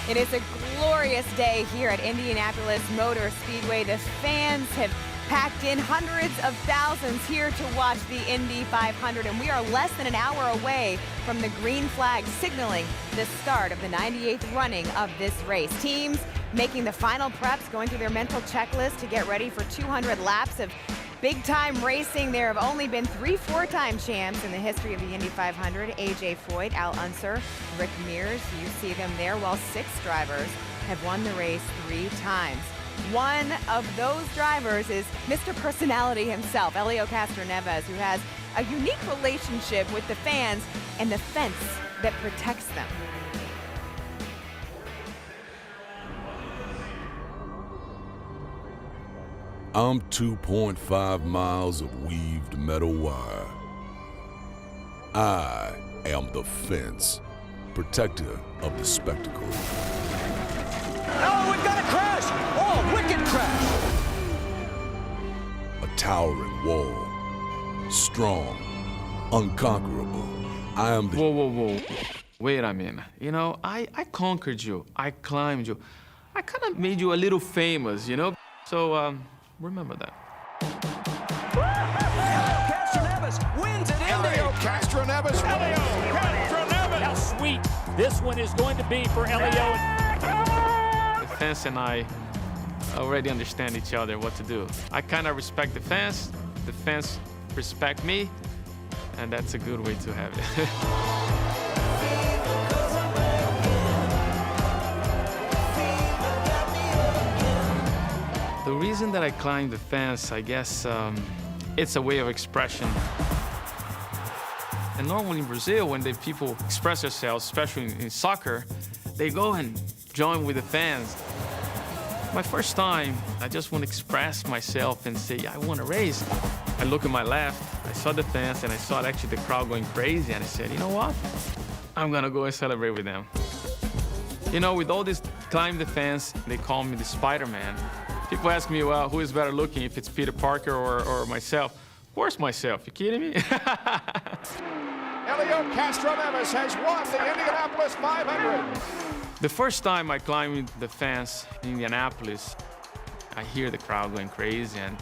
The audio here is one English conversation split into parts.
It is a glorious day here at Indianapolis Motor Speedway. The fans have packed in hundreds of thousands here to watch the Indy 500, and we are less than an hour away from the green flag signaling the start of the 98th running of this race. Teams making the final preps, going through their mental checklist to get ready for 200 laps of big-time racing. There have only been 3 four-time champs in the history of the Indy 500. A.J. Foyt, Al Unser, Rick Mears. You see them there, while 6 drivers have won the race 3 times. One of those drivers is Mr. Personality himself, Helio Castroneves, who has a unique relationship with the fans and the fence that protects them. I'm 2.5 miles of weaved metal wire. I am the fence, protector of the spectacle. Oh, we've got a crash! Oh, wicked crash! A towering wall, strong, unconquerable. I am the... Whoa. Wait a minute. You know, I conquered you. I climbed you. I kind of made you a little famous, you know? So, remember that. Castroneves wins at Indy! Helio Castroneves. Helio Castroneves. How sweet this one is going to be for Helio. The fans and I already understand each other, what to do. I kind of respect the fans respect me, and that's a good way to have it. The reason that I climb the fence, I guess, it's a way of expression. And normally in Brazil, when the people express themselves, especially in soccer, they go and join with the fans. My first time, I just want to express myself and say, I want to race. I look at my left, I saw the fans, and I saw actually the crowd going crazy, and I said, you know what? I'm gonna go and celebrate with them. You know, with all this climb the fence, they call me the Spider-Man. People ask me, well, who is better looking, if it's Peter Parker or myself? Of course myself, you kidding me? Helio Castroneves has won the Indianapolis 500. The first time I climbed the fence in Indianapolis, I hear the crowd going crazy, and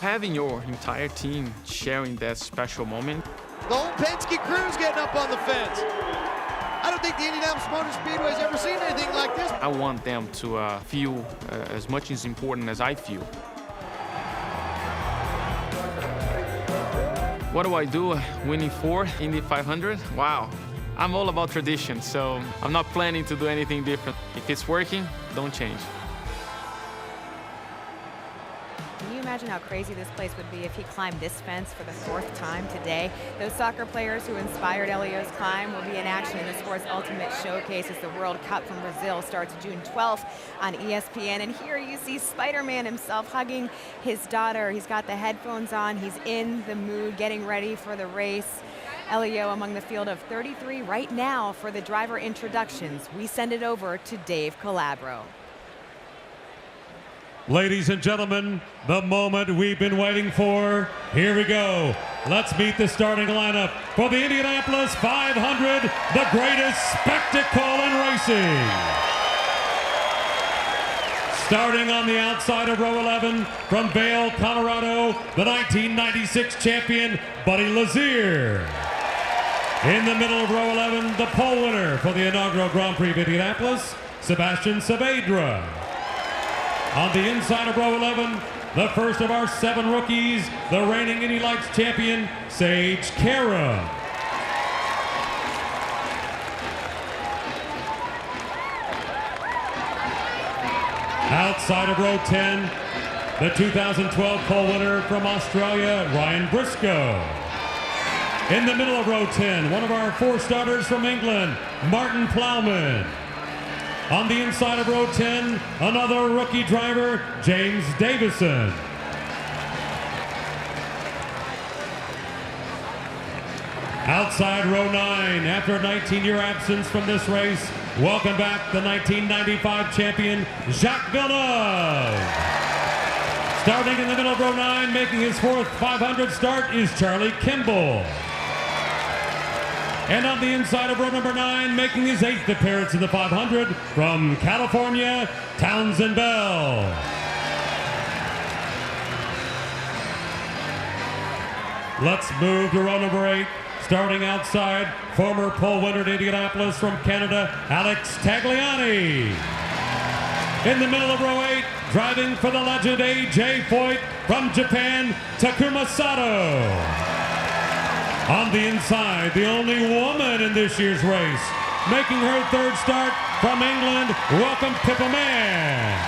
having your entire team sharing that special moment. The whole Penske crew's getting up on the fence. I don't think the Indianapolis Motor Speedway's ever seen anything like this. I want them to feel as much as important as I feel. What do I do winning 4 Indy 500? Wow. I'm all about tradition, so I'm not planning to do anything different. If it's working, don't change. Can you imagine how crazy this place would be if he climbed this fence for the 4th time today? Those soccer players who inspired Helio's climb will be in action in the Sports Ultimate Showcase as the World Cup from Brazil starts June 12th on ESPN. And here you see Spider-Man himself hugging his daughter. He's got the headphones on. He's in the mood, getting ready for the race. Helio among the field of 33 right now for the driver introductions. We send it over to Dave Calabro. Ladies and gentlemen, the moment we've been waiting for. Here we go. Let's meet the starting lineup for the Indianapolis 500, the greatest spectacle in racing. Starting on the outside of row 11 from Vail, Colorado, the 1996 champion, Buddy Lazier. In the middle of row 11, the pole winner for the inaugural Grand Prix of Indianapolis, Sebastian Saavedra. On the inside of row 11, the first of our 7 rookies, the reigning Indy Lights champion, Sage Karam. Outside of row 10, the 2012 pole winner from Australia, Ryan Briscoe. In the middle of row 10, one of our 4 starters from England, Martin Plowman. On the inside of row 10, another rookie driver, James Davison. Outside row 9, after a 19-year absence from this race, welcome back the 1995 champion, Jacques Villeneuve. Starting in the middle of row 9, making his 4th 500 start is Charlie Kimball. And on the inside of row number 9, making his 8th appearance in the 500, from California, Townsend Bell. Let's move to row number 8. Starting outside, former pole winner at Indianapolis from Canada, Alex Tagliani. In the middle of row 8, driving for the legend A.J. Foyt from Japan, Takuma Sato. On the inside, the only woman in this year's race, making her 3rd start from England, welcome Pippa Mann.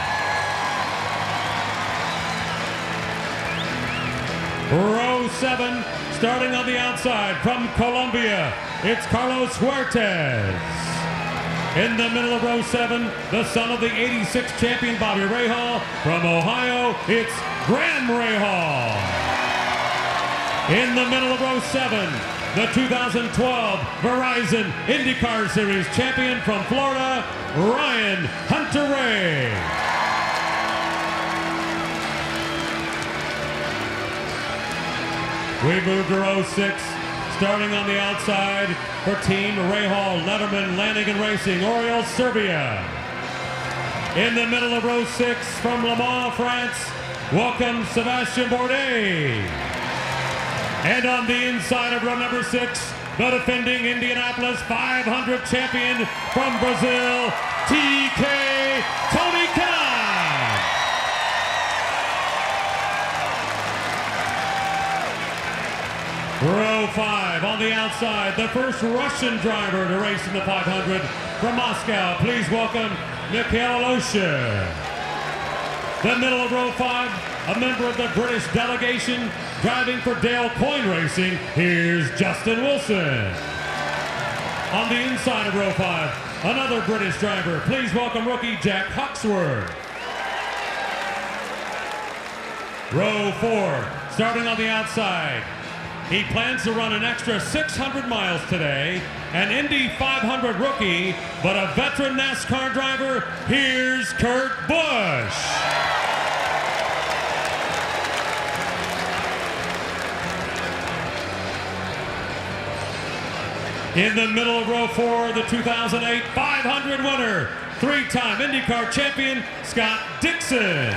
Row 7, starting on the outside from Colombia, it's Carlos Huertas. In the middle of row 7, the son of the 86 champion Bobby Rahal. From Ohio, it's Graham Rahal. In the middle of row 7, the 2012 Verizon IndyCar Series champion from Florida, Ryan Hunter-Reay. We move to row 6, starting on the outside for Team Rahal, Letterman, Lanigan Racing, Oriol Serbia. In the middle of row 6 from Le Mans, France, welcome Sebastien Bourdais. And on the inside of row number 6, the defending Indianapolis 500 champion from Brazil, TK Tony Khan. Row 5 on the outside, the first Russian driver to race in the 500 from Moscow. Please welcome Mikhail Alosha. The middle of row 5, a member of the British delegation driving for Dale Coyne Racing. Here's Justin Wilson. On the inside of row 5, another British driver. Please welcome rookie Jack Hawksworth. Row 4, starting on the outside. He plans to run an extra 600 miles today. An Indy 500 rookie, but a veteran NASCAR driver. Here's Kurt Busch. In the middle of row 4, the 2008 500 winner, 3-time IndyCar champion, Scott Dixon.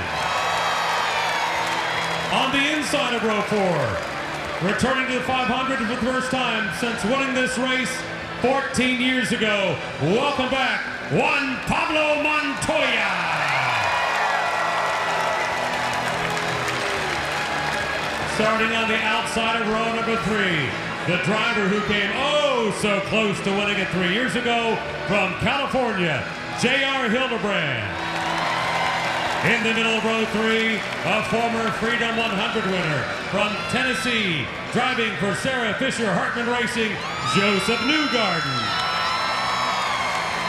On the inside of row 4, returning to the 500 for the first time since winning this race 14 years ago. Welcome back, Juan Pablo Montoya. Starting on the outside of row number 3, the driver who came oh so close to winning it 3 years ago from California, J.R. Hildebrand. In the middle of row 3, a former Freedom 100 winner from Tennessee, driving for Sarah Fisher Hartman Racing, Joseph Newgarden.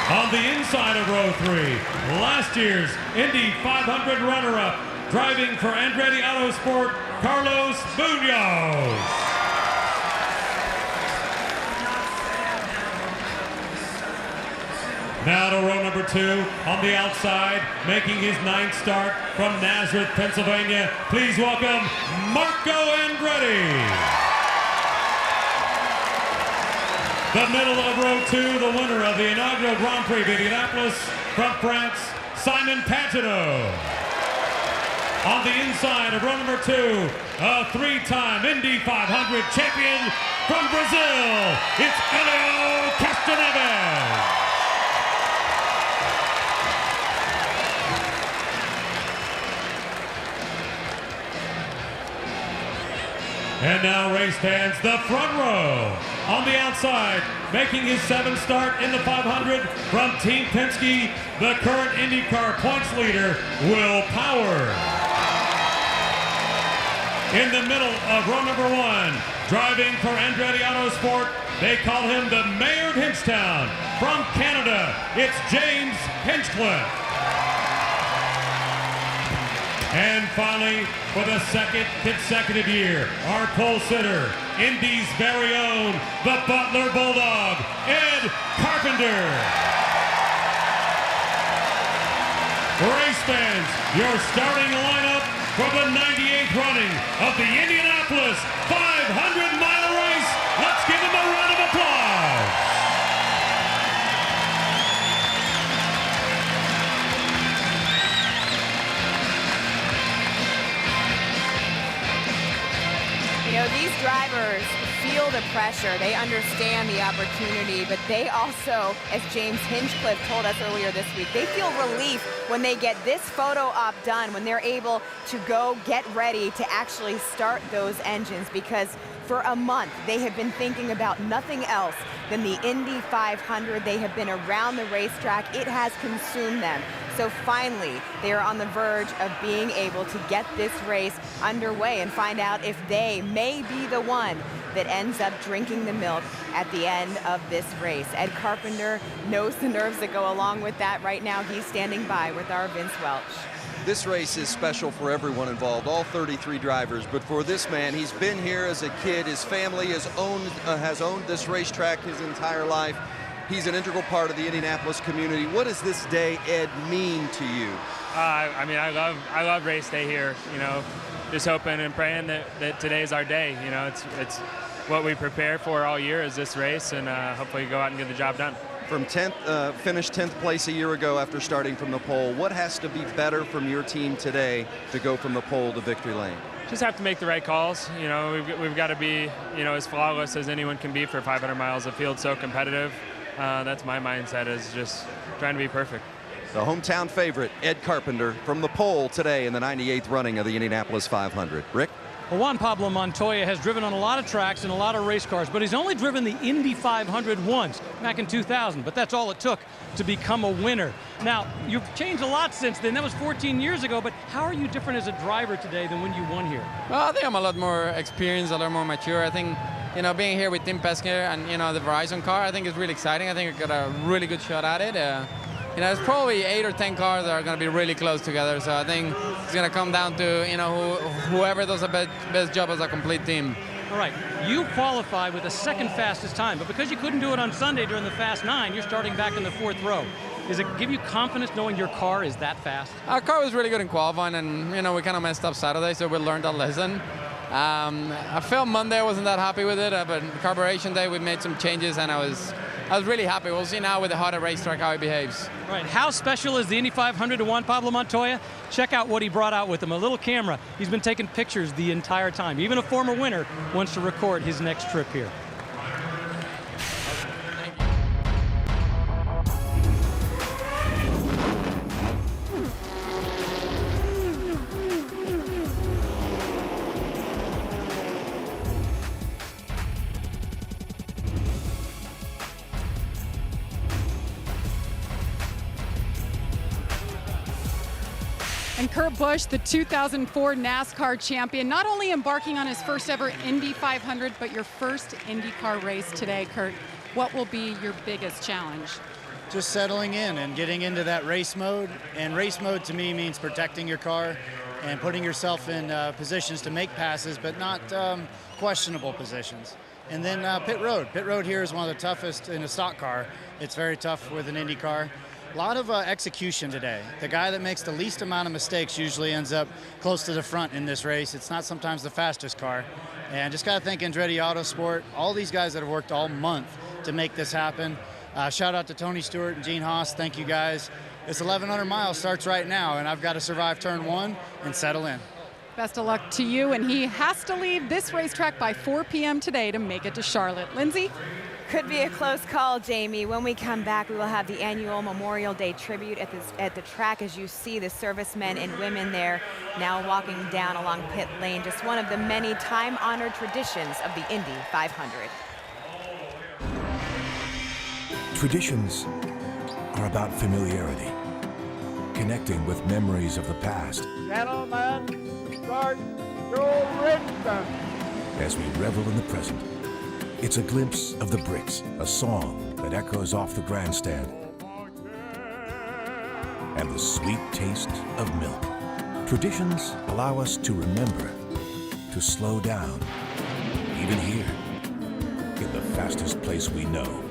On the inside of row 3, last year's Indy 500 runner-up, driving for Andretti Autosport, Carlos Munoz. Now to row number 2, on the outside, making his 9th start from Nazareth, Pennsylvania. Please welcome Marco Andretti. The middle of row 2, the winner of the inaugural Grand Prix of Indianapolis from France, Simon Pagenaud. On the inside of row number 2, a 3-time Indy 500 champion from Brazil, it's Helio Castroneves. And now, race fans, the front row. On the outside, making his 7th start in the 500 from Team Penske, the current IndyCar points leader, Will Power. In the middle of row number 1, driving for Andretti Autosport, they call him the Mayor of Hinchtown. From Canada, it's James Hinchcliffe. And finally, for the 2nd consecutive year, our pole sitter, Indy's very own, the Butler Bulldog, Ed Carpenter. Race fans, your starting lineup for the 98th running of the Indianapolis 500-mile race. Let's give them a round of applause. drivers feel the pressure. They understand the opportunity, but they also, as James Hinchcliffe told us earlier this week, they feel relief when they get this photo op done, when they're able to go get ready to actually start those engines, because for a month they have been thinking about nothing else than the Indy 500. They have been around the racetrack. It has consumed them. So finally, they are on the verge of being able to get this race underway and find out if they may be the one that ends up drinking the milk at the end of this race. Ed Carpenter knows the nerves that go along with that. Right now, he's standing by with our Vince Welch. This race is special for everyone involved, all 33 drivers, but for this man, he's been here as a kid. His family has owned this racetrack his entire life. He's an integral part of the Indianapolis community. What does this day, Ed, mean to you? I mean, I love race day here. You know, just hoping and praying that today's our day. You know, it's what we prepare for all year is this race, and hopefully go out and get the job done. From finished 10th place a year ago after starting from the pole, what has to be better from your team today to go from the pole to victory lane? Just have to make the right calls. You know, we've got to be, you know, as flawless as anyone can be for 500 miles. The field's so competitive. That's my mindset, is just trying to be perfect. The hometown favorite, Ed Carpenter, from the pole today in the 98th running of the Indianapolis 500. Rick? Well, Juan Pablo Montoya has driven on a lot of tracks and a lot of race cars, but he's only driven the Indy 500 once, back in 2000, but that's all it took to become a winner. Now, you've changed a lot since then. That was 14 years ago, but how are you different as a driver today than when you won here? Well, I think I'm a lot more experienced, a lot more mature. I think, you know, being here with Tim Pesquer and, you know, the Verizon car, I think is really exciting. I think I got a really good shot at it. You know, there's probably 8 or 10 cars that are going to be really close together. So I think it's going to come down to, you know, whoever does the best job as a complete team. All right, you qualified with the second fastest time, but because you couldn't do it on Sunday during the Fast 9, you're starting back in the 4th row. Does it give you confidence knowing your car is that fast? Our car was really good in qualifying, and, you know, we kind of messed up Saturday, so we learned that lesson. I felt Monday I wasn't that happy with it, but carburation day we made some changes, and I was really happy. We'll see now with the harder racetrack how he behaves. All right, how special is the Indy 500 to Juan Pablo Montoya? Check out what he brought out with him, a little camera. He's been taking pictures the entire time. Even a former winner wants to record his next trip here. And Kurt Busch, the 2004 NASCAR champion, not only embarking on his first ever Indy 500, but your first IndyCar race today, Kurt. What will be your biggest challenge? Just settling in and getting into that race mode. And race mode to me means protecting your car and putting yourself in positions to make passes, but not questionable positions. And then pit road. Pit road here is one of the toughest in a stock car. It's very tough with an Indy car. A lot of execution today. The guy that makes the least amount of mistakes usually ends up close to the front in this race. It's not sometimes the fastest car. And just got to thank Andretti Autosport, all these guys that have worked all month to make this happen. Shout out to Tony Stewart and Gene Haas. Thank you guys. This 1,100 miles starts right now, and I've got to survive turn 1 and settle in. Best of luck to you, and he has to leave this racetrack by 4 p.m. today to make it to Charlotte. Lindsay? Could be a close call, Jamie. When we come back, we will have the annual Memorial Day tribute at the track, as you see the servicemen and women there now walking down along pit lane. Just one of the many time-honored traditions of the Indy 500. Traditions are about familiarity, connecting with memories of the past. Gentlemen, start your rhythm. As we revel in the present, it's a glimpse of the bricks, a song that echoes off the grandstand, and the sweet taste of milk. Traditions allow us to remember, to slow down, even here, in the fastest place we know.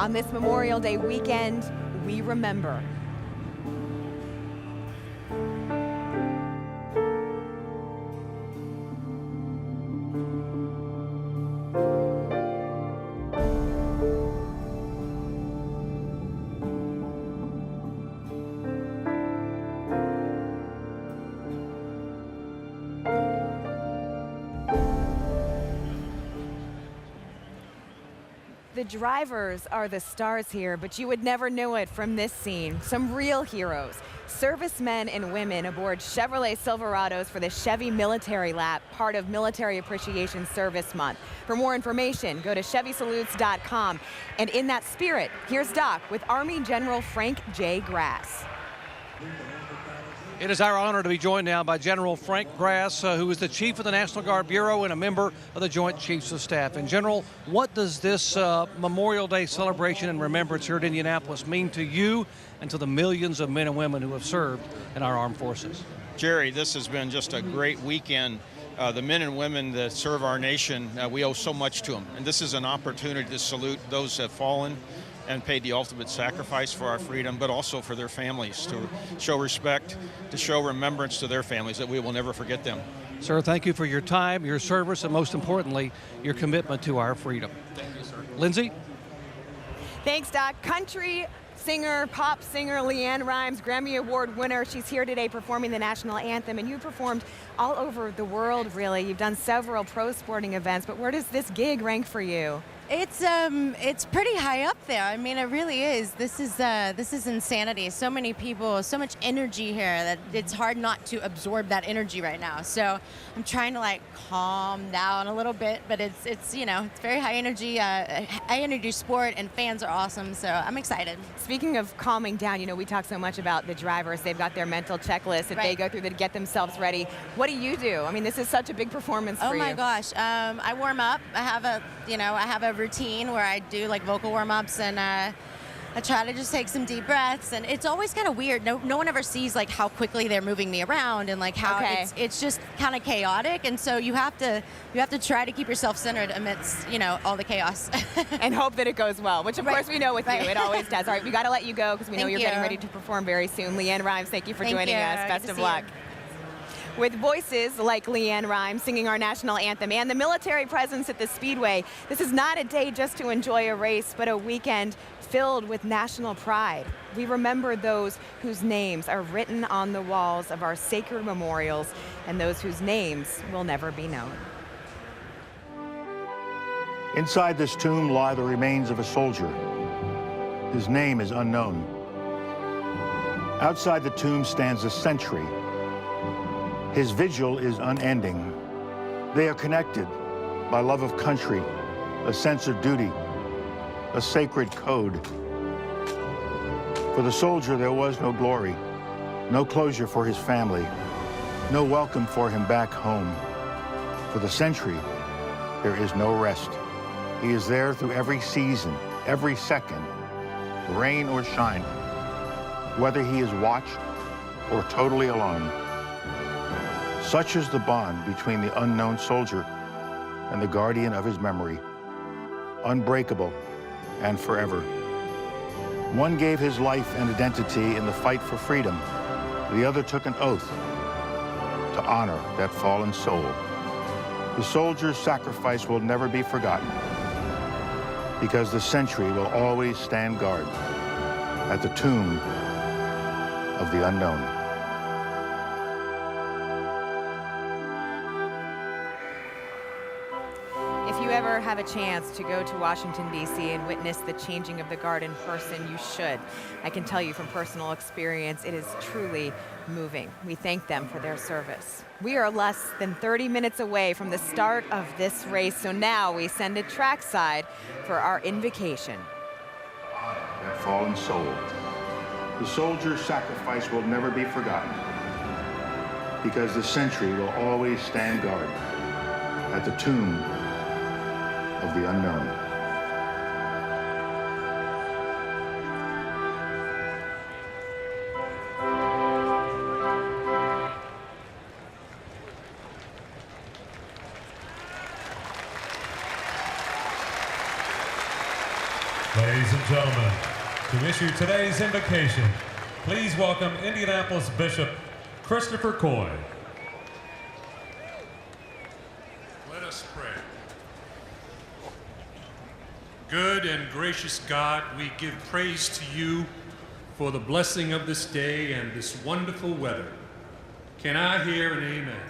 On this Memorial Day weekend, we remember. The drivers are the stars here, but you would never know it from this scene. Some real heroes, servicemen and women aboard Chevrolet Silverados for the Chevy Military Lap, part of Military Appreciation Service Month. For more information, go to ChevySalutes.com. And in that spirit, here's Doc with Army General Frank J. Grass. It is our honor to be joined now by General Frank Grass, who is the Chief of the National Guard Bureau and a member of the Joint Chiefs of Staff. And General, what does this Memorial Day celebration and remembrance here at Indianapolis mean to you and to the millions of men and women who have served in our armed forces? Jerry, this has been just a great weekend. The men and women that serve our nation, we owe so much to them. And this is an opportunity to salute those that have fallen and paid the ultimate sacrifice for our freedom, but also for their families, to show respect, to show remembrance to their families, that we will never forget them. Sir, thank you for your time, your service, and most importantly, your commitment to our freedom. Thank you, sir. Lindsay? Thanks, Doc. Country singer, pop singer Leanne Rimes, Grammy Award winner. She's here today performing the national anthem, and you performed all over the world, really. You've done several pro sporting events, but where does this gig rank for you? It's pretty high up there. I mean, it really is. This is insanity. So many people, so much energy here that it's hard not to absorb that energy right now. So I'm trying to like calm down a little bit, but it's it's very high energy sport, and fans are awesome. So I'm excited. Speaking of calming down, we talk so much about the drivers. They've got their mental checklist that they go through to get themselves ready. What do you do? I mean, this is such a big performance for you. Oh my gosh. I warm up. I have a routine where I do like vocal warm-ups, and I try to just take some deep breaths, and it's always kind of weird. No one ever sees like how quickly they're moving me around, and like how it's just kind of chaotic, and so you have to try to keep yourself centered amidst all the chaos and hope that it goes well, which of course we know with you it always does. All right, we got to let you go because we know you're getting ready to perform very soon. Leanne Rimes, thank you for joining us. Best of luck. With voices like Leanne Rimes singing our national anthem and the military presence at the Speedway, this is not a day just to enjoy a race, but a weekend filled with national pride. We remember those whose names are written on the walls of our sacred memorials and those whose names will never be known. Inside this tomb lie the remains of a soldier. His name is unknown. Outside the tomb stands a sentry. His vigil is unending. They are connected by love of country, a sense of duty, a sacred code. For the soldier, there was no glory, no closure for his family, no welcome for him back home. For the sentry, there is no rest. He is there through every season, every second, rain or shine, whether he is watched or totally alone. Such is the bond between the unknown soldier and the guardian of his memory, unbreakable and forever. One gave his life and identity in the fight for freedom. The other took an oath to honor that fallen soul. The soldier's sacrifice will never be forgotten because the sentry will always stand guard at the tomb of the unknown. If you ever have a chance to go to Washington, D.C. and witness the changing of the guard in person, you should. I can tell you from personal experience, it is truly moving. We thank them for their service. We are less than 30 minutes away from the start of this race, so now we send it trackside for our invocation. That fallen soul. The soldier's sacrifice will never be forgotten because the sentry will always stand guard at the tomb of the unknown. Ladies and gentlemen, to issue today's invocation, please welcome Indianapolis Bishop Christopher Coy. Let us pray. Good and gracious God, we give praise to you for the blessing of this day and this wonderful weather. Can I hear an amen?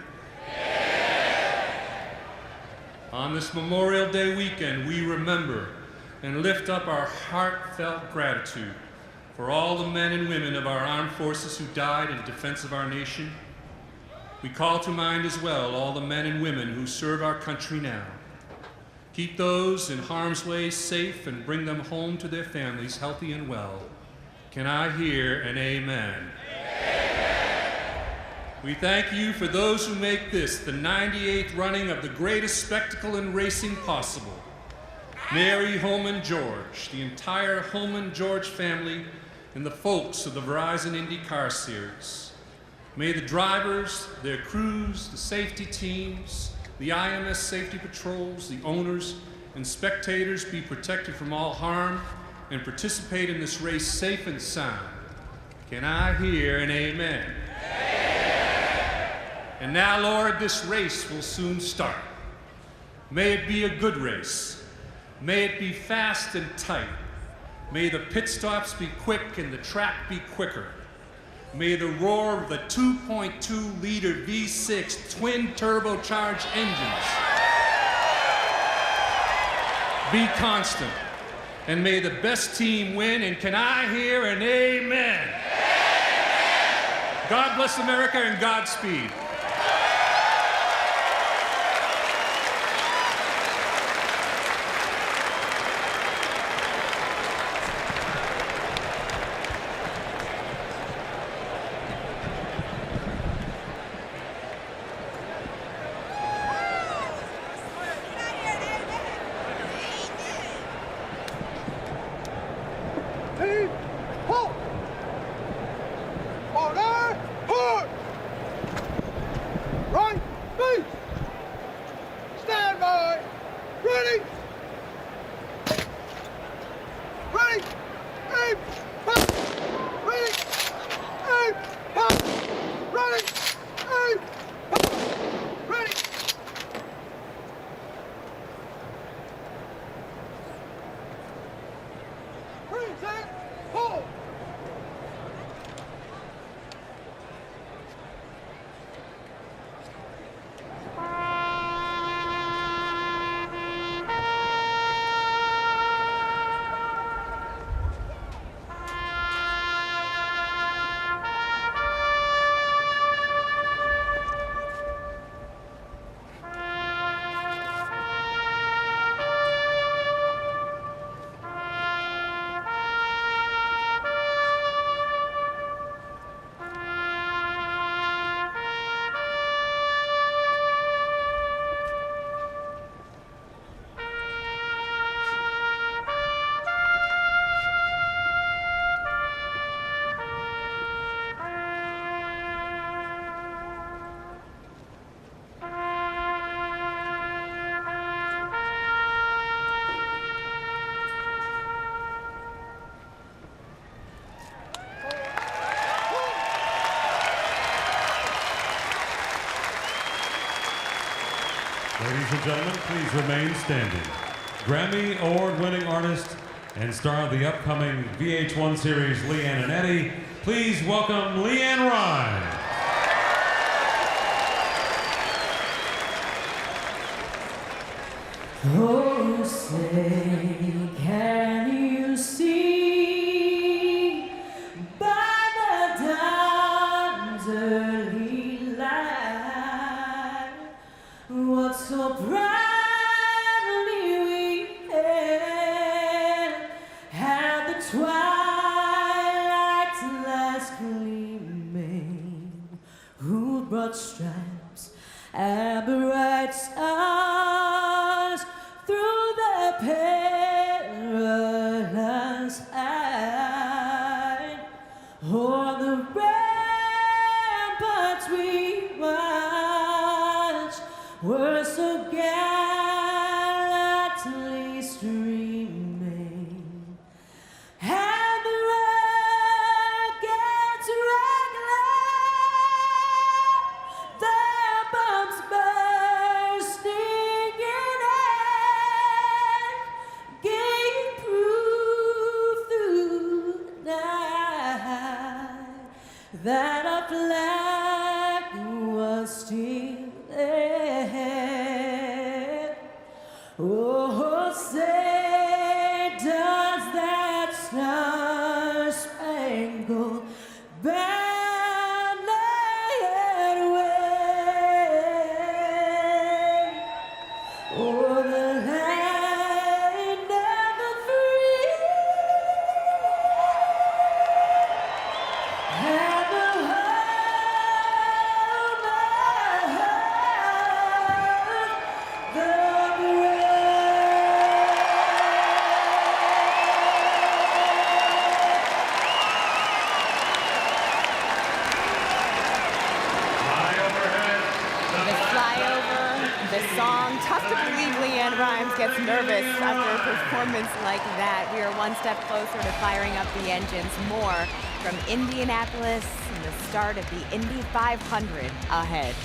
Amen. On this Memorial Day weekend, we remember and lift up our heartfelt gratitude for all the men and women of our armed forces who died in defense of our nation. We call to mind as well all the men and women who serve our country now. Keep those in harm's way safe and bring them home to their families healthy and well. Can I hear an amen? Amen. We thank you for those who make this the 98th running of the greatest spectacle in racing possible. Mary Holman George, the entire Holman George family, and the folks of the Verizon IndyCar series. May the drivers, their crews, the safety teams, the IMS safety patrols, the owners, and spectators be protected from all harm and participate in this race safe and sound. Can I hear an amen? Amen. And now, Lord, this race will soon start. May it be a good race. May it be fast and tight. May the pit stops be quick and the track be quicker. May the roar of the 2.2-liter V6 twin turbocharged engines be constant. And may the best team win. And can I hear an amen? Amen. God bless America and Godspeed. Ladies and gentlemen, please remain standing. Grammy Award-winning artist and star of the upcoming VH1 series, Leanne and Eddie, please welcome Leanne Ryan. Oh, say, can you see by the dawn's early light what so proudly we had the twilight's last gleaming, who brought stripes and bright stars through the perilous night. O'er the ramparts we watched were so gallantly streaming, Oh, say does that star-spangled banner wave o'er the land of the free and the home of the The song, tough to believe Leanne Rimes gets nervous after a performance like that. We are one step closer to firing up the engines. More from Indianapolis and the start of the Indy 500 ahead.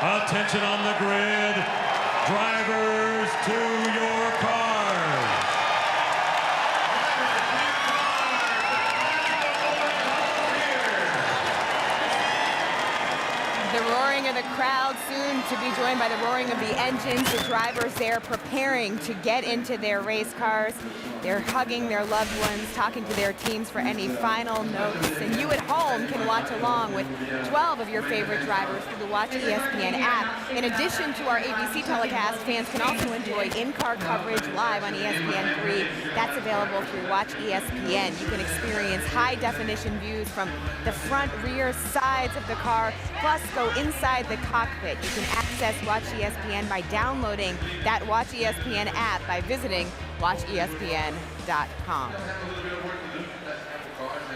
Attention on the grid. Drivers to your cars. The roaring of the crowd, soon to be joined by the roaring of the engines. The drivers there preparing to get into their race cars. They're hugging their loved ones, talking to their teams for any final notes. And you at home can watch along with 12 of your favorite drivers through the Watch ESPN app. In addition to our ABC telecast, fans can also enjoy in-car coverage live on ESPN3. That's available through Watch ESPN. You can experience high-definition views from the front, rear, sides of the car, plus go inside the cockpit. You can access Watch ESPN by downloading that Watch ESPN app by visiting WatchESPN.com.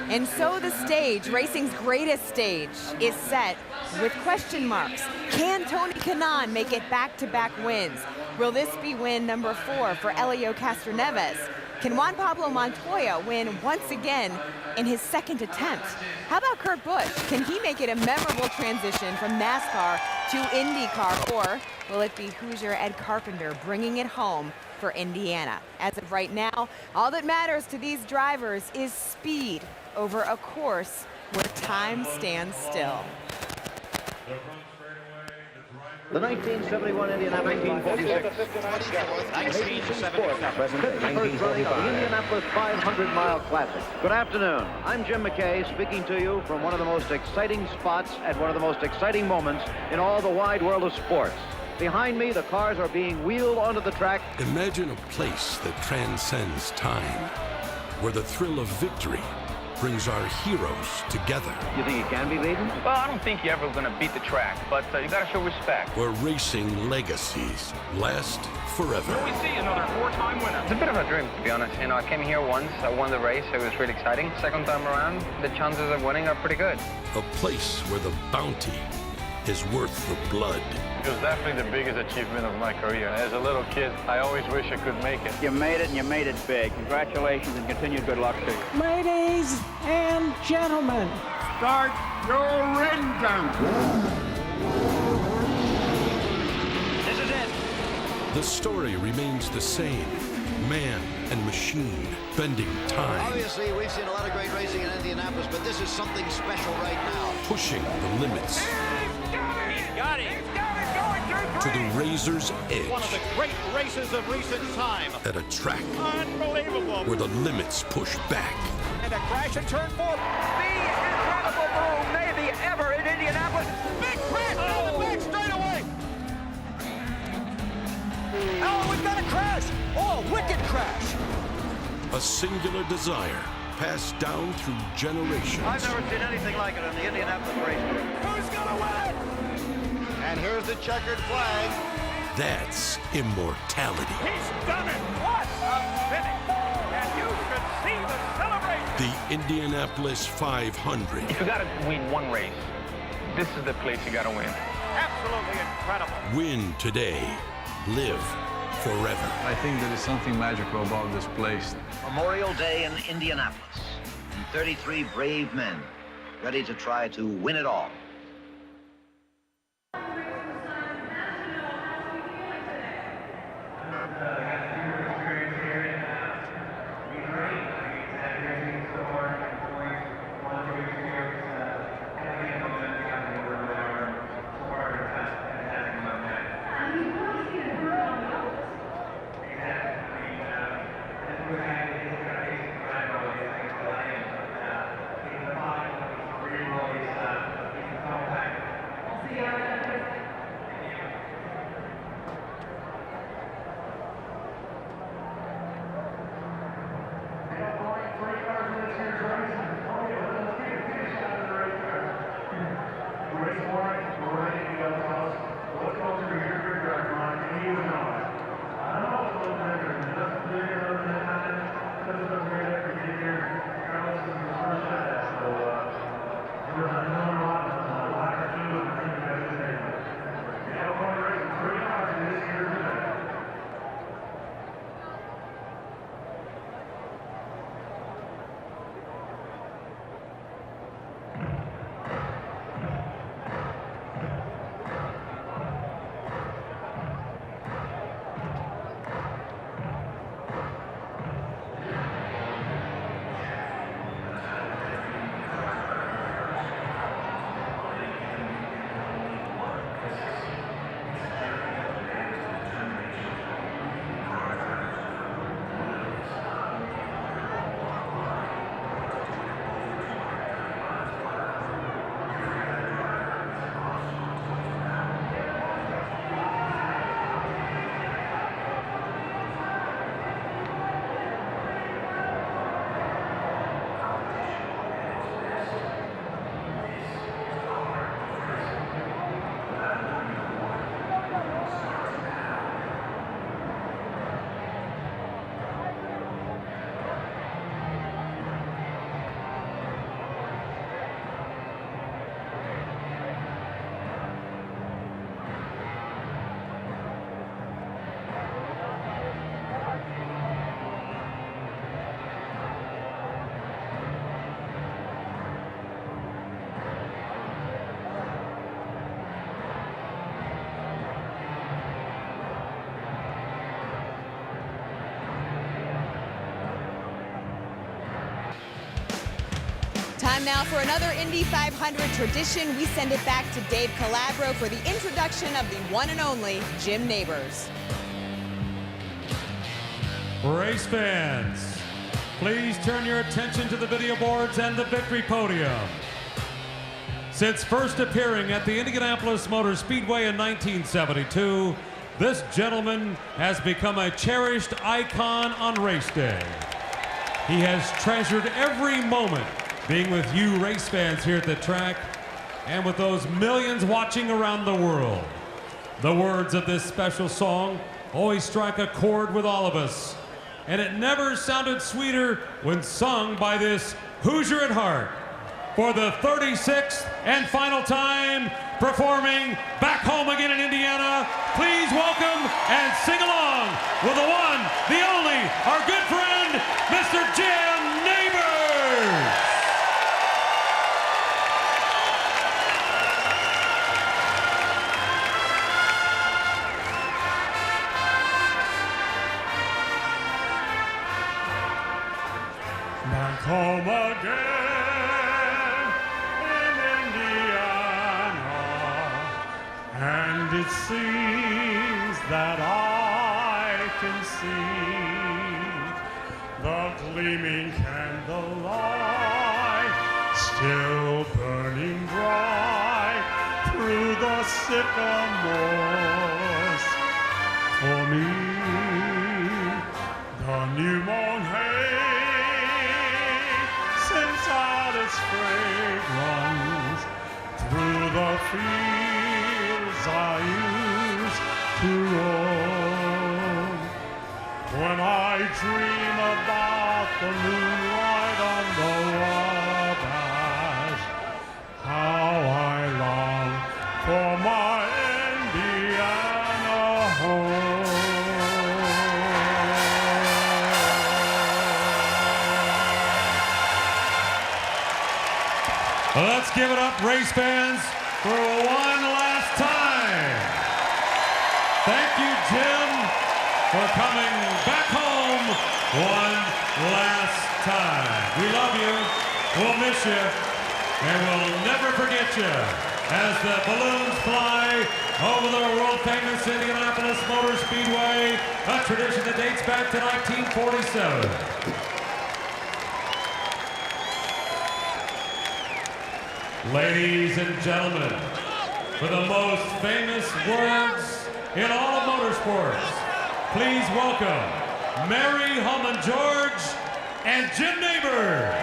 And so the stage, racing's greatest stage, is set with question marks. Can Tony Kanaan make it back-to-back wins? Will this be win number 4 for Helio Castroneves? Can Juan Pablo Montoya win once again in his second attempt? How about Kurt Busch? Can he make it a memorable transition from NASCAR to IndyCar? Or will it be Hoosier Ed Carpenter bringing it home for Indiana? As of right now, all that matters to these drivers is speed over a course where time stands still. The 1971 Indianapolis 1946. 1974 present 1945. The Indianapolis 500-mile Classic. Good afternoon. I'm Jim McKay speaking to you from one of the most exciting spots at one of the most exciting moments in all the wide world of sports. Behind me, the cars are being wheeled onto the track. Imagine a place that transcends time, where the thrill of victory brings our heroes together. You think it can be beaten? Well, I don't think you're ever going to beat the track, but you got to show respect. Where racing legacies last forever. We see another 4-time winner. It's a bit of a dream, to be honest. You know, I came here once, I won the race, it was really exciting. Second time around, the chances of winning are pretty good. A place where the bounty is worth the blood. It was definitely the biggest achievement of my career. As a little kid, I always wish I could make it. You made it, and you made it big. Congratulations, and continued good luck to you. Ladies and gentlemen, start your ring count. This is it. The story remains the same. Man and machine bending time. Obviously, we've seen a lot of great racing in Indianapolis, but this is something special right now. Pushing the limits. Got it. To the razor's edge. One of the great races of recent time. At a track. Unbelievable. Where the limits push back. And a crash in turn 4. The incredible move, maybe ever in Indianapolis. Big crash down the back straight away. we've got a crash. Oh, a wicked crash. A singular desire passed down through generations. I've never seen anything like it in the Indianapolis race. Who's gonna win? And here's the checkered flag. That's immortality. He's done it. What a finish. And you should see the celebration. The Indianapolis 500. If you gotta win one race, this is the place you gotta win. Absolutely incredible. Win today. Live forever. I think there is something magical about this place. Memorial Day in Indianapolis. And 33 brave men ready to try to win it all. Time now for another Indy 500 tradition. We send it back to Dave Calabro for the introduction of the one and only Jim Neighbors. Race fans, please turn your attention to the video boards and the victory podium. Since first appearing at the Indianapolis Motor Speedway in 1972, this gentleman has become a cherished icon on race day. He has treasured every moment being with you race fans here at the track and with those millions watching around the world. The words of this special song always strike a chord with all of us, and it never sounded sweeter when sung by this Hoosier at heart. For the 36th and final time, performing back home again in Indiana, please welcome and sing along with the one, the only, our good friend, Mr. Jim Neighbors. Back home again in Indiana, and it seems that I can see the gleaming candlelight still burning bright through the sycamores for me. dream about the moonlight on the Wabash. How I long for my Indiana home. Let's give it up, race fans, for one last time. Thank you, Jim, for coming back home one last time. We love you, we'll miss you, and we'll never forget you as the balloons fly over the world-famous Indianapolis Motor Speedway, a tradition that dates back to 1947. Ladies and gentlemen, for the most famous words in all of motorsports, please welcome Mary Holman George and Jim Neighbors.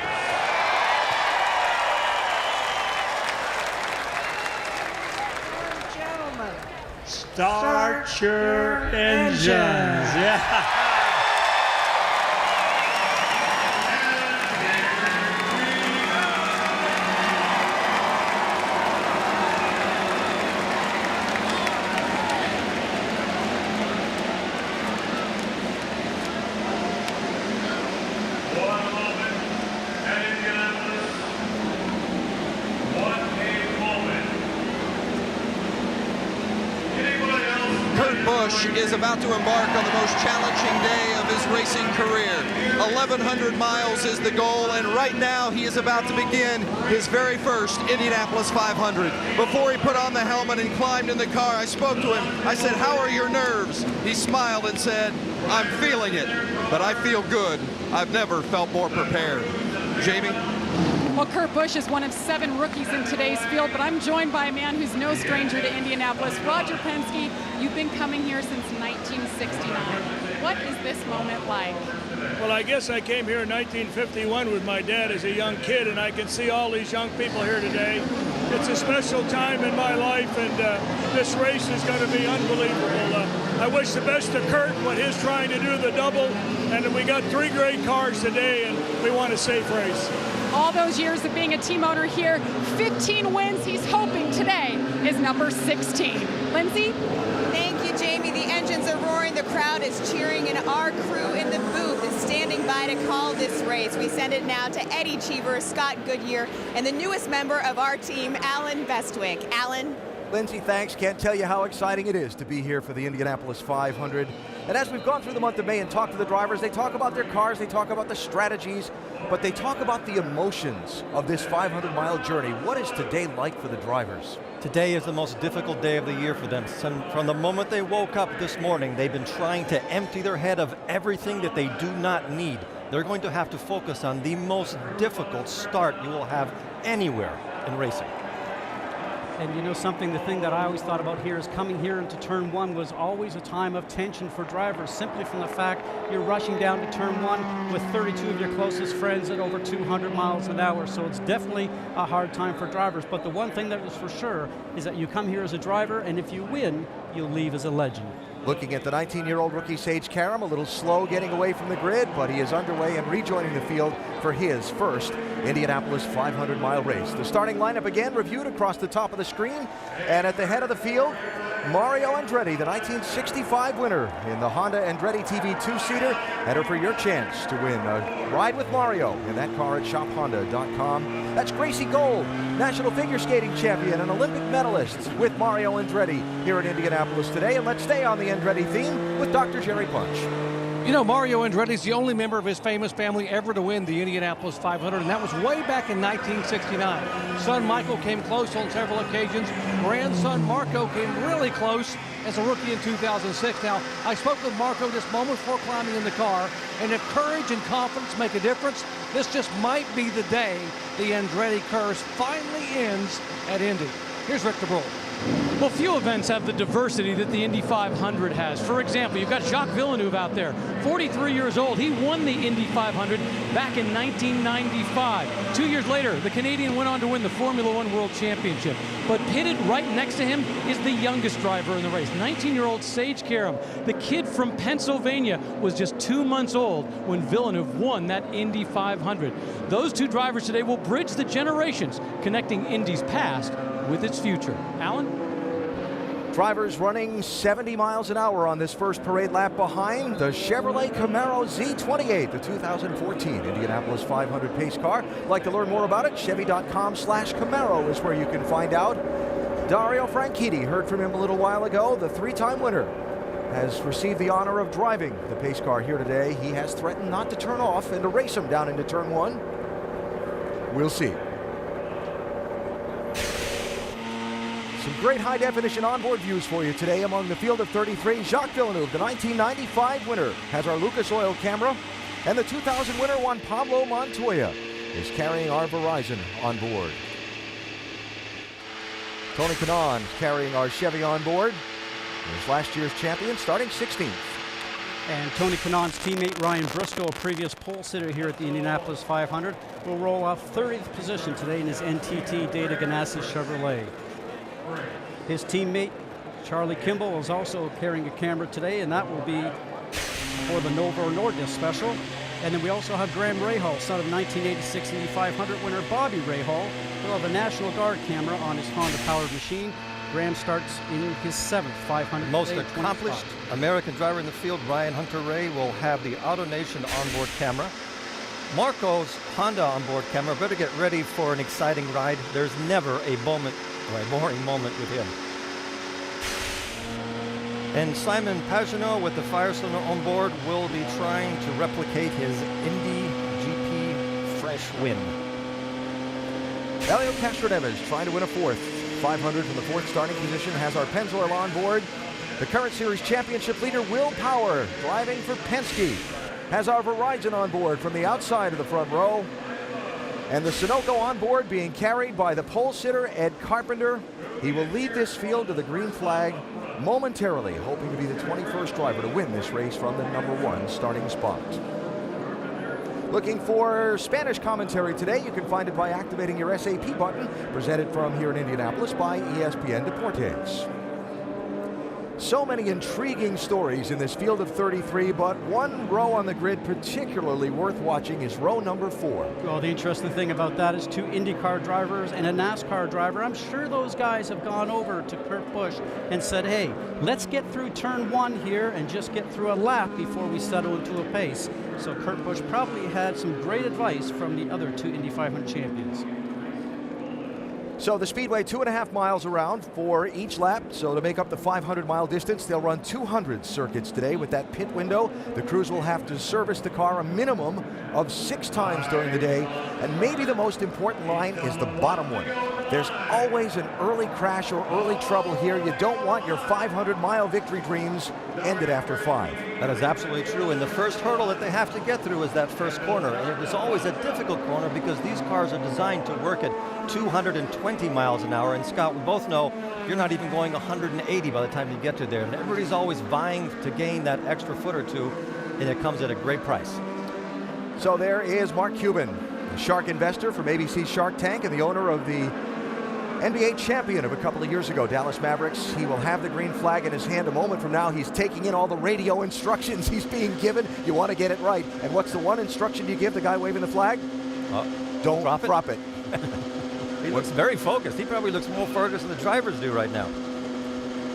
Gentlemen, start your engines. Yeah. Is about to embark on the most challenging day of his racing career. 1,100 miles is the goal, and right now he is about to begin his very first Indianapolis 500. Before he put on the helmet and climbed in the car, I spoke to him. I said, "How are your nerves?" He smiled and said, "I'm feeling it, but I feel good. I've never felt more prepared." Jamie? Well, Kurt Busch is one of 7 rookies in today's field, but I'm joined by a man who's no stranger to Indianapolis. Roger Penske, you've been coming here since 1969. What is this moment like? Well, I guess I came here in 1951 with my dad as a young kid, and I can see all these young people here today. It's a special time in my life, and this race is going to be unbelievable. I wish the best to Kurt when he's trying to do the double, and we got 3 great cars today, and we want a safe race. All those years of being a team owner here, 15 wins. He's hoping today is number 16. Lindsay? Thank you, Jamie. The engines are roaring, the crowd is cheering, and our crew in the booth is standing by to call this race. We send it now to Eddie Cheever, Scott Goodyear, and the newest member of our team, Alan Bestwick. Alan? Lindsay, thanks. Can't tell you how exciting it is to be here for the Indianapolis 500. And as we've gone through the month of May and talked to the drivers, they talk about their cars, they talk about the strategies, but they talk about the emotions of this 500-mile journey. What is today like for the drivers? Today is the most difficult day of the year for them. From the moment they woke up this morning, they've been trying to empty their head of everything that they do not need. They're going to have to focus on the most difficult start you will have anywhere in racing. And you know something, the thing that I always thought about here is coming here into turn 1 was always a time of tension for drivers, simply from the fact you're rushing down to turn 1 with 32 of your closest friends at over 200 miles an hour. So it's definitely a hard time for drivers. But the one thing that is for sure is that you come here as a driver, and if you win, you'll leave as a legend. Looking at the 19-year-old rookie Sage Karam, a little slow getting away from the grid, but he is underway and rejoining the field for his first Indianapolis 500-mile race. The starting lineup again reviewed across the top of the screen, and at the head of the field, Mario Andretti, the 1965 winner in the Honda Andretti TV 2-seater. Enter for your chance to win a ride with Mario in that car at shophonda.com. That's Gracie Gold, national figure skating champion and Olympic medalist, with Mario Andretti here in Indianapolis today. And let's stay on the Andretti theme with Dr. Jerry Punch. You know, Mario Andretti is the only member of his famous family ever to win the Indianapolis 500, and that was way back in 1969. Son Michael came close on several occasions. Grandson Marco came really close as a rookie in 2006. Now, I spoke with Marco just moments before climbing in the car, and if courage and confidence make a difference, this just might be the day the Andretti curse finally ends at Indy. Here's Rick DeBrule. Well, few events have the diversity that the Indy 500 has. For example, you've got Jacques Villeneuve out there, 43 years old. He won the Indy 500 back in 1995. 2 years later, the Canadian went on to win the Formula One World Championship. But pitted right next to him is the youngest driver in the race, 19-year-old Sage Karam. The kid from Pennsylvania was just 2 months old when Villeneuve won that Indy 500. Those two drivers today will bridge the generations, connecting Indy's past with its future. Alan? Drivers running 70 miles an hour on this first parade lap behind the Chevrolet Camaro Z28, the 2014 Indianapolis 500 pace car. Like to learn more about it? Chevy.com/Camaro is where you can find out. Dario Franchitti, heard from him a little while ago, the three-time winner, has received the honor of driving the pace car here today. He has threatened not to turn off and to race him down into turn one. We'll see. Some great high-definition onboard views for you today among the field of 33. Jacques Villeneuve, the 1995 winner, has our Lucas Oil camera. And the 2000 winner, Juan Pablo Montoya, is carrying our Verizon on board. Tony Kanaan carrying our Chevy on board. He's last year's champion, starting 16th. And Tony Kanaan's teammate Ryan Briscoe, a previous pole sitter here at the Indianapolis 500, will roll off 30th position today in his NTT Data Ganassi Chevrolet. His teammate Charlie Kimball is also carrying a camera today, and that will be for the Novo Nordisk special. And then we also have Graham Rahal, son of 1986 Indy 500 winner Bobby Rahal, will have a National Guard camera on his Honda-powered machine. Graham starts in his 7th 500. Most accomplished American driver in the field, Ryan Hunter-Reay, will have the AutoNation onboard camera. Marco's Honda onboard camera. Better get ready for an exciting ride. There's never a moment or a boring moment with him. And Simon Pagenaud with the Firestone on board will be trying to replicate his Indy GP fresh win. Elio Castroneves trying to win a fourth 500 from the fourth starting position, has our Pennzoil on board. The current series championship leader Will Power driving for Penske has our Verizon on board from the outside of the front row. And the Sunoco on board being carried by the pole sitter Ed Carpenter. He will lead this field to the green flag momentarily, hoping to be the 21st driver to win this race from the _1 starting spot. Looking for Spanish commentary today? You can find it by activating your SAP button, presented from here in Indianapolis by ESPN Deportes. So many intriguing stories in this field of 33, but one row on the grid particularly worth watching is row number 4. Well, the interesting thing about that is 2 IndyCar drivers and a NASCAR driver. I'm sure those guys have gone over to Kurt Busch and said, hey, let's get through turn 1 here and just get through a lap before we settle into a pace. So Kurt Busch probably had some great advice from the other 2 Indy 500 champions. So the Speedway 2.5 miles around for each lap. So to make up the 500-mile distance, they'll run 200 circuits today with that pit window. The crews will have to service the car a minimum of 6 times during the day. And maybe the most important line is the bottom one. There's always an early crash or early trouble here. You don't want your 500-mile victory dreams ended after 5. That is absolutely true. And the first hurdle that they have to get through is that first corner. And it was always a difficult corner because these cars are designed to work at 220 miles an hour. And Scott, we both know you're not even going 180 by the time you get to there. And everybody's always vying to gain that extra foot or two, and it comes at a great price. So there is Mark Cuban, a shark investor from ABC Shark Tank and the owner of the NBA champion of a couple of years ago, Dallas Mavericks. He will have the green flag in his hand a moment from now. He's taking in all the radio instructions he's being given. You want to get it right. And what's the one instruction you give the guy waving the flag? Don't drop it. He looks very focused. He probably looks more focused than the drivers do right now.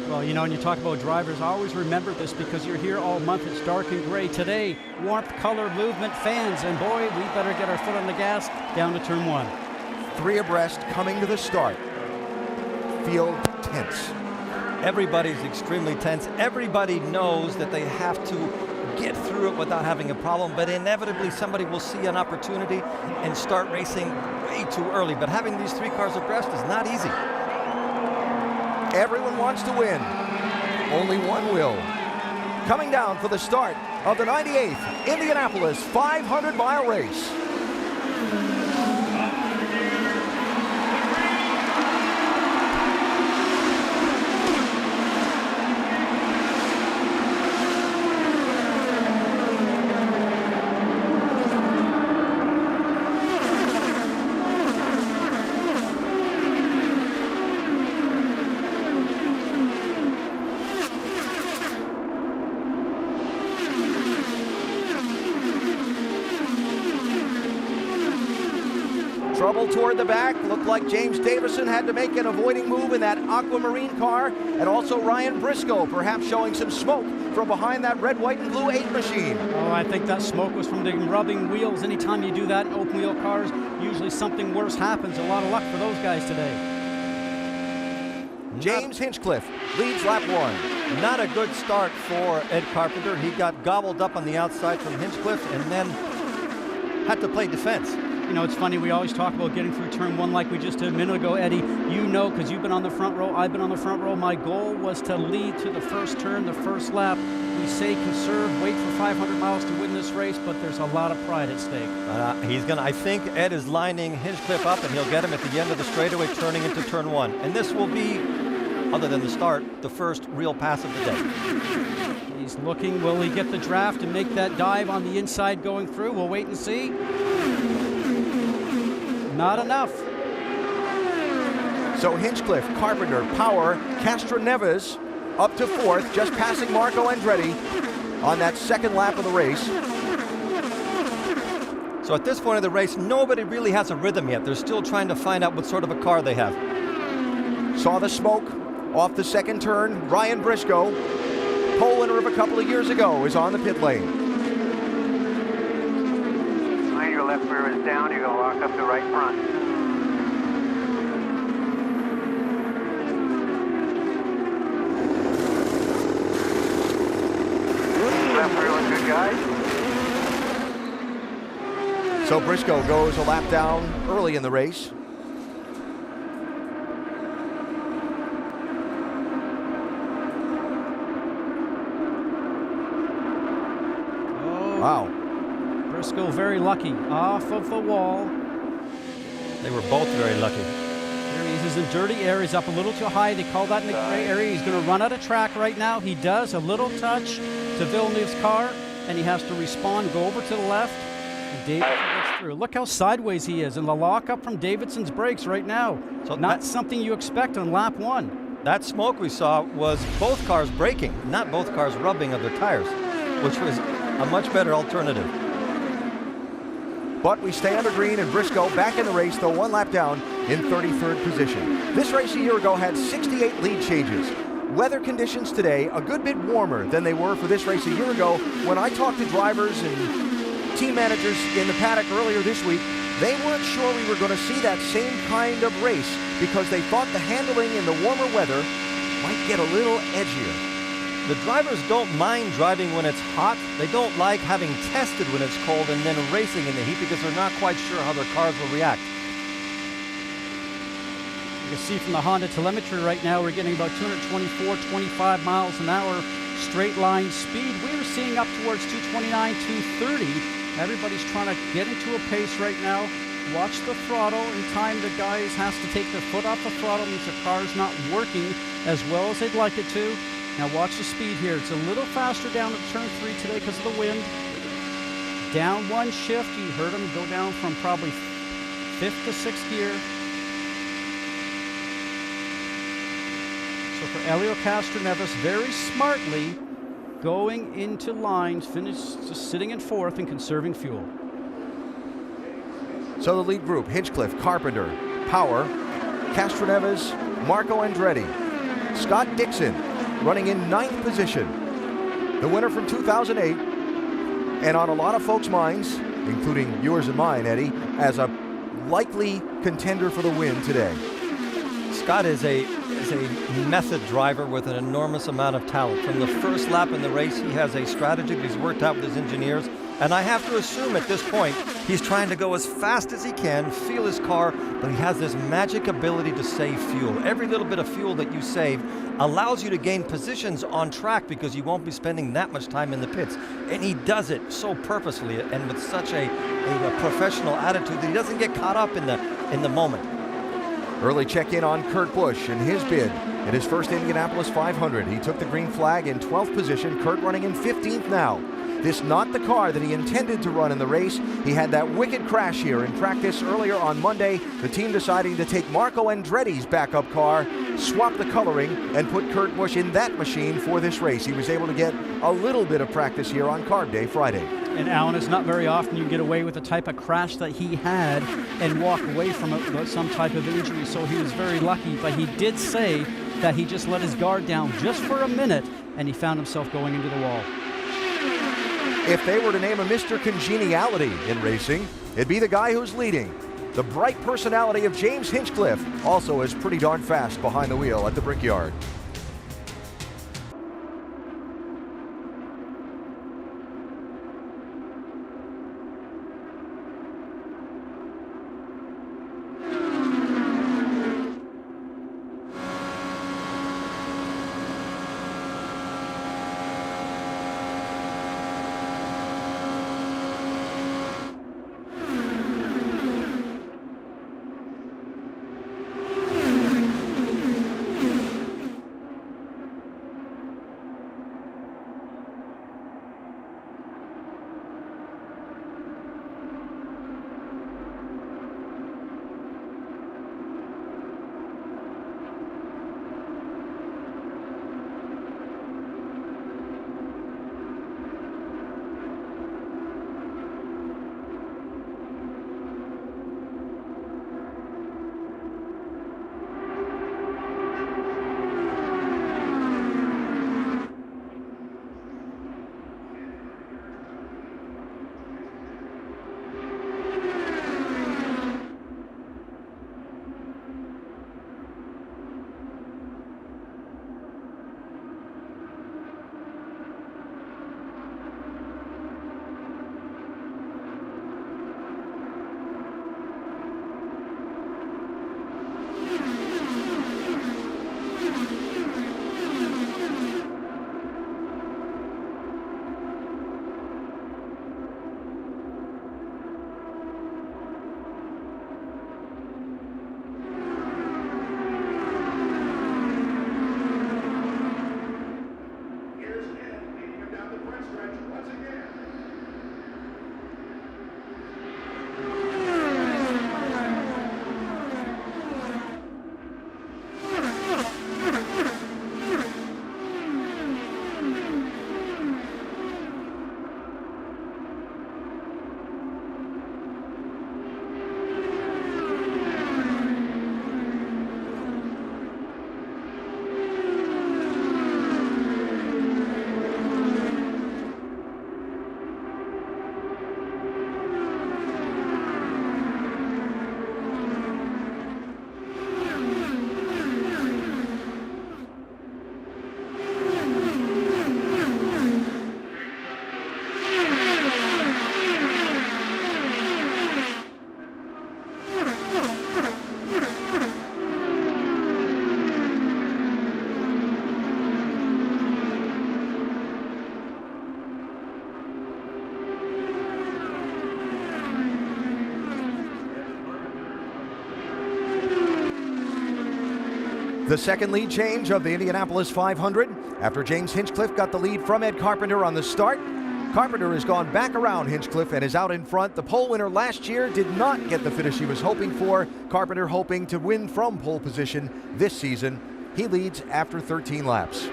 Well, you know, when you talk about drivers, always remember this because you're here all month. It's dark and gray. Today, warmth, color, movement, fans. And boy, we better get our foot on the gas down to turn 1. 3 abreast coming to the start. Field tense. Everybody's extremely tense. Everybody knows that they have to get through it without having a problem, but inevitably somebody will see an opportunity and start racing way too early. But having these 3 cars abreast is not easy. Everyone wants to win. Only one will. Coming down for the start of the 98th Indianapolis 500-mile race. Trouble toward the back. Looked like James Davison had to make an avoiding move in that aquamarine car. And also Ryan Briscoe perhaps showing some smoke from behind that red, white, and blue 8 machine. Oh, I think that smoke was from the rubbing wheels. Anytime you do that in open wheel cars, usually something worse happens. A lot of luck for those guys today. James Hinchcliffe leads lap 1. Not a good start for Ed Carpenter. He got gobbled up on the outside from Hinchcliffe and then had to play defense. You know, it's funny, we always talk about getting through turn 1 like we just did a minute ago, Eddie. You know, because you've been on the front row, I've been on the front row. My goal was to lead to the first turn, the first lap. We say conserve, wait for 500 miles to win this race, but there's a lot of pride at stake. I think Ed is lining Hinchcliffe up, and he'll get him at the end of the straightaway turning into turn 1. And this will be, other than the start, the first real pass of the day. He's looking, will he get the draft and make that dive on the inside going through? We'll wait and see. Not enough. So Hinchcliffe, Carpenter, Power, Castroneves up to 4th, just passing Marco Andretti on that second lap of the race. So at this point of the race, nobody really has a rhythm yet. They're still trying to find out what sort of a car they have. Saw the smoke off the second turn. Ryan Briscoe, pole winner of a couple of years ago, is on the pit lane. Your left rear is down, you're going to lock up the right front. Left rear looks good, guys. So Briscoe goes a lap down early in the race. Wow. Briscoe very lucky, off of the wall. They were both very lucky. There he is. He's in dirty air. He's up a little too high. They call that in the gray area. He's going to run out of track right now. He does. A little touch to Villeneuve's car, and he has to respond, go over to the left. And Davidson gets through. Look how sideways he is, and the lock up from Davidson's brakes right now. So not something you expect on lap 1. That smoke we saw was both cars braking, not both cars rubbing of their tires, which was a much better alternative. But we stay under green, and Briscoe back in the race, though 1 lap down in 33rd position. This race a year ago had 68 lead changes. Weather conditions today a good bit warmer than they were for this race a year ago. When I talked to drivers and team managers in the paddock earlier this week, they weren't sure we were going to see that same kind of race because they thought the handling in the warmer weather might get a little edgier. The drivers don't mind driving when it's hot. They don't like having tested when it's cold and then racing in the heat because they're not quite sure how their cars will react. You can see from the Honda telemetry right now, we're getting about 224, 25 miles an hour straight line speed. We were seeing up towards 229, 230. Everybody's trying to get into a pace right now. Watch the throttle. In time, the guys has to take their foot off the throttle. Means the car's not working as well as they'd like it to. Now watch the speed here. It's a little faster down at turn 3 today because of the wind. Down 1 shift. You heard him go down from probably 5th to 6th gear. So for Elio Castroneves, very smartly going into lines, finished just sitting in 4th and conserving fuel. So the lead group, Hinchcliffe, Carpenter, Power, Castroneves, Marco Andretti, Scott Dixon, running in 9th position. The winner from 2008, and on a lot of folks' minds, including yours and mine, Eddie, as a likely contender for the win today. Scott is a method driver with an enormous amount of talent. From the first lap in the race, he has a strategy that he's worked out with his engineers. And I have to assume at this point, he's trying to go as fast as he can, feel his car, but he has this magic ability to save fuel. Every little bit of fuel that you save allows you to gain positions on track because you won't be spending that much time in the pits. And he does it so purposefully and with such a professional attitude that he doesn't get caught up in the moment. Early check-in on Kurt Busch in his bid in his first Indianapolis 500. He took the green flag in 12th position. Kurt running in 15th now. This not the car that he intended to run in the race. He had that wicked crash here in practice earlier on Monday. The team deciding to take Marco Andretti's backup car, swap the coloring, and put Kurt Busch in that machine for this race. He was able to get a little bit of practice here on Carb Day Friday. And Alan, it's not very often you get away with the type of crash that he had and walk away from it with some type of injury, so he was very lucky. But he did say that he just let his guard down just for a minute, and he found himself going into the wall. If they were to name a Mr. Congeniality in racing, it'd be the guy who's leading. The bright personality of James Hinchcliffe also is pretty darn fast behind the wheel at the Brickyard. The second lead change of the Indianapolis 500 after James Hinchcliffe got the lead from Ed Carpenter on the start. Carpenter has gone back around Hinchcliffe and is out in front. The pole winner last year did not get the finish he was hoping for. Carpenter hoping to win from pole position this season. He leads after 13 laps.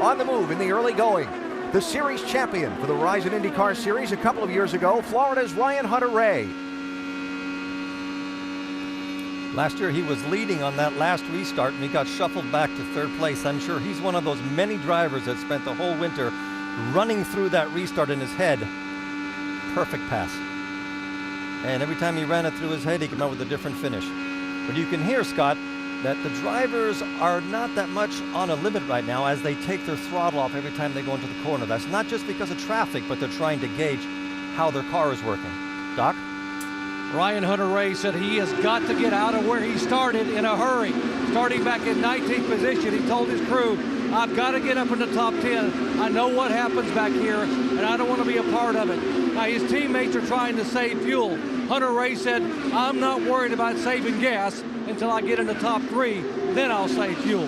On the move in the early going, the series champion for the Verizon IndyCar Series a couple of years ago, Florida's Ryan Hunter-Reay. Last year he was leading on that last restart and he got shuffled back to third place. I'm sure he's one of those many drivers that spent the whole winter running through that restart in his head. Perfect pass. And every time he ran it through his head, he came out with a different finish. But you can hear, Scott, that the drivers are not that much on a limit right now as they take their throttle off every time they go into the corner. That's not just because of traffic, but they're trying to gauge how their car is working. Doc? Ryan Hunter-Reay said he has got to get out of where he started in a hurry. Starting back in 19th position, he told his crew, I've got to get up in the top 10. I know what happens back here, and I don't want to be a part of it. Now, his teammates are trying to save fuel. Hunter-Reay said, I'm not worried about saving gas until I get in the top 3. Then I'll save fuel.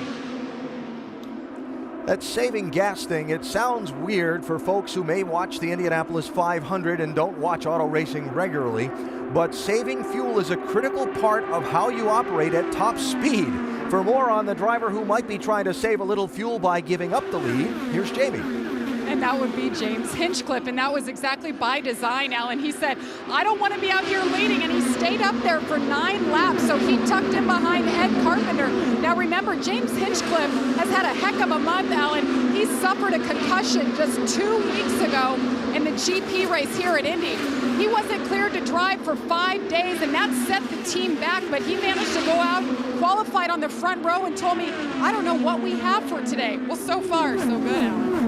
That saving gas thing, it sounds weird for folks who may watch the Indianapolis 500 and don't watch auto racing regularly, but saving fuel is a critical part of how you operate at top speed. For more on the driver who might be trying to save a little fuel by giving up the lead, here's Jamie. And that would be James Hinchcliffe, and that was exactly by design, Alan. He said, I don't want to be out here leading, and he stayed up there for 9 laps, so he tucked in behind Ed Carpenter. Now remember, James Hinchcliffe has had a heck of a month, Alan. He suffered a concussion just 2 weeks ago in the GP race here at Indy. He wasn't cleared to drive for 5 days, and that set the team back, but he managed to go out, qualified on the front row, and told me, I don't know what we have for today. Well, so far, so good, Alan.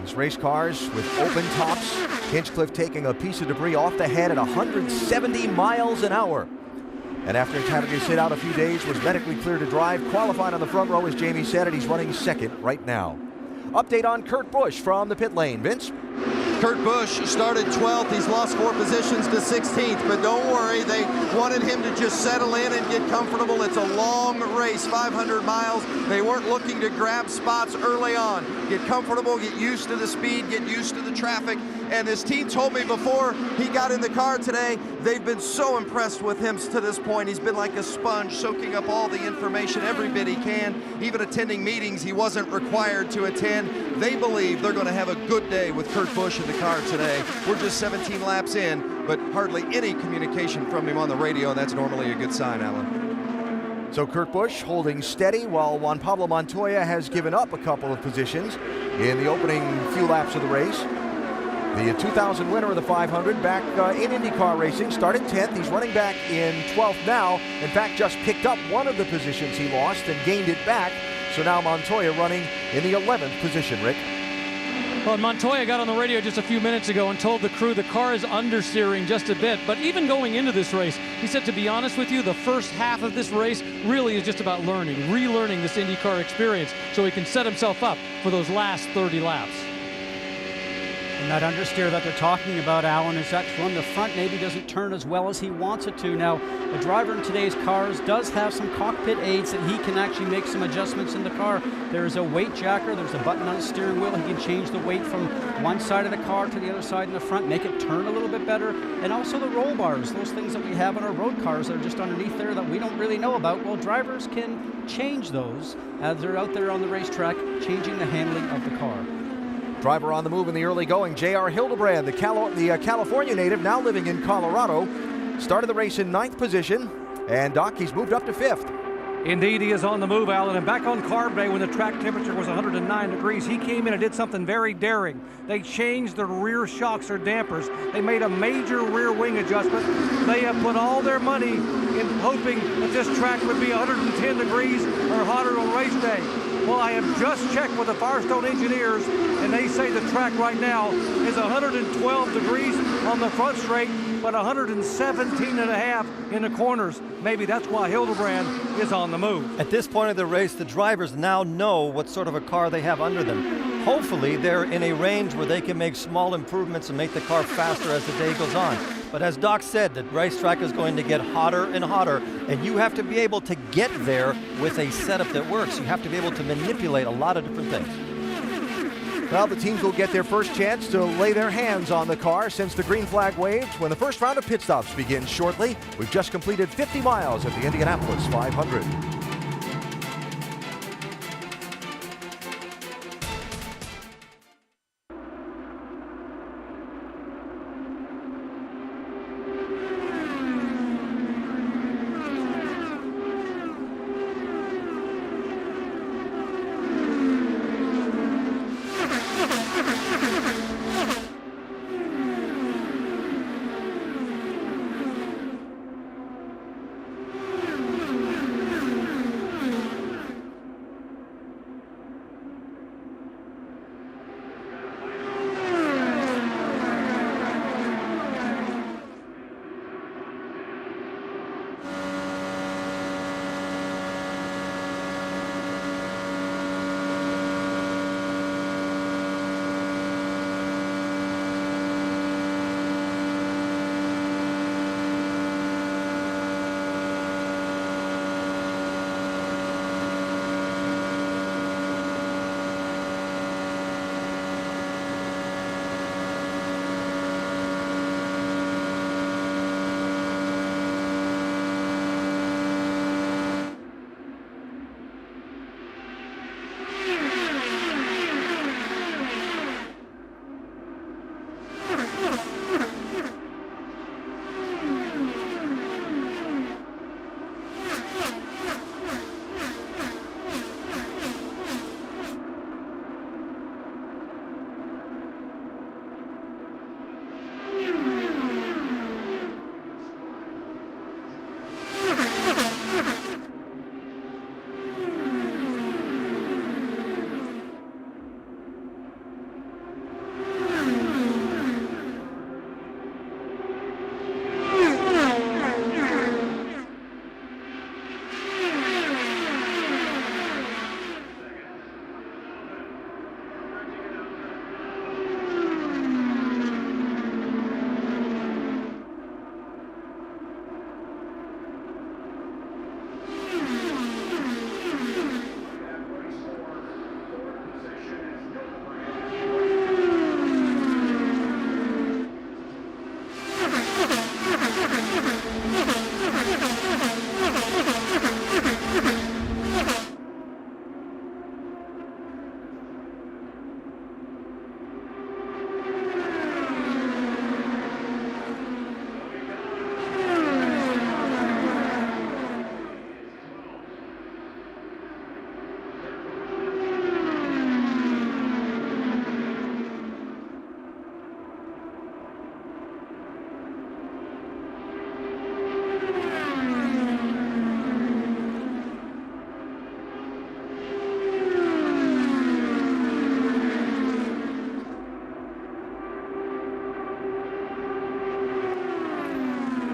These race cars with open tops, Hinchcliffe taking a piece of debris off the head at 170 miles an hour. And after having to sit out a few days, was medically cleared to drive, qualified on the front row, as Jamie said, and he's running second right now. Update on Kurt Busch from the pit lane. Vince? Kurt Busch started 12th. He's lost 4 positions to 16th, but don't worry, they wanted him to just settle in and get comfortable. It's a long race, 500 miles. They weren't looking to grab spots early on. Get comfortable, get used to the speed, get used to the traffic. And his team told me before he got in the car today, they've been so impressed with him to this point. He's been like a sponge, soaking up all the information every bit he can. Even attending meetings he wasn't required to attend. They believe they're going to have a good day with Kurt Busch in the car today. We're just 17 laps in, but hardly any communication from him on the radio, and that's normally a good sign, Alan. So Kurt Busch holding steady while Juan Pablo Montoya has given up a couple of positions in the opening few laps of the race. The 2000 winner of the 500 back in IndyCar racing, started 10th. He's running back in 12th now. In fact, just picked up one of the positions he lost and gained it back. So now Montoya running in the 11th position, Rick. Well, Montoya got on the radio just a few minutes ago and told the crew the car is understeering just a bit. But even going into this race, he said, to be honest with you, the first half of this race really is just about learning, relearning this IndyCar experience so he can set himself up for those last 30 laps. And that understeer that they're talking about, Alan, is that from the front maybe doesn't turn as well as he wants it to. Now, a driver in today's cars does have some cockpit aids that he can actually make some adjustments in the car. There's a weight jacker, there's a button on the steering wheel. He can change the weight from one side of the car to the other side in the front, make it turn a little bit better. And also the roll bars, those things that we have on our road cars that are just underneath there that we don't really know about. Well, drivers can change those as they're out there on the racetrack, changing the handling of the car. Driver on the move in the early going, J.R. Hildebrand, the California native, now living in Colorado. Started the race in 9th position, and Doc, he's moved up to 5th. Indeed, he is on the move, Alan, and back on carb day when the track temperature was 109 degrees, he came in and did something very daring. They changed the rear shocks or dampers. They made a major rear wing adjustment. They have put all their money in hoping that this track would be 110 degrees or hotter on race day. Well, I have just checked with the Firestone engineers, and they say the track right now is 112 degrees on the front straight, but 117 and a half in the corners. Maybe that's why Hildebrand is on the move. At this point of the race, the drivers now know what sort of a car they have under them. Hopefully, they're in a range where they can make small improvements and make the car faster as the day goes on. But as Doc said, the racetrack is going to get hotter and hotter, and you have to be able to get there with a setup that works. You have to be able to manipulate a lot of different things. Well, the teams will get their first chance to lay their hands on the car since the green flag waved when the first round of pit stops begins shortly. We've just completed 50 miles at the Indianapolis 500.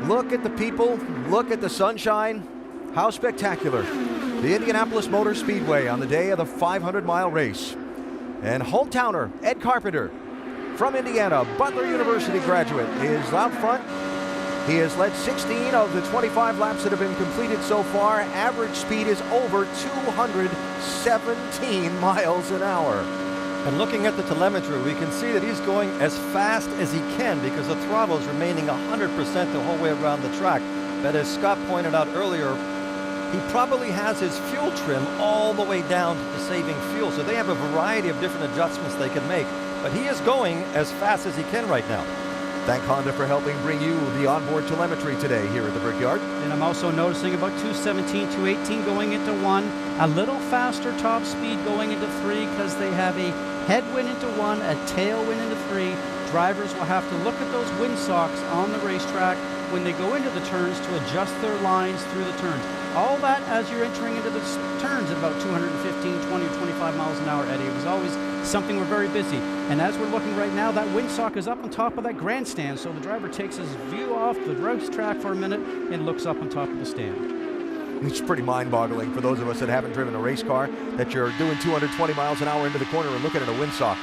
Look at the people, look at the sunshine. How spectacular. The Indianapolis Motor Speedway on the day of the 500-mile race. And hometowner Ed Carpenter from Indiana, Butler University graduate, is out front. He has led 16 of the 25 laps that have been completed so far. Average speed is over 217 miles an hour. And looking at the telemetry, we can see that he's going as fast as he can because the throttle is remaining 100% the whole way around the track. But as Scott pointed out earlier, he probably has his fuel trim all the way down to saving fuel. So they have a variety of different adjustments they can make. But he is going as fast as he can right now. Thank Honda for helping bring you the onboard telemetry today here at the Brickyard. And I'm also noticing about 217, 218 going into 1. A little faster top speed going into 3 because they have a headwind into 1, a tailwind into 3. Drivers will have to look at those windsocks on the racetrack when they go into the turns to adjust their lines through the turns. All that as you're entering into the turns at about 215, 20, 25 miles an hour, Eddie. It was always something we're very busy. And as we're looking right now, that windsock is up on top of that grandstand. So the driver takes his view off the racetrack for a minute and looks up on top of the stand. It's pretty mind-boggling for those of us that haven't driven a race car that you're doing 220 miles an hour into the corner and looking at a windsock.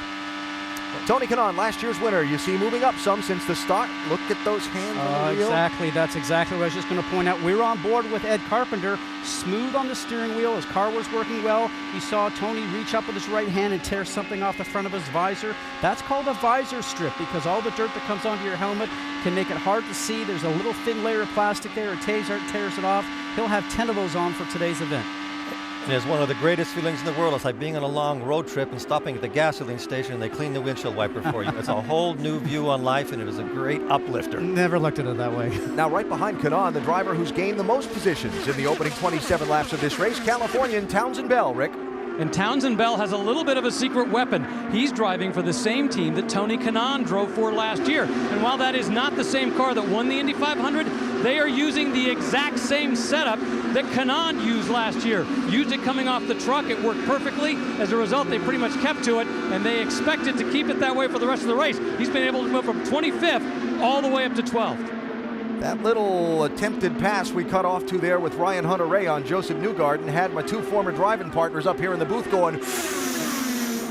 Tony Kanaan, last year's winner, you see moving up some since the start. Look at those hands on the wheel. Exactly, that's exactly what I was just going to point out. We were on board with Ed Carpenter, smooth on the steering wheel. His car was working well. You saw Tony reach up with his right hand and tear something off the front of his visor. That's called a visor strip because all the dirt that comes onto your helmet can make it hard to see. There's a little thin layer of plastic there. It tears it off. He'll have 10 of those on for today's event. And it's one of the greatest feelings in the world. It's like being on a long road trip and stopping at the gasoline station and they clean the windshield wiper for you. It's a whole new view on life, and it is a great uplifter. Never looked at it that way. Now right behind Kanaan, the driver who's gained the most positions in the opening 27 laps of this race, Californian Townsend Bell. Rick? And Townsend Bell has a little bit of a secret weapon. He's driving for the same team that Tony Kanaan drove for last year. And while that is not the same car that won the Indy 500, they are using the exact same setup that Kanaan used last year. Used it coming off the truck. It worked perfectly. As a result, they pretty much kept to it, and they expected to keep it that way for the rest of the race. He's been able to move from 25th all the way up to 12th. That little attempted pass we cut off to there with Ryan Hunter-Reay on Joseph Newgarden had my two former driving partners up here in the booth going,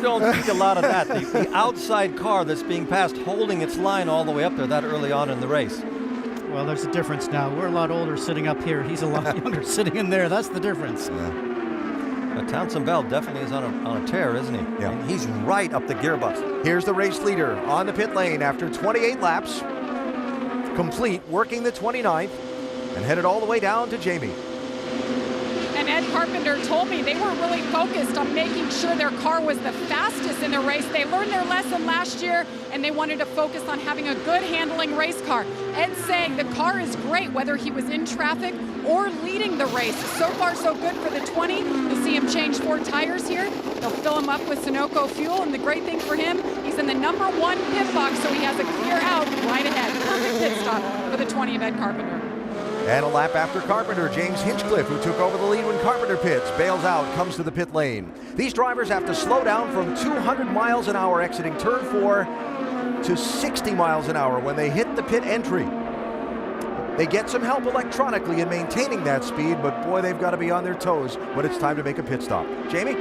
don't see a lot of that. The outside car that's being passed holding its line all the way up there that early on in the race. Well, there's a difference now. We're a lot older sitting up here. He's a lot younger sitting in there. That's the difference. Yeah. But Townsend Bell definitely is on a tear, isn't he? Yeah. And he's right up the gearbox. Here's the race leader on the pit lane after 28 laps. Complete, working the 29th, and headed all the way down to Jamie. And Ed Carpenter told me they were really focused on making sure their car was the fastest in the race. They learned their lesson last year, and they wanted to focus on having a good handling race car. Ed's saying the car is great, whether he was in traffic or leading the race. So far, so good for the 20. You'll see him change 4 tires here. They'll fill him up with Sunoco fuel, and the great thing for him, he's in the number 1 pit box, so he has a clear out right ahead. Perfect pit stop for the 20 of Ed Carpenter. And a lap after Carpenter, James Hinchcliffe, who took over the lead when Carpenter pits, bails out, comes to the pit lane. These drivers have to slow down from 200 miles an hour exiting turn 4 to 60 miles an hour when they hit the pit entry. They get some help electronically in maintaining that speed, but boy, they've got to be on their toes when it's time to make a pit stop. Jamie?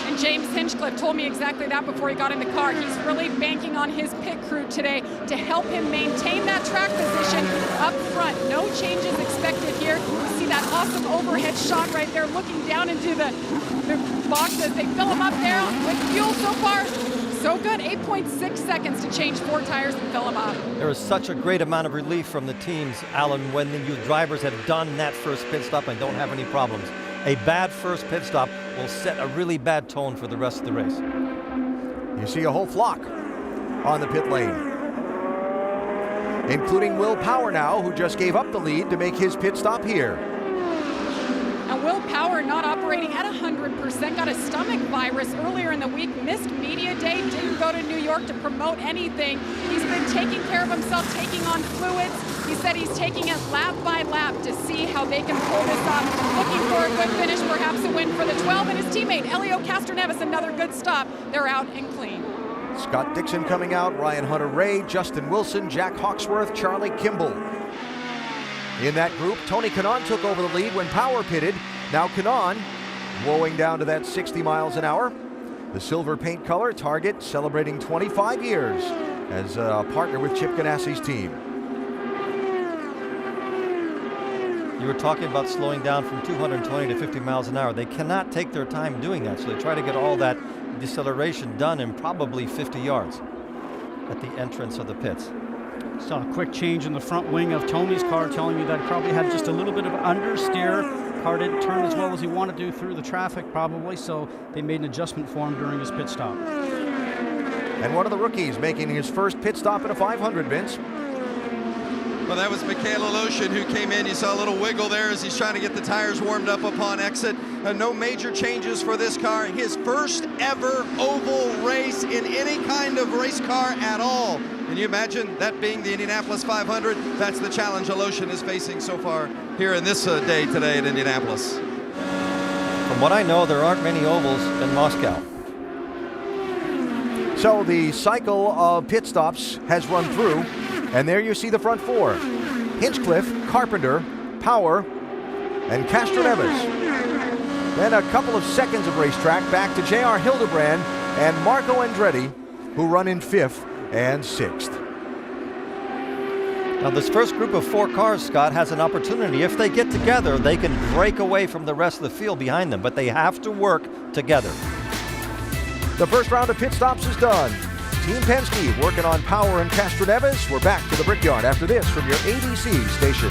And James Hinchcliffe told me exactly that before he got in the car. He's really banking on his pit crew today to help him maintain that track position up front. No changes expected here. You see that awesome overhead shot right there, looking down into the box as they fill him up there with fuel so far. So good, 8.6 seconds to change 4 tires and fill them up. There is such a great amount of relief from the teams, Alan, when the drivers have done that first pit stop and don't have any problems. A bad first pit stop will set a really bad tone for the rest of the race. You see a whole flock on the pit lane, including Will Power now, who just gave up the lead to make his pit stop here. And Will Power not operating at 100%, got a stomach virus earlier in the week, missed media day, didn't go to New York to promote anything. He's been taking care of himself, taking on fluids. He said he's taking it lap by lap to see how they can pull this off. Looking for a good finish, perhaps a win for the 12, and his teammate Elio Castroneves, another good stop. They're out and clean. Scott Dixon coming out, Ryan Hunter-Reay, Justin Wilson, Jack Hawksworth, Charlie Kimball. In that group, Tony Kanaan took over the lead when Power pitted. Now Kanaan woeing down to that 60 miles an hour. The silver paint color, Target celebrating 25 years as a partner with Chip Ganassi's team. You were talking about slowing down from 220 to 50 miles an hour. They cannot take their time doing that, so they try to get all that deceleration done in probably 50 yards at the entrance of the pits. Saw a quick change in the front wing of Tony's car, telling me that probably had just a little bit of understeer. Car didn't turn as well as he wanted to through the traffic probably, so they made an adjustment for him during his pit stop. And one of the rookies making his first pit stop at a 500, Vince. Well, that was Mikhail Aloshin who came in. You saw a little wiggle there as he's trying to get the tires warmed up upon exit. No major changes for this car. His first ever oval race in any kind of race car at all. Can you imagine that being the Indianapolis 500? That's the challenge Aloshin is facing so far here in this day today at Indianapolis. From what I know, there aren't many ovals in Moscow. So the cycle of pit stops has run through, and there you see the front four. Hinchcliffe, Carpenter, Power, and Castroneves. Then a couple of seconds of racetrack back to J.R. Hildebrand and Marco Andretti, who run in 5th and 6th. Now this first group of 4 cars, Scott, has an opportunity. If they get together, they can break away from the rest of the field behind them, but they have to work together. The first round of pit stops is done. Team Penske working on Power and Castroneves. We're back to the Brickyard after this from your ABC station.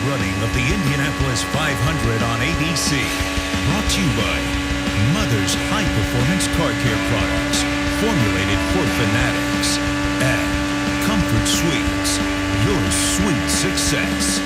Running of the Indianapolis 500 on ABC. Brought to you by Mother's High Performance Car Care Products, formulated for fanatics, and Comfort Suites, your sweet success.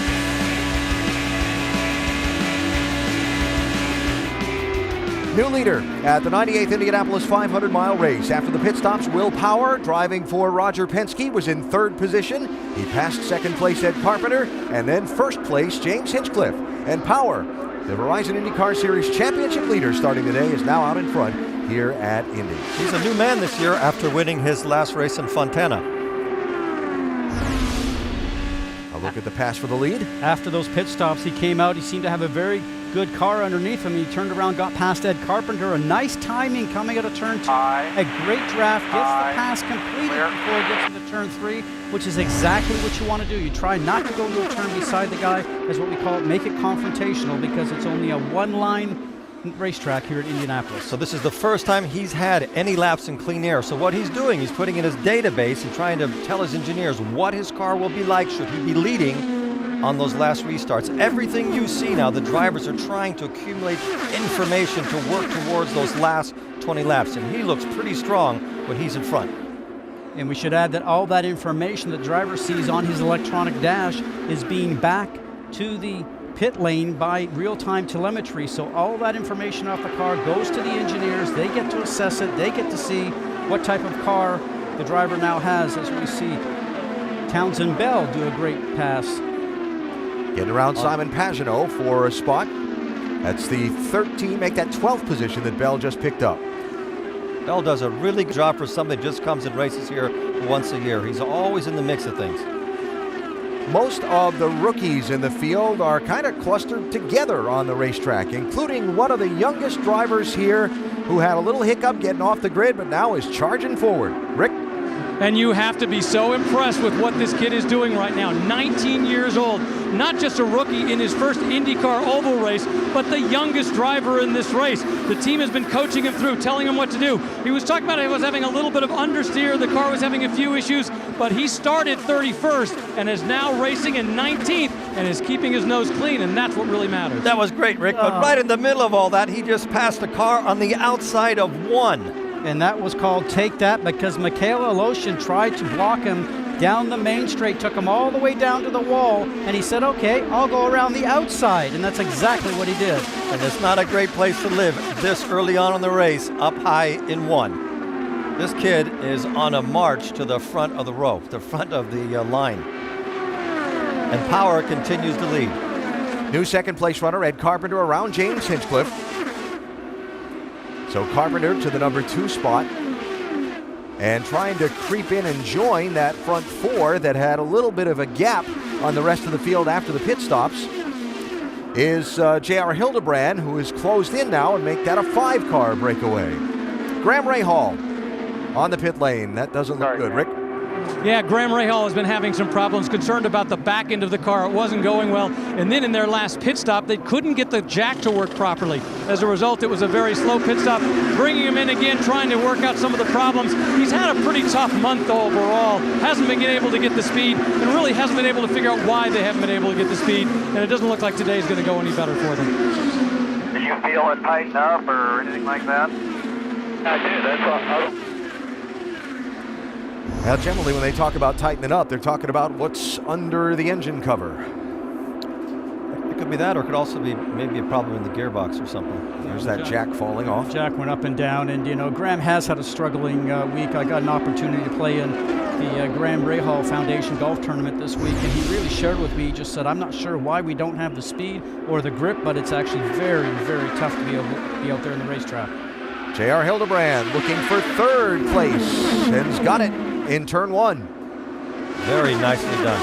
New leader at the 98th Indianapolis 500-mile race. After the pit stops, Will Power, driving for Roger Penske, was in 3rd position. He passed 2nd place Ed Carpenter, and then 1st place James Hinchcliffe. And Power, the Verizon IndyCar Series championship leader starting today, is now out in front here at Indy. He's a new man this year after winning his last race in Fontana. A look at the pass for the lead. After those pit stops, he came out. He seemed to have a very good car underneath him. He turned around, got past Ed Carpenter. A nice timing coming out of turn 2. A great draft. Gets the pass completed before he gets into turn 3, which is exactly what you want to do. You try not to go into a turn beside the guy, as what we call it, make it confrontational, because it's only a one-line racetrack here at Indianapolis. So this is the first time he's had any laps in clean air. So what he's doing, he's putting in his database and trying to tell his engineers what his car will be like should he be leading on those last restarts. Everything you see now, the drivers are trying to accumulate information to work towards those last 20 laps, and he looks pretty strong when he's in front. And we should add that all that information the driver sees on his electronic dash is being back to the pit lane by real-time telemetry. So all that information off the car goes to the engineers. They get to assess it. They get to see what type of car the driver now has, as we see Townsend Bell do a great pass. Getting around Simon Pagenaud for a spot. That's the 13th, make that 12th position that Bell just picked up. Bell does a really good job for somebody that just comes and races here once a year. He's always in the mix of things. Most of the rookies in the field are kind of clustered together on the racetrack, including one of the youngest drivers here who had a little hiccup getting off the grid, but now is charging forward. Rick? And you have to be so impressed with what this kid is doing right now. 19 years old, not just a rookie in his first IndyCar oval race, but the youngest driver in this race. The team has been coaching him through, telling him what to do. He was talking about he was having a little bit of understeer. The car was having a few issues, but he started 31st and is now racing in 19th and is keeping his nose clean, and that's what really matters. That was great, Rick, but right in the middle of all that, he just passed a car on the outside of one. And that was called Take That, because Michaela Loshin tried to block him down the main straight, took him all the way down to the wall, and he said, okay, I'll go around the outside, and that's exactly what he did. And it's not a great place to live this early on in the race, up high in one. This kid is on a march to the front of the row, the front of the line. And Power continues to lead. New second place runner, Ed Carpenter, around James Hinchcliffe. So Carpenter to the number 2 spot and trying to creep in and join that front 4 that had a little bit of a gap on the rest of the field after the pit stops is J.R. Hildebrand, who is closed in now and make that a 5-car breakaway. Graham Rahal on the pit lane. That doesn't look good, Rick. Yeah, Graham Rahal has been having some problems, concerned about the back end of the car. It wasn't going well. And then in their last pit stop, they couldn't get the jack to work properly. As a result, it was a very slow pit stop. Bringing him in again, trying to work out some of the problems. He's had a pretty tough month overall. Hasn't been able to get the speed, and really hasn't been able to figure out why they haven't been able to get the speed. And it doesn't look like today's going to go any better for them. Did you feel it tighten up or anything like that? I did. That's all. Now, generally, when they talk about tightening up, they're talking about what's under the engine cover. It could be that, or it could also be maybe a problem in the gearbox or something. There's that jack falling off. Jack went up and down, and you know, Graham has had a struggling week. I got an opportunity to play in the Graham Rahal Foundation golf tournament this week, and he really shared with me, he just said, I'm not sure why we don't have the speed or the grip, but it's actually very, very tough to be able to be out there in the racetrack. J.R. Hildebrand looking for 3rd place and has got it in turn 1. Very nicely done.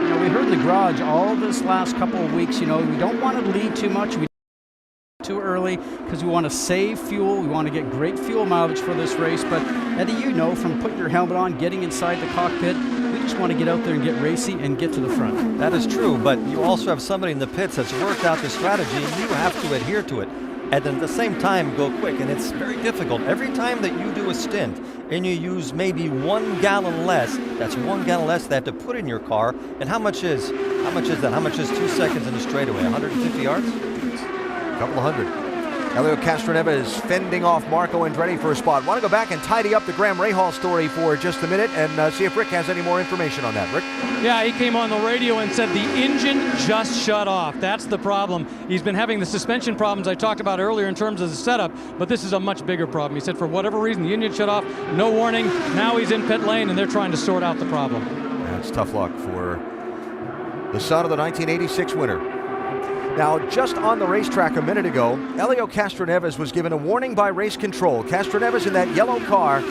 You know, we heard in the garage all this last couple of weeks, you know, we don't want to lead too much. We too early because we want to save fuel. We want to get great fuel mileage for this race. But Eddie, you know, from putting your helmet on, getting inside the cockpit, we just want to get out there and get racy and get to the front. That is true, but you also have somebody in the pits that's worked out the strategy, and you have to adhere to it. And then at the same time go quick, and it's very difficult. Every time that you do a stint and you use maybe 1 gallon less, that's 1 gallon less they have to put in your car. And how much is that? How much is 2 seconds in a straightaway? 150 yards? A couple of hundred. Helio Castroneva is fending off Marco Andretti for a spot. Want to go back and tidy up the Graham Rahal story for just a minute and see if Rick has any more information on that. Rick? Yeah, he came on the radio and said the engine just shut off. That's the problem. He's been having the suspension problems I talked about earlier in terms of the setup, but this is a much bigger problem. He said for whatever reason, the engine shut off, no warning. Now he's in pit lane and they're trying to sort out the problem. That's tough luck for the son of the 1986 winner. Now, just on the racetrack a minute ago, Helio Castroneves was given a warning by race control. Castroneves in that yellow car,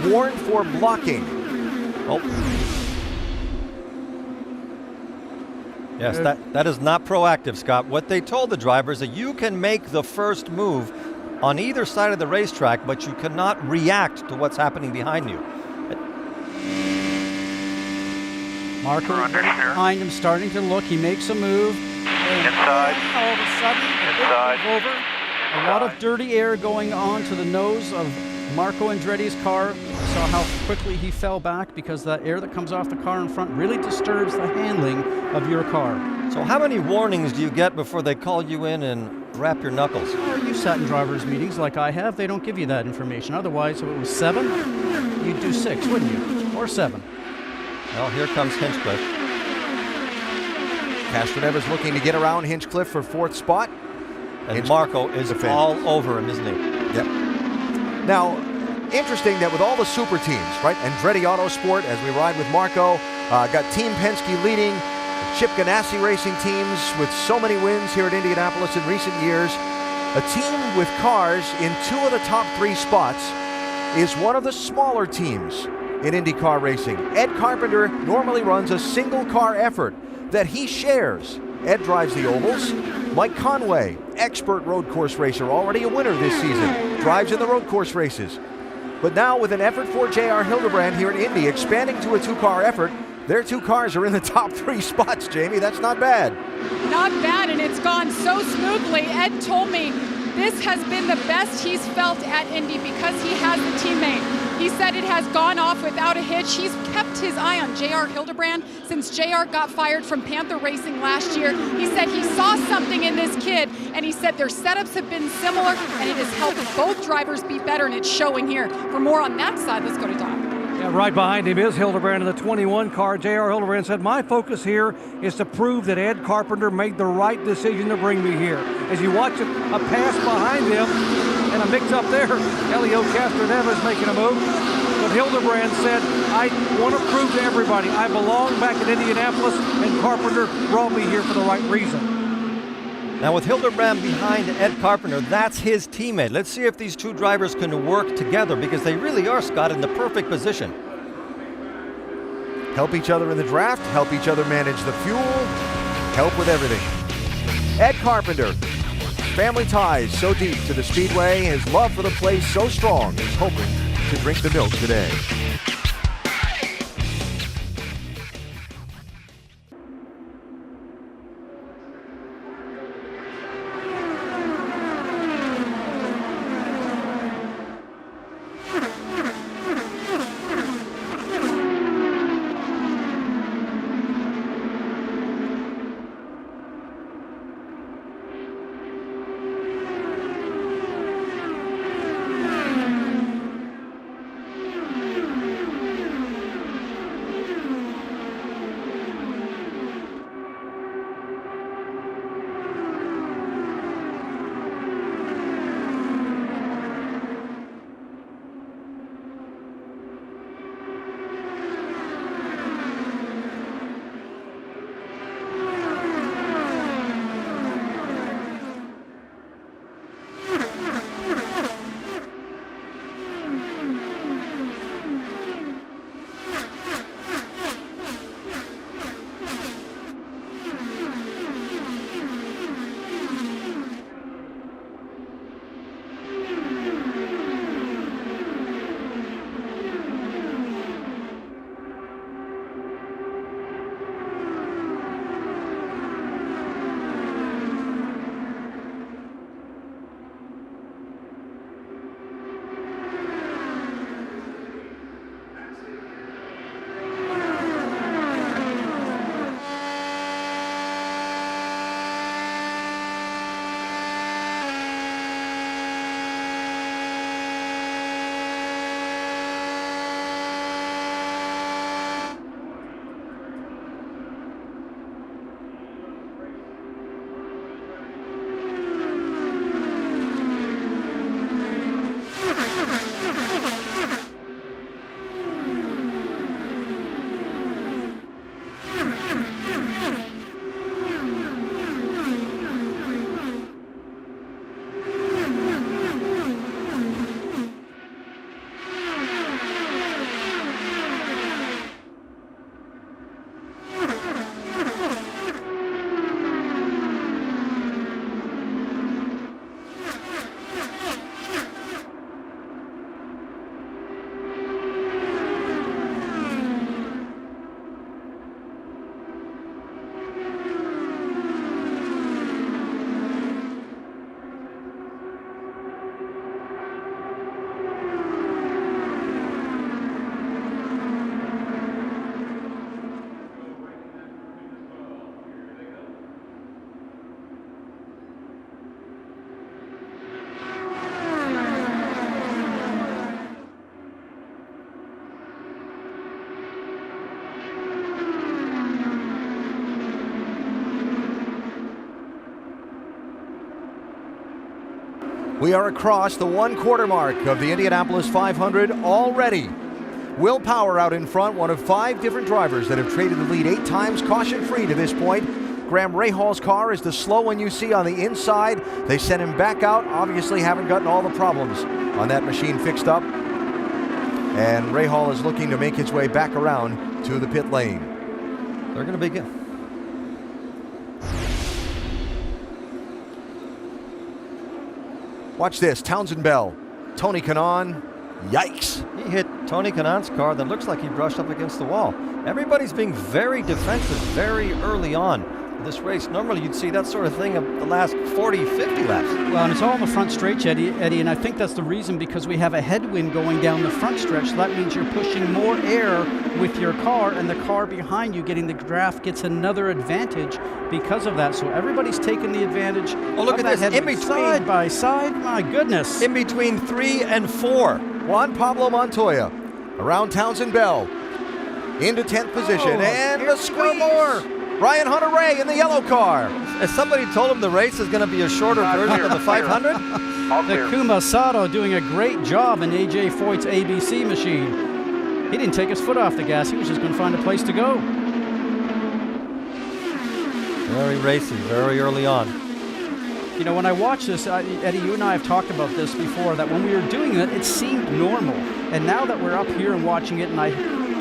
warned for blocking. Oh. Yes, that is not proactive, Scott. What they told the drivers that you can make the first move on either side of the racetrack, but you cannot react to what's happening behind you. Marco behind him, starting to look. He makes a move. Inside. All of a sudden, the Inside. big move over. A lot of dirty air going on to the nose of Marco Andretti's car. Saw how quickly he fell back because that air that comes off the car in front really disturbs the handling of your car. So how many warnings do you get before they call you in and wrap your knuckles? Or you sat in drivers' meetings like I have. They don't give you that information. Otherwise, if it was 7, you'd do 6, wouldn't you? Or 7. Well, here comes Hinchcliffe. Castroneva's looking to get around Hinchcliffe for 4th spot. And Marco is all over him, isn't he? Yep. Now, interesting that with all the super teams, right? Andretti Autosport, as we ride with Marco, got Team Penske leading, Chip Ganassi racing teams with so many wins here at Indianapolis in recent years. A team with cars in 2 of the top 3 spots is one of the smaller teams in IndyCar racing. Ed Carpenter normally runs a single car effort that he shares. Ed drives the ovals. Mike Conway, expert road course racer, already a winner this season, drives in the road course races. But now with an effort for J.R. Hildebrand here at Indy, expanding to a 2-car effort, their 2 cars are in the top 3 spots, Jamie. That's not bad. Not bad, and it's gone so smoothly. Ed told me this has been the best he's felt at Indy because he has the teammate. He said it has gone off without a hitch. He's kept his eye on J.R. Hildebrand since J.R. got fired from Panther Racing last year. He said he saw something in this kid, and he said their setups have been similar, and it has helped both drivers be better, and it's showing here. For more on that side, let's go to Doc. Yeah, right behind him is Hildebrand in the 21 car. J.R. Hildebrand said, my focus here is to prove that Ed Carpenter made the right decision to bring me here. As you watch a pass behind him and a mix up there, Helio Castroneves is making a move. But Hildebrand said, I want to prove to everybody I belong back in Indianapolis, and Carpenter brought me here for the right reason. Now with Hildebrand behind Ed Carpenter, that's his teammate. Let's see if these 2 drivers can work together because they really are, Scott, in the perfect position. Help each other in the draft, help each other manage the fuel, help with everything. Ed Carpenter, family ties so deep to the Speedway, his love for the place so strong, he's hoping to drink the milk today. We are across the 1/4 mark of the Indianapolis 500 already. Will Power out in front, one of 5 different drivers that have traded the lead 8 times caution-free to this point. Graham Rahal's car is the slow one you see on the inside. They sent him back out, obviously haven't gotten all the problems on that machine fixed up. And Rahal is looking to make his way back around to the pit lane. They're going to begin. Watch this, Townsend Bell, Tony Kanaan, yikes. He hit Tony Kanaan's car that looks like he brushed up against the wall. Everybody's being very defensive very early on in this race. Normally you'd see that sort of thing of the last 40, 50 laps. Well, and it's all on the front stretch, Eddie, and I think that's the reason, because we have a headwind going down the front stretch. So that means you're pushing more air with your car, and the car behind you getting the draft gets another advantage because of that. So everybody's taking the advantage. Oh, look of at that this, in between. Side by side, my goodness. In between 3 and 4. Juan Pablo Montoya around Townsend Bell into 10th position, and the squeeze. More. Ryan Hunter-Reay in the yellow car. Has somebody told him the race is going to be a shorter version of the 500? Takuma Sato doing a great job in AJ Foyt's ABC machine. He didn't take his foot off the gas. He was just going to find a place to go. Very racy, very early on. You know, when I watch this, Eddie, you and I have talked about this before, that when we were doing it, it seemed normal. And now that we're up here and watching it, and I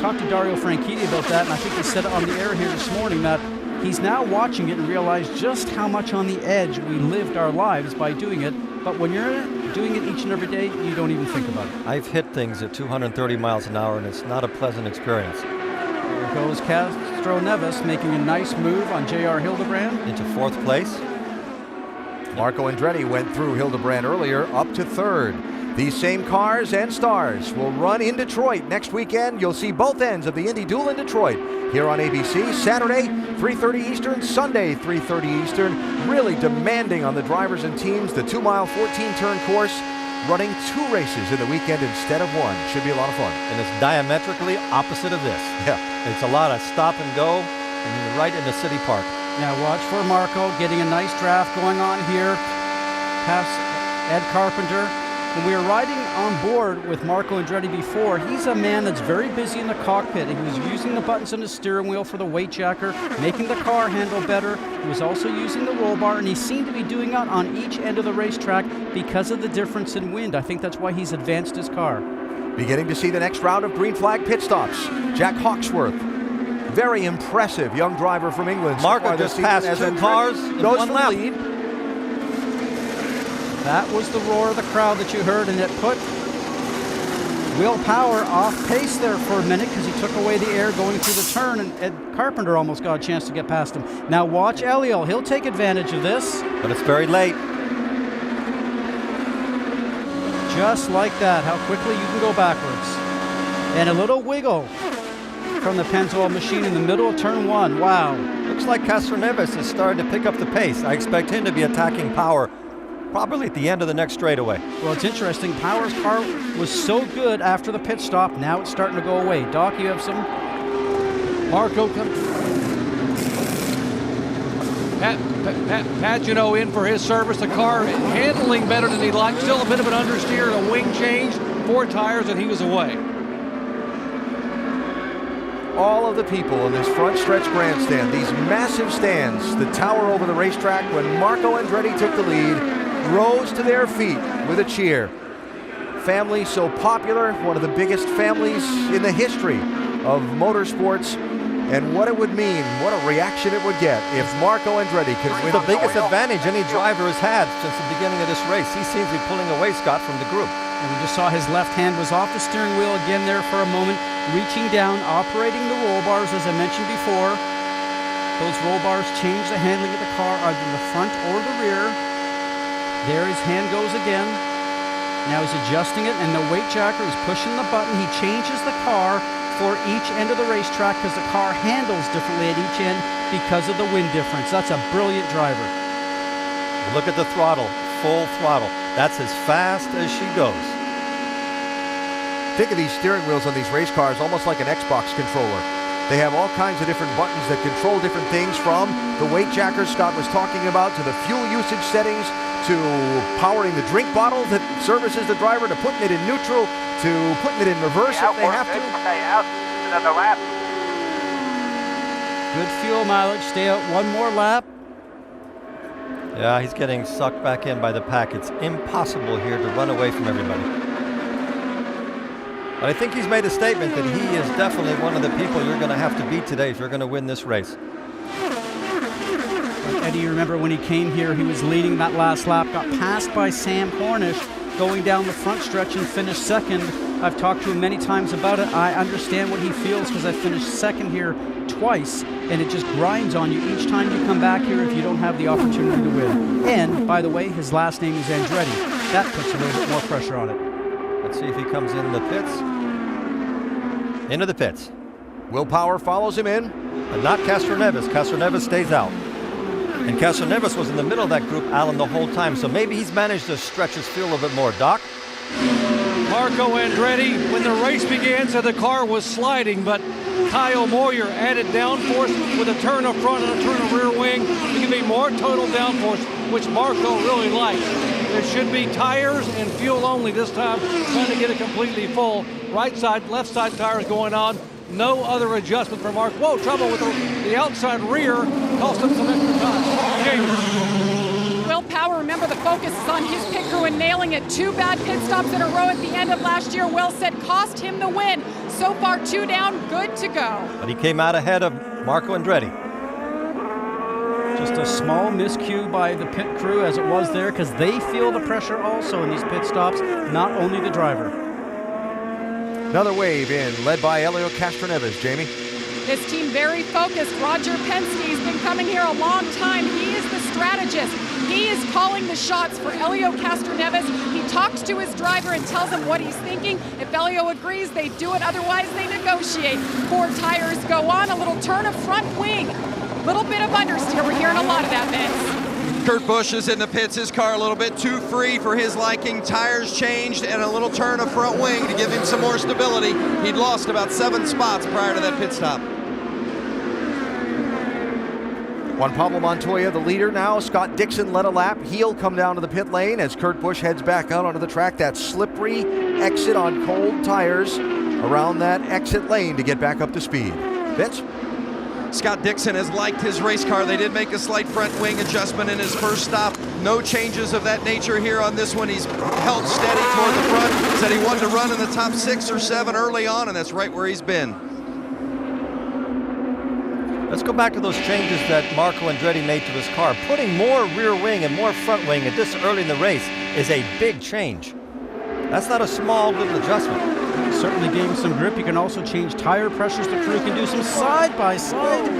talked to Dario Franchitti about that, and I think he said it on the air here this morning, that he's now watching it and realized just how much on the edge we lived our lives by doing it. But when you're doing it each and every day, you don't even think about it. I've hit things at 230 miles an hour, and it's not a pleasant experience. There goes Castro Neves making a nice move on J.R. Hildebrand. Into 4th place. Marco Andretti went through Hildebrand earlier, up to 3rd. These same cars and stars will run in Detroit next weekend. You'll see both ends of the Indy Duel in Detroit here on ABC. Saturday, 3:30 Eastern, Sunday, 3:30 Eastern. Really demanding on the drivers and teams. The 2-mile, 14-turn course, running 2 races in the weekend instead of 1. Should be a lot of fun. And it's diametrically opposite of this. Yeah. It's a lot of stop and go, and you're right in the city park. Now watch for Marco getting a nice draft going on here. Past Ed Carpenter. When we were riding on board with Marco Andretti before, he's a man that's very busy in the cockpit. He was using the buttons on the steering wheel for the weight jacker, making the car handle better. He was also using the roll bar, and he seemed to be doing that on each end of the racetrack because of the difference in wind. I think that's why he's advanced his car. Beginning to see the next round of green flag pit stops. Jack Hawksworth, very impressive young driver from England. Marco just passed 2 cars in 1 lap. Lead. That was the roar of the crowd that you heard, and it put Will Power off pace there for a minute because he took away the air going through the turn, and Ed Carpenter almost got a chance to get past him. Now watch Elio. He'll take advantage of this. But it's very late. Just like that, how quickly you can go backwards. And a little wiggle from the Pennzoil machine in the middle of turn 1. Wow. Looks like Castro Neves is starting to pick up the pace. I expect him to be attacking Power probably at the end of the next straightaway. Well, it's interesting. Power's car was so good after the pit stop. Now it's starting to go away. Doc, you have some? Marco Pagano in for his service. The car handling better than he'd like. Still a bit of an understeer and a wing change. 4 tires and he was away. All of the people in this front stretch grandstand, these massive stands that tower over the racetrack when Marco Andretti took the lead, rose to their feet with a cheer. Family so popular, one of the biggest families in the history of motorsports, and what it would mean, what a reaction it would get if Marco Andretti could win. The biggest advantage any driver has had since the beginning of this race. He seems to be pulling away, Scott, from the group. And we just saw his left hand was off the steering wheel again there for a moment, reaching down, operating the roll bars as I mentioned before. Those roll bars change the handling of the car, either the front or the rear. There his hand goes again. Now he's adjusting it, and the weight jacker is pushing the button. He changes the car for each end of the racetrack because the car handles differently at each end because of the wind difference. That's a brilliant driver. Look at the throttle, full throttle. That's as fast as she goes. Think of these steering wheels on these race cars almost like an Xbox controller. They have all kinds of different buttons that control different things, from the weight jackers Scott was talking about, to the fuel usage settings, to powering the drink bottle that services the driver, to putting it in neutral, to putting it in reverse if they have to. Stay out. Another lap. Good fuel mileage. Stay out one more lap. Yeah, he's getting sucked back in by the pack. It's impossible here to run away from everybody. But I think he's made a statement that he is definitely one of the people you're going to have to beat today if you're going to win this race. Eddie, you remember when he came here, he was leading that last lap, got passed by Sam Hornish going down the front stretch and finished second. I've talked to him many times about it. I understand what he feels because I finished second here twice, and it just grinds on you each time you come back here if you don't have the opportunity to win. And, by the way, his last name is Andretti. That puts a little bit more pressure on it. Let's see if he comes in the pits. Into the pits. Will Power follows him in. But not Castroneves. Castroneves stays out. And Castroneves was in the middle of that group, Alan, the whole time. So maybe he's managed to stretch his field a little bit more. Doc? Marco Andretti, when the race began, said the car was sliding, but Kyle Moyer added downforce with a turn of front and a turn of rear wing to give me more total downforce, which Marco really likes. There should be tires and fuel only this time, trying to get it completely full. Right side, left side tires going on. No other adjustment for Mark. Whoa, trouble with the outside rear. Cost him some extra time. James. Will Power, remember the focus is on his pit crew and nailing it. 2 bad pit stops in a row at the end of last year. Will said cost him the win. So far, 2 down, good to go. But he came out ahead of Marco Andretti. Just a small miscue by the pit crew as it was there, because they feel the pressure also in these pit stops, not only the driver. Another wave in, led by Elio Castroneves. Jamie? His team very focused. Roger Penske's been coming here a long time. He is the strategist. He is calling the shots for Elio Castroneves. He talks to his driver and tells him what he's thinking. If Elio agrees, they do it. Otherwise, they negotiate. 4 tires go on. A little turn of front wing. Little bit of understeer. We're hearing a lot of that, Vince. Kurt Busch is in the pits. His car a little bit too free for his liking. Tires changed and a little turn of front wing to give him some more stability. He'd lost about 7 spots prior to that pit stop. Juan Pablo Montoya, the leader now. Scott Dixon led a lap. He'll come down to the pit lane as Kurt Busch heads back out onto the track. That slippery exit on cold tires around that exit lane to get back up to speed. Vince? Scott Dixon has liked his race car. They did make a slight front wing adjustment in his first stop. No changes of that nature here on this one. He's held steady toward the front. Said he wanted to run in the top 6 or 7 early on, and that's right where he's been. Let's go back to those changes that Marco Andretti made to his car. Putting more rear wing and more front wing at this early in the race is a big change. That's not a small little adjustment. Certainly gain some grip. You can also change tire pressures. The crew can do some side-by-side.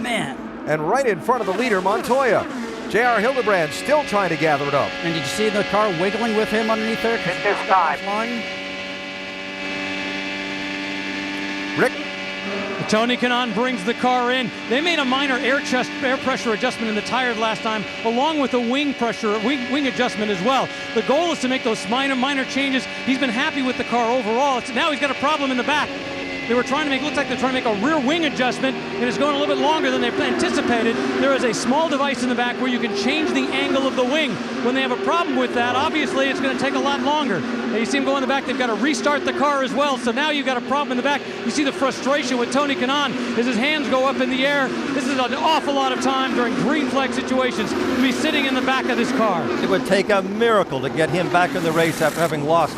Man. And right in front of the leader, Montoya. J.R. Hildebrand still trying to gather it up. And did you see the car wiggling with him underneath there? Hit this time. Rick? Tony Kanaan brings the car in. They made a minor air pressure adjustment in the tires last time, along with a wing adjustment as well. The goal is to make those minor changes. He's been happy with the car overall. Now he's got a problem in the back. They were trying to make, looks like they're trying to make a rear wing adjustment, and it's going a little bit longer than they anticipated. There is a small device in the back where you can change the angle of the wing. When they have a problem with that, obviously it's going to take a lot longer. And you see him go in the back, they've got to restart the car as well, so now you've got a problem in the back. You see the frustration with Tony Kanaan as his hands go up in the air. This is an awful lot of time during green flag situations to be sitting in the back of this car. It would take a miracle to get him back in the race after having lost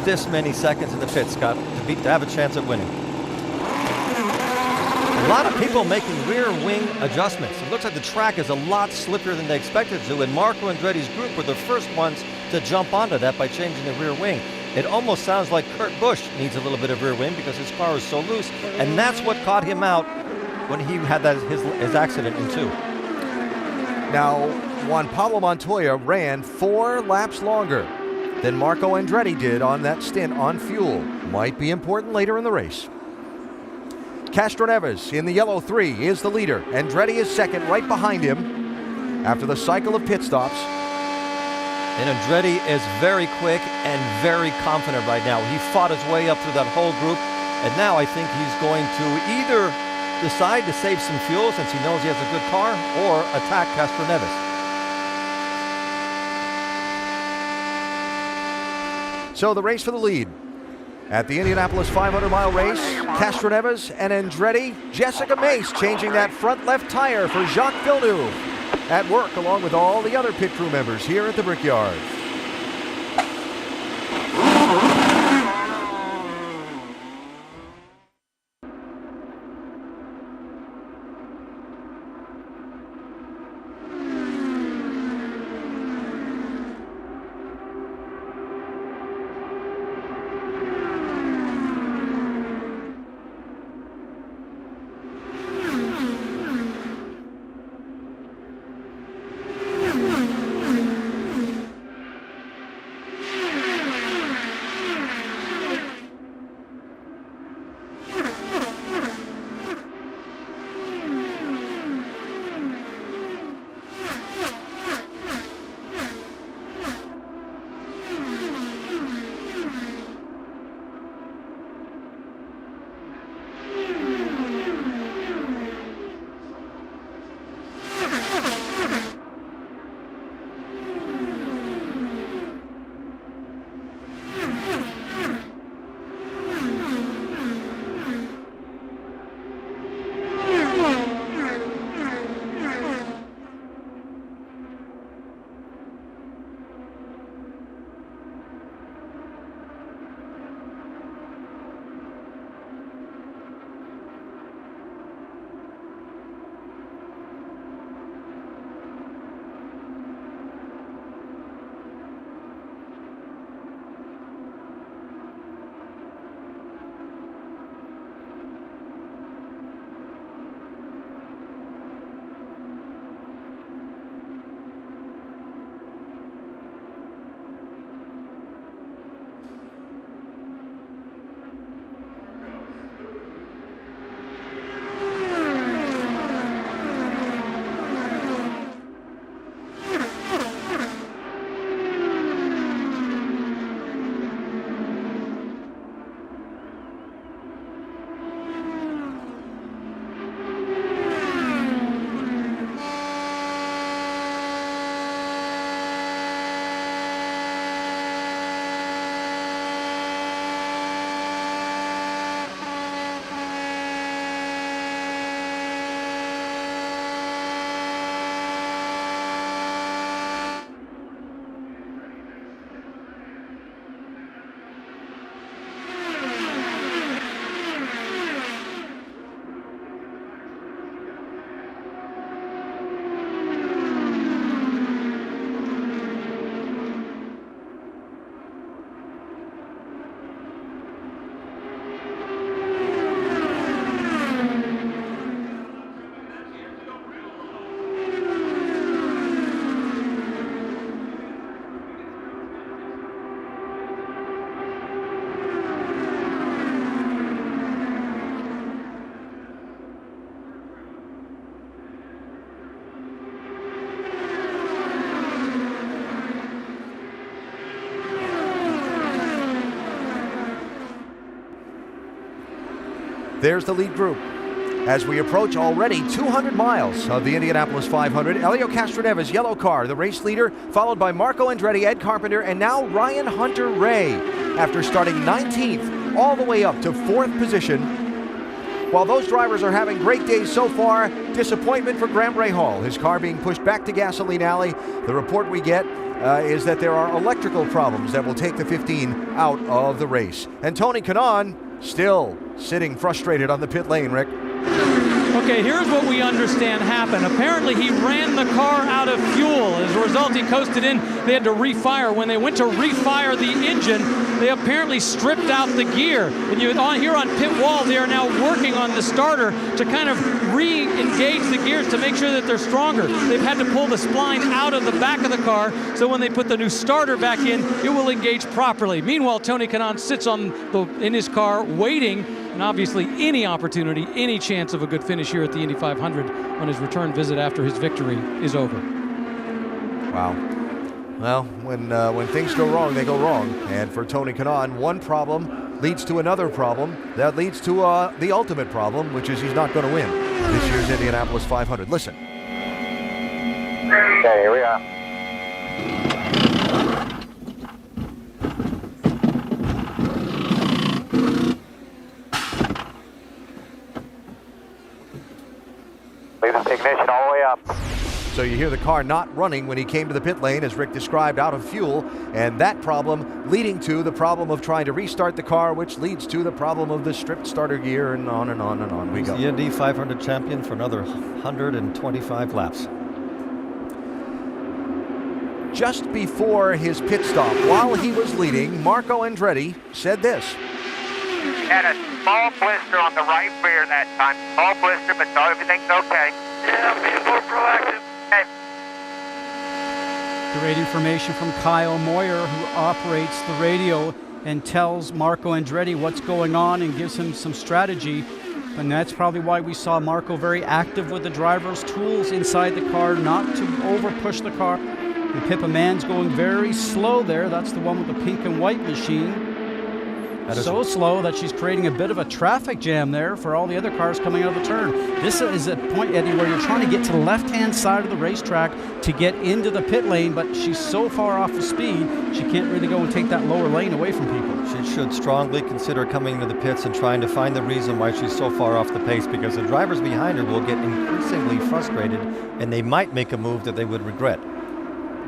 this many seconds in the pit, Scott, to have a chance at winning. A lot of people making rear wing adjustments. It looks like the track is a lot slippier than they expected to, and Marco Andretti's group were the first ones to jump onto that by changing the rear wing. It almost sounds like Kurt Busch needs a little bit of rear wing because his car is so loose, and that's what caught him out when he had his accident in 2. Now, Juan Pablo Montoya ran 4 laps longer than Marco Andretti did on that stint on fuel. Might be important later in the race. Castroneves in the yellow 3 is the leader. Andretti is second, right behind him after the cycle of pit stops. And Andretti is very quick and very confident right now. He fought his way up through that whole group, And now I think he's going to either decide to save some fuel since he knows he has a good car, or attack Castroneves. So the race for the lead at the Indianapolis 500-mile race, Castroneves and Andretti. Jessica Mace changing that front left tire for Jacques Villeneuve at work along with all the other pit crew members here at the Brickyard. There's the lead group. As we approach already 200 miles of the Indianapolis 500, Helio Castroneves, yellow car, the race leader, followed by Marco Andretti, Ed Carpenter, and now Ryan Hunter-Reay, after starting 19th all the way up to 4th position. While those drivers are having great days so far, disappointment for Graham Rahal, his car being pushed back to Gasoline Alley. The report we get is that there are electrical problems that will take the 15 out of the race. And Tony Kanaan still sitting frustrated on the pit lane, Rick. Okay, here's what we understand happened. Apparently he ran the car out of fuel. As a result, he coasted in. They had to refire. When they went to refire the engine, they apparently stripped out the gear. And here on pit wall, they are now working on the starter to kind of re-engage the gears to make sure that they're stronger. They've had to pull the spline out of the back of the car, so when they put the new starter back in, it will engage properly. Meanwhile, Tony Kanaan sits in his car waiting, and obviously any opportunity, any chance of a good finish here at the Indy 500 on his return visit after his victory is over. Wow. Well, when things go wrong, they go wrong. And for Tony Kanaan, one problem leads to another problem. That leads to the ultimate problem, which is he's not going to win this year's Indianapolis 500. Listen. Okay, here we are. Leave the ignition all the way up. So you hear the car not running when he came to the pit lane, as Rick described, out of fuel, and that problem leading to the problem of trying to restart the car, which leads to the problem of the stripped starter gear, and on and on and on we go. The Indy 500 champion for another 125 laps. Just before his pit stop, while he was leading, Marco Andretti said this. Had a small blister on the right rear that time. Small blister, but everything's okay. Yeah, I'm being more proactive. Okay. Great information from Kyle Moyer, who operates the radio and tells Marco Andretti what's going on and gives him some strategy. And that's probably why we saw Marco very active with the driver's tools inside the car, not to over push the car. And Pippa Mann's going very slow there. That's the one with the pink and white machine. So slow that she's creating a bit of a traffic jam there for all the other cars coming out of the turn. This is a point, Eddie, where you're trying to get to the left-hand side of the racetrack to get into the pit lane, but she's so far off the speed, she can't really go and take that lower lane away from people. She should strongly consider coming into the pits and trying to find the reason why she's so far off the pace, because the drivers behind her will get increasingly frustrated, and they might make a move that they would regret.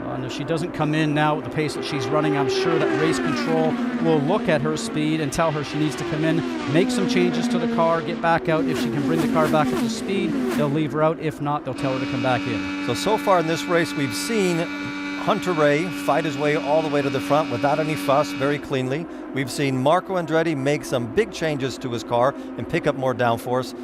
And if she doesn't come in now with the pace that she's running, I'm sure that race control will look at her speed and tell her she needs to come in, make some changes to the car, get back out. If she can bring the car back up to speed, they'll leave her out. If not, they'll tell her to come back in. So far in this race, we've seen Hunter Ray fight his way all the way to the front without any fuss, very cleanly. We've seen Marco Andretti make some big changes to his car and pick up more downforce.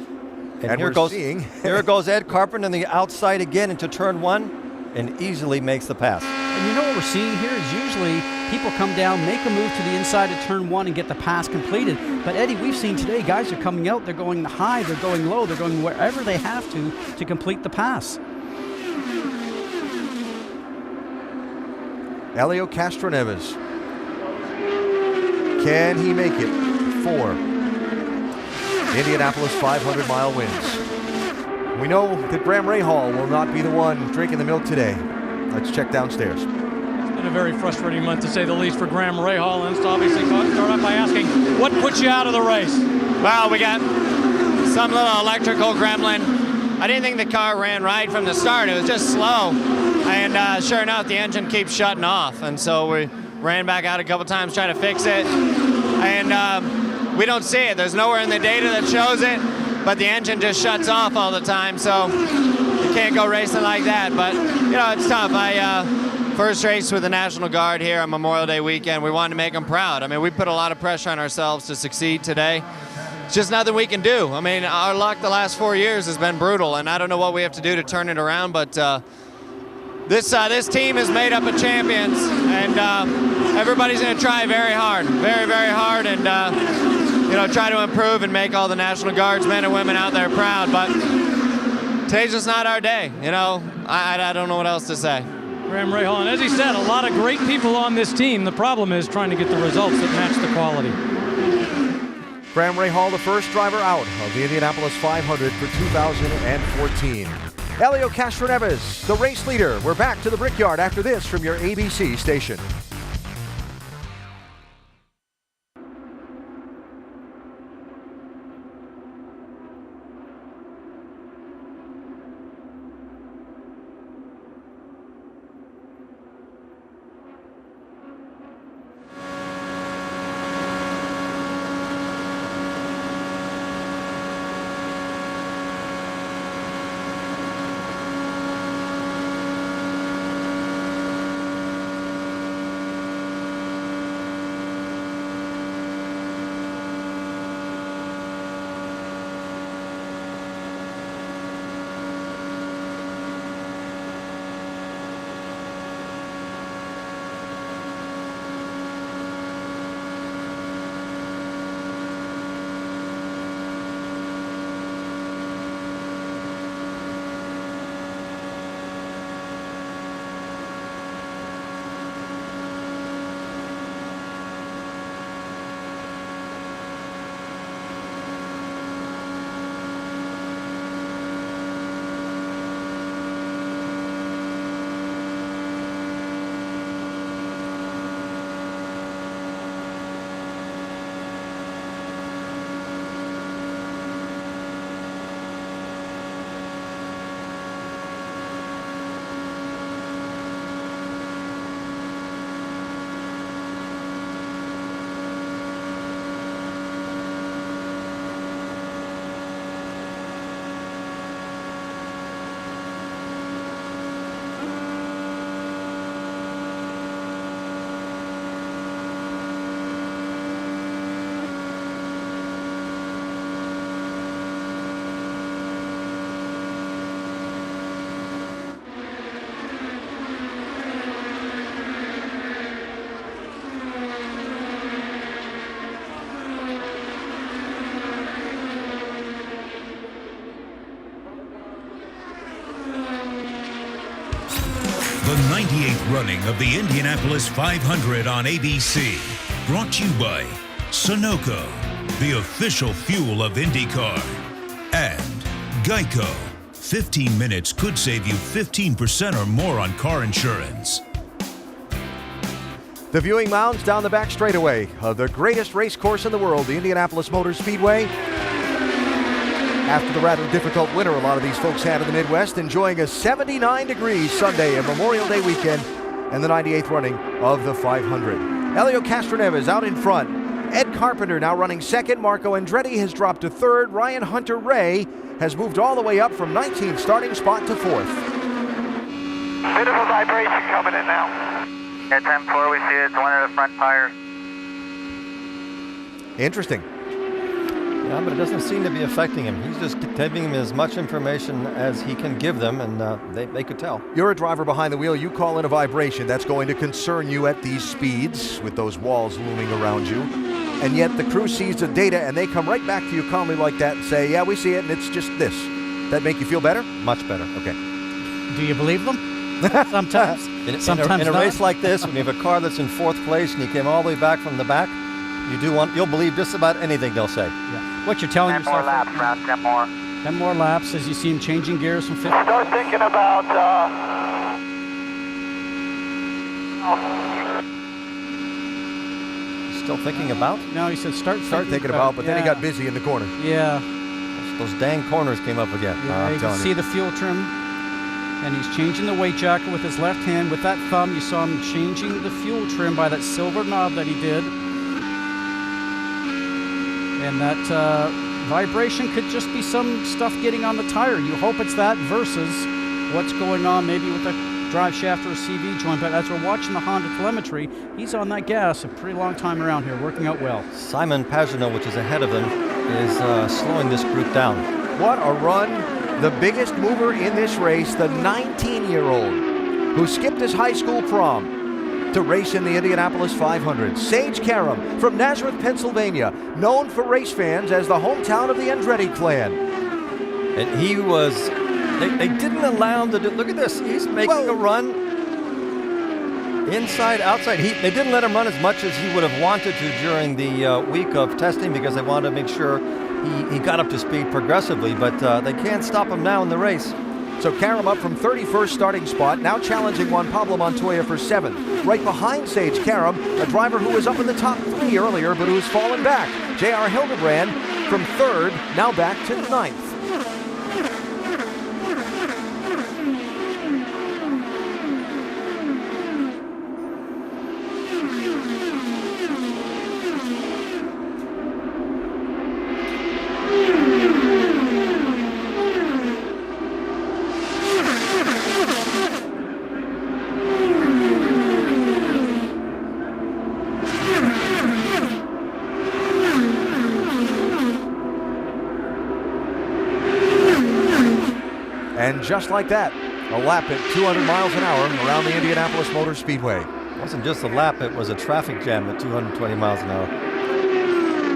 And here goes Ed Carpenter on the outside again into turn one, and easily makes the pass. And you know what we're seeing here is usually people come down, make a move to the inside of turn one and get the pass completed. But Eddie, we've seen today guys are coming out, they're going high, they're going low, they're going wherever they have to complete the pass. Helio Castroneves. Can he make it for Indianapolis 500-mile wins? We know that Graham Rahal will not be the one drinking the milk today. Let's check downstairs. It's been a very frustrating month, to say the least, for Graham Rahal. And let's obviously start off by asking, what put you out of the race? Well, we got some little electrical gremlin. I didn't think the car ran right from the start. It was just slow. And sure enough, the engine keeps shutting off. And so we ran back out a couple times trying to fix it. And we don't see it. There's nowhere in the data that shows it. But the engine just shuts off all the time, so you can't go racing like that. But, you know, it's tough. First race with the National Guard here on Memorial Day weekend. We wanted to make them proud. I mean, we put a lot of pressure on ourselves to succeed today. It's just nothing we can do. I mean, our luck the last 4 years has been brutal, and I don't know what we have to do to turn it around, but this team is made up of champions, and everybody's going to try very hard, very, very hard, and you know, try to improve and make all the National Guards men and women out there proud. But today's just not our day. You know, I don't know what else to say. Graham Rahal, and as he said, a lot of great people on this team. The problem is trying to get the results that match the quality. Graham Rahal, the first driver out of the Indianapolis 500 for 2014. Helio Castroneves, the race leader. We're back to the Brickyard after this from your ABC station. The 98th running of the Indianapolis 500 on ABC. Brought to you by Sunoco, the official fuel of IndyCar. And Geico. 15 minutes could save you 15% or more on car insurance. The viewing mounds down the back straightaway of the greatest race course in the world, the Indianapolis Motor Speedway. After the rather difficult winter a lot of these folks had in the Midwest, enjoying a 79 degrees Sunday and Memorial Day weekend and the 98th running of the 500. Helio Castroneves out in front. Ed Carpenter now running second. Marco Andretti has dropped to third. Ryan Hunter-Reay has moved all the way up from 19th starting spot to fourth. Bit of a vibration coming in now. At 10-4, we see it's one of the front tires. Interesting. Yeah, but it doesn't seem to be affecting him. He's just giving him as much information as he can give them, and they could tell. You're a driver behind the wheel. You call in a vibration. That's going to concern you at these speeds with those walls looming around you. And yet the crew sees the data, and they come right back to you calmly like that and say, yeah, we see it, and it's just this. That make you feel better? Much better. Okay. Do you believe them? Sometimes. In a race like this, when you have a car that's in fourth place and you came all the way back from the back, you'll believe just about anything they'll say. Yeah. What you're telling 10 more yourself. laps, Rob, 10 more. 10 more laps as you see him changing gears from 50. Start thinking about, Still thinking about? No, he said start thinking about, but then he got busy in the corner. Yeah. Those dang corners came up again. Yeah, you can see the fuel trim. And he's changing the weight jacket with his left hand. With that thumb, you saw him changing the fuel trim by that silver knob that he did. And that vibration could just be some stuff getting on the tire. You hope it's that versus what's going on maybe with the drive shaft or a CV joint. But as we're watching the Honda telemetry, he's on that gas a pretty long time around here, working out well. Simon Pagenaud, which is ahead of them, is slowing this group down. What a run. The biggest mover in this race, the 19-year-old who skipped his high school prom to race in the Indianapolis 500. Sage Karam from Nazareth, Pennsylvania, known for race fans as the hometown of the Andretti clan. And he was, they didn't allow him to do, look at this, he's making a run inside, outside. They didn't let him run as much as he would have wanted to during the week of testing because they wanted to make sure he got up to speed progressively, but they can't stop him now in the race. So Karam up from 31st starting spot, now challenging Juan Pablo Montoya for 7th. Right behind Sage Karam, a driver who was up in the top 3 earlier, but who's fallen back. J.R. Hildebrand from 3rd, now back to 9th. And just like that, a lap at 200 miles an hour around the Indianapolis Motor Speedway. It wasn't just a lap, it was a traffic jam at 220 miles an hour.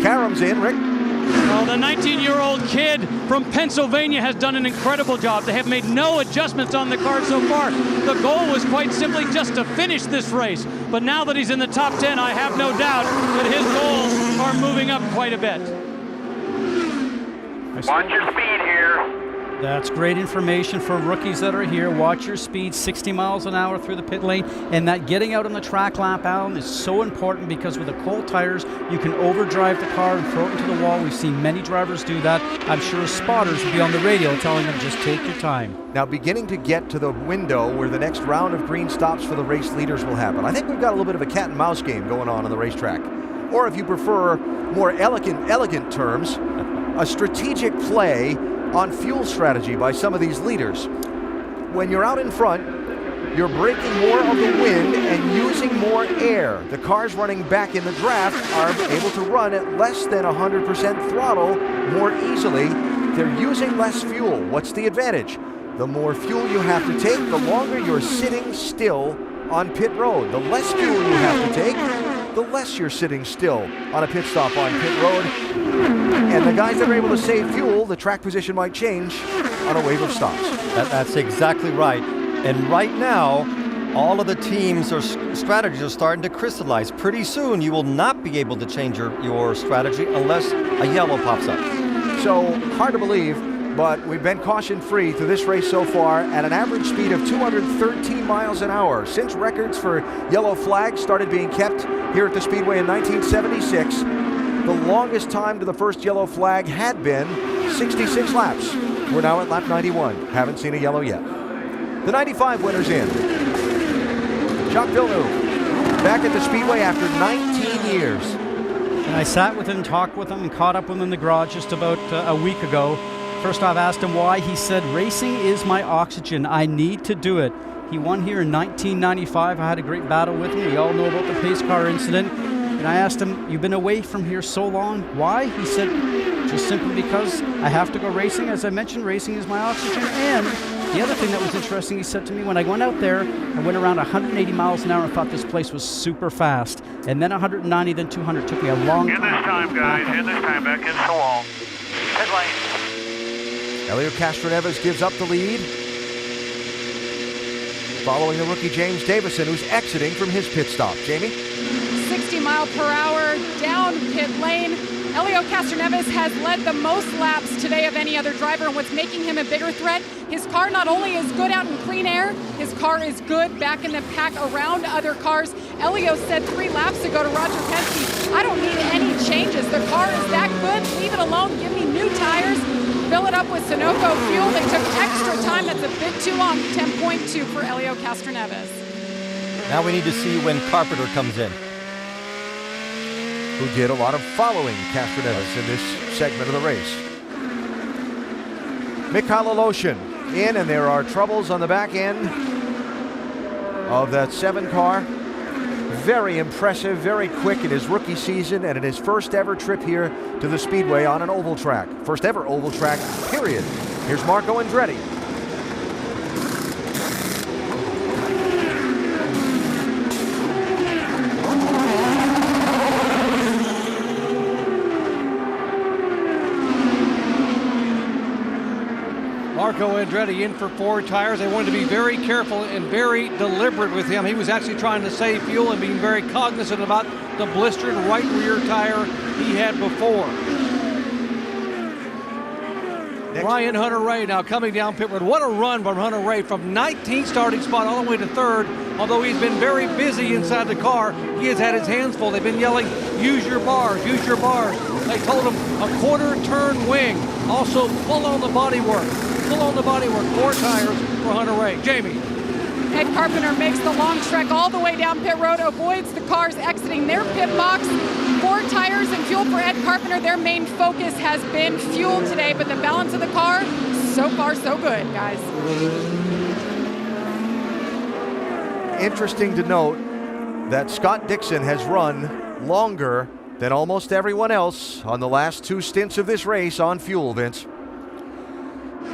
Karam's in, Rick. Well, the 19-year-old kid from Pennsylvania has done an incredible job. They have made no adjustments on the car so far. The goal was quite simply just to finish this race. But now that he's in the top 10, I have no doubt that his goals are moving up quite a bit. Watch your speed here. That's great information for rookies that are here. Watch your speed, 60 miles an hour through the pit lane. And that getting out on the track lap, Alan, is so important because with the cold tires, you can overdrive the car and throw it into the wall. We've seen many drivers do that. I'm sure spotters will be on the radio telling them just take your time. Now beginning to get to the window where the next round of green stops for the race leaders will happen. I think we've got a little bit of a cat and mouse game going on the racetrack. Or if you prefer more elegant terms, a strategic play on fuel strategy by some of these leaders. When you're out in front, you're breaking more of the wind and using more air. The cars running back in the draft are able to run at less than 100% throttle more easily. They're using less fuel. What's the advantage? The more fuel you have to take, the longer you're sitting still on pit road. The less fuel you have to take, the less you're sitting still on a pit stop on pit road. And the guys that are able to save fuel, the track position might change on a wave of stops. That's exactly right. And right now, all of the teams or strategies are starting to crystallize. Pretty soon, you will not be able to change your strategy unless a yellow pops up. So, hard to believe, but we've been caution-free through this race so far at an average speed of 213 miles an hour. Since records for yellow flags started being kept here at the Speedway in 1976, the longest time to the first yellow flag had been 66 laps. We're now at lap 91. Haven't seen a yellow yet. The 95 winner's in. Jacques Villeneuve, back at the Speedway after 19 years. And I sat with him, talked with him, and caught up with him in the garage just about a week ago. First off, asked him why. He said, racing is my oxygen. I need to do it. He won here in 1995. I had a great battle with him. We all know about the pace car incident. And I asked him, you've been away from here so long. Why? He said, just simply because I have to go racing. As I mentioned, racing is my oxygen. And the other thing that was interesting, he said to me, when I went out there, I went around 180 miles an hour and thought this place was super fast. And then 190, then 200. Took me a long time. In this time, guys. In this time. Back in so long. Pit lane. Helio Castroneves gives up the lead, following the rookie James Davison, who's exiting from his pit stop. Jamie? 60 mile per hour down pit lane. Helio Castroneves has led the most laps today of any other driver, and what's making him a bigger threat, his car not only is good out in clean air, his car is good back in the pack around other cars. Helio said 3 laps ago to Roger Penske, I don't need any changes. The car is that good. Leave it alone. Give me new tires. Fill it up with Sunoco fuel. They took extra time. That's a bit too long. 10.2 for Helio Castroneves. Now we need to see when Carpenter comes in. Who did a lot of following Castroneves in this segment of the race. Mikhail Aleshin in, and there are troubles on the back end of that 7 car. Very impressive, very quick in his rookie season and in his first ever trip here to the Speedway on an oval track. First ever oval track, period. Here's Marco Andretti. Marco Andretti in for 4 tires. They wanted to be very careful and very deliberate with him. He was actually trying to save fuel and being very cognizant about the blistered right rear tire he had before. Ryan Hunter-Reay now coming down pit road. What a run from Hunter-Reay from 19th starting spot all the way to 3rd. Although he's been very busy inside the car, he has had his hands full. They've been yelling, use your bars, use your bars. They told him a quarter turn wing. Also pull on the bodywork. Pull on the bodywork. 4 tires for Hunter-Reay. Jamie. Ed Carpenter makes the long trek all the way down pit road, avoids the cars exiting their pit box. 4 tires and fuel for Ed Carpenter. Their main focus has been fuel today, but the balance of the car, so far so good, guys. Interesting to note that Scott Dixon has run longer than almost everyone else on the last 2 stints of this race on fuel, Vince.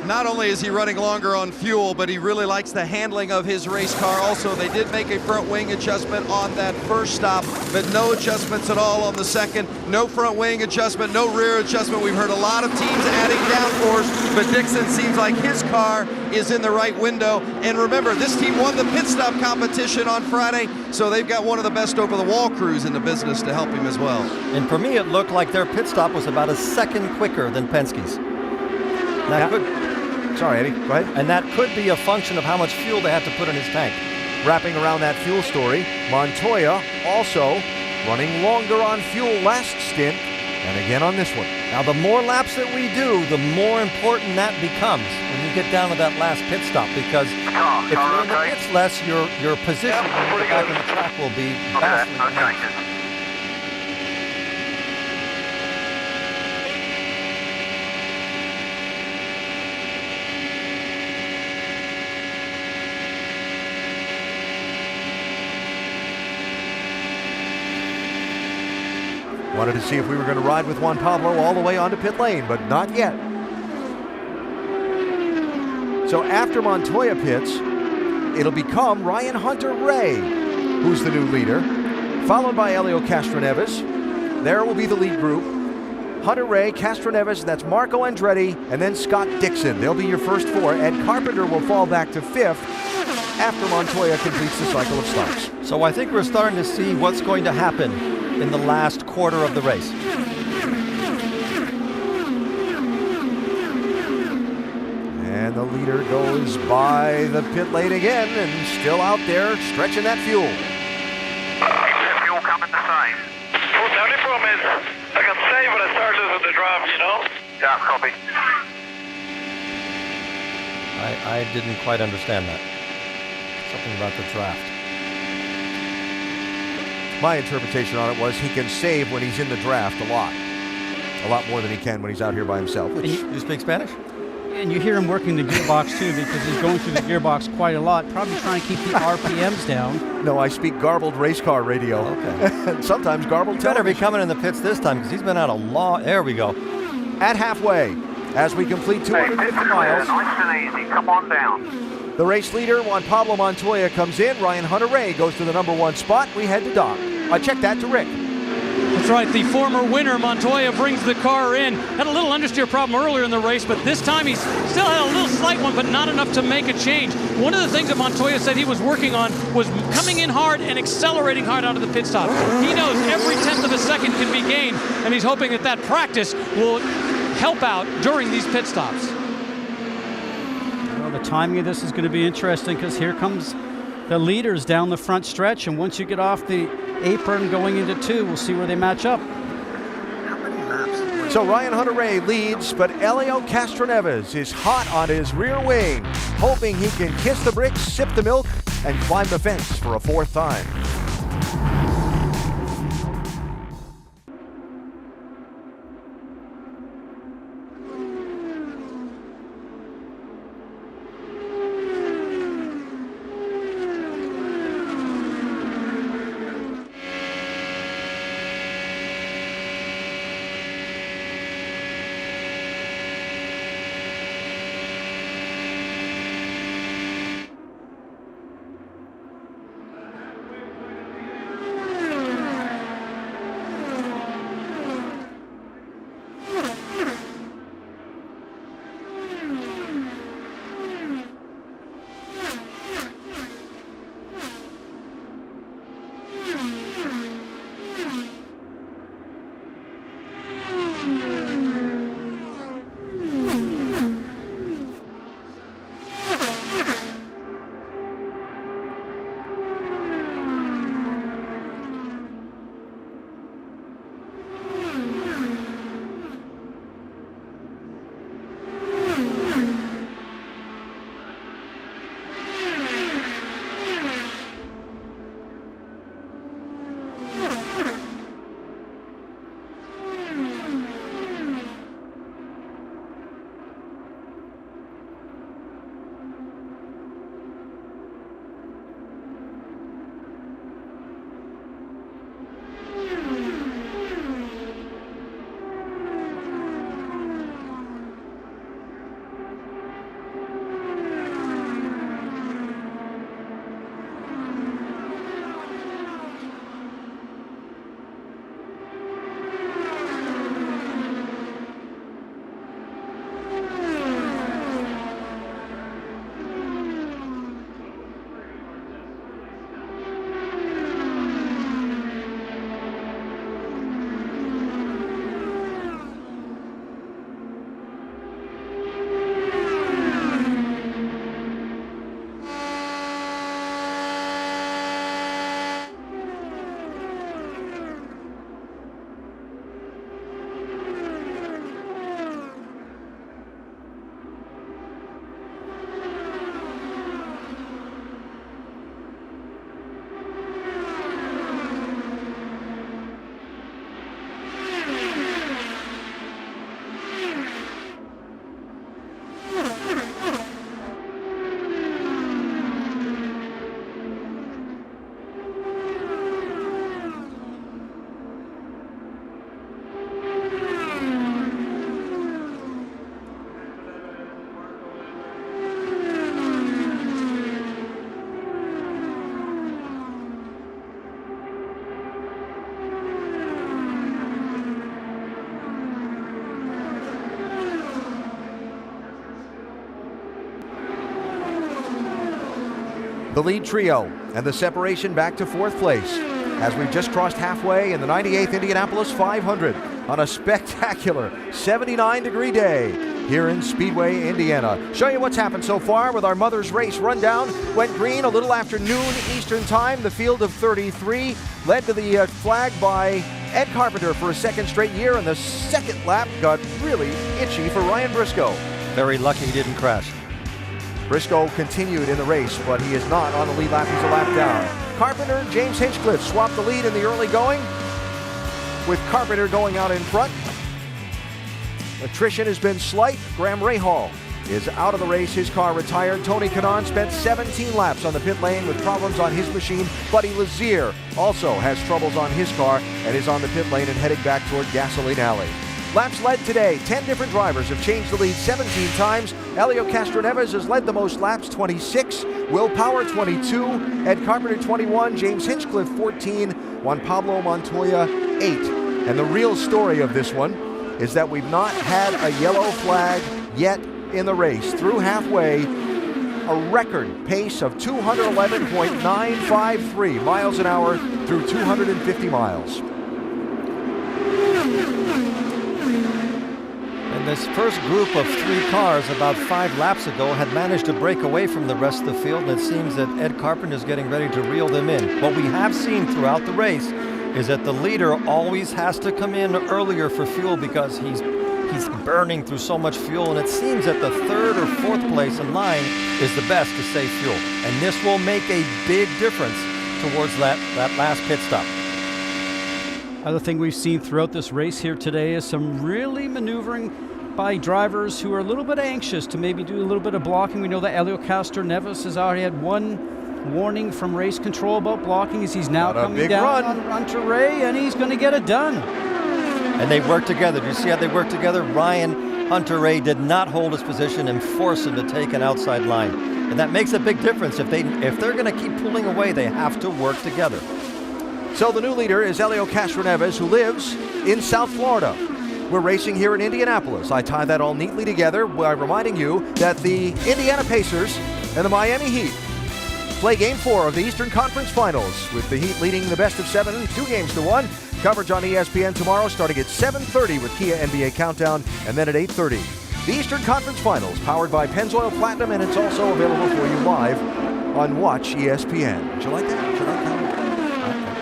Not only is he running longer on fuel, but he really likes the handling of his race car. Also, they did make a front wing adjustment on that first stop, but no adjustments at all on the second. No front wing adjustment, no rear adjustment. We've heard a lot of teams adding downforce, but Dixon seems like his car is in the right window. And remember, this team won the pit stop competition on Friday, so they've got one of the best over-the-wall crews in the business to help him as well. And for me, it looked like their pit stop was about a second quicker than Penske's. Sorry, Eddie, go ahead. And that could be a function of how much fuel they had to put in his tank. Wrapping around that fuel story, Montoya also running longer on fuel last stint and again on this one. Now, the more laps that we do, the more important that becomes when you get down to that last pit stop, because if you're in the pits less, your position when you get back on the track will be vastly diminished. Wanted to see if we were going to ride with Juan Pablo all the way onto pit lane, but not yet. So after Montoya pits, it'll become Ryan Hunter-Reay, who's the new leader, followed by Helio Castroneves. There will be the lead group. Hunter-Reay, Castroneves, that's Marco Andretti, and then Scott Dixon. They'll be your first 4. Ed Carpenter will fall back to 5th. after Montoya completes the cycle of starts. So I think we're starting to see what's going to happen in the last quarter of the race. And the leader goes by the pit lane again and still out there stretching that fuel. Fuel coming the same. Well, the only problem is I can save when I start losing the draft, you know? Yeah, copy. I didn't quite understand that. Something about the draft. My interpretation on it was he can save when he's in the draft a lot. A lot more than he can when he's out here by himself. You speak Spanish? And you hear him working the gearbox too, because he's going through the gearbox quite a lot, probably trying to keep the RPMs down. No, I speak garbled race car radio. Okay. And sometimes garbled Better be television. coming in the pits this time, because he's been out a long... There we go. At halfway, as we complete 250 miles, Nice and easy. Come on down. the race leader, Juan Pablo Montoya, comes in. Ryan Hunter-Reay goes to the number 1 spot. We head to Doc. Check that to Rick. That's right, the former winner, Montoya, brings the car in. Had a little understeer problem earlier in the race, but this time he still had a little slight one, but not enough to make a change. One of the things that Montoya said he was working on was coming in hard and accelerating hard out of the pit stop. He knows every tenth of a second can be gained, and he's hoping that practice will help out during these pit stops. Well, the timing of this is going to be interesting, because here comes the leaders down the front stretch, and once you get off the apron going into 2, we'll see where they match up. So Ryan Hunter-Reay leads, but Elio Castroneves is hot on his rear wing, hoping he can kiss the bricks, sip the milk, and climb the fence for a 4th time. the lead trio, and the separation back to 4th place as we've just crossed halfway in the 98th Indianapolis 500 on a spectacular 79-degree day here in Speedway, Indiana. Show you what's happened so far with our Mother's Race rundown. Went green a little after noon Eastern time. The field of 33 led to the flag by Ed Carpenter for a 2nd straight year, and the 2nd lap got really itchy for Ryan Briscoe. Very lucky he didn't crash. Briscoe continued in the race, but he is not on the lead lap. He's a lap down. Carpenter and James Hinchcliffe swapped the lead in the early going, with Carpenter going out in front. Attrition has been slight. Graham Rahal is out of the race. His car retired. Tony Kanaan spent 17 laps on the pit lane with problems on his machine. Buddy Lazier also has troubles on his car and is on the pit lane and heading back toward Gasoline Alley. Laps led today. 10 different drivers have changed the lead 17 times. Elio Castroneves has led the most laps, 26. Will Power, 22. Ed Carpenter, 21. James Hinchcliffe, 14. Juan Pablo Montoya, 8. And the real story of this one is that we've not had a yellow flag yet in the race. Through halfway, a record pace of 211.953 miles an hour through 250 miles. And this first group of 3 cars about 5 laps ago had managed to break away from the rest of the field, and it seems that Ed Carpenter is getting ready to reel them in. What we have seen throughout the race is that the leader always has to come in earlier for fuel because he's burning through so much fuel, and it seems that the 3rd or 4th place in line is the best to save fuel. And this will make a big difference towards that last pit stop. Other thing we've seen throughout this race here today is some really maneuvering by drivers who are a little bit anxious to maybe do a little bit of blocking. We know that Elio Castroneves has already had one warning from race control about blocking as he's now coming down on Ray, and he's going to get it done. And they work together. Do you see how they work together? Ryan Hunter-Reay did not hold his position and force him to take an outside line. And that makes a big difference. If they're going to keep pulling away, they have to work together. So the new leader is Elio Castroneves, who lives in South Florida. We're racing here in Indianapolis. I tie that all neatly together by reminding you that the Indiana Pacers and the Miami Heat play Game 4 of the Eastern Conference Finals, with the Heat leading the best of 7, 2-1. Coverage on ESPN tomorrow starting at 7:30 with Kia NBA Countdown, and then at 8:30. The Eastern Conference Finals, powered by Pennzoil Platinum, and it's also available for you live on Watch ESPN. Would you like that? Would you like that?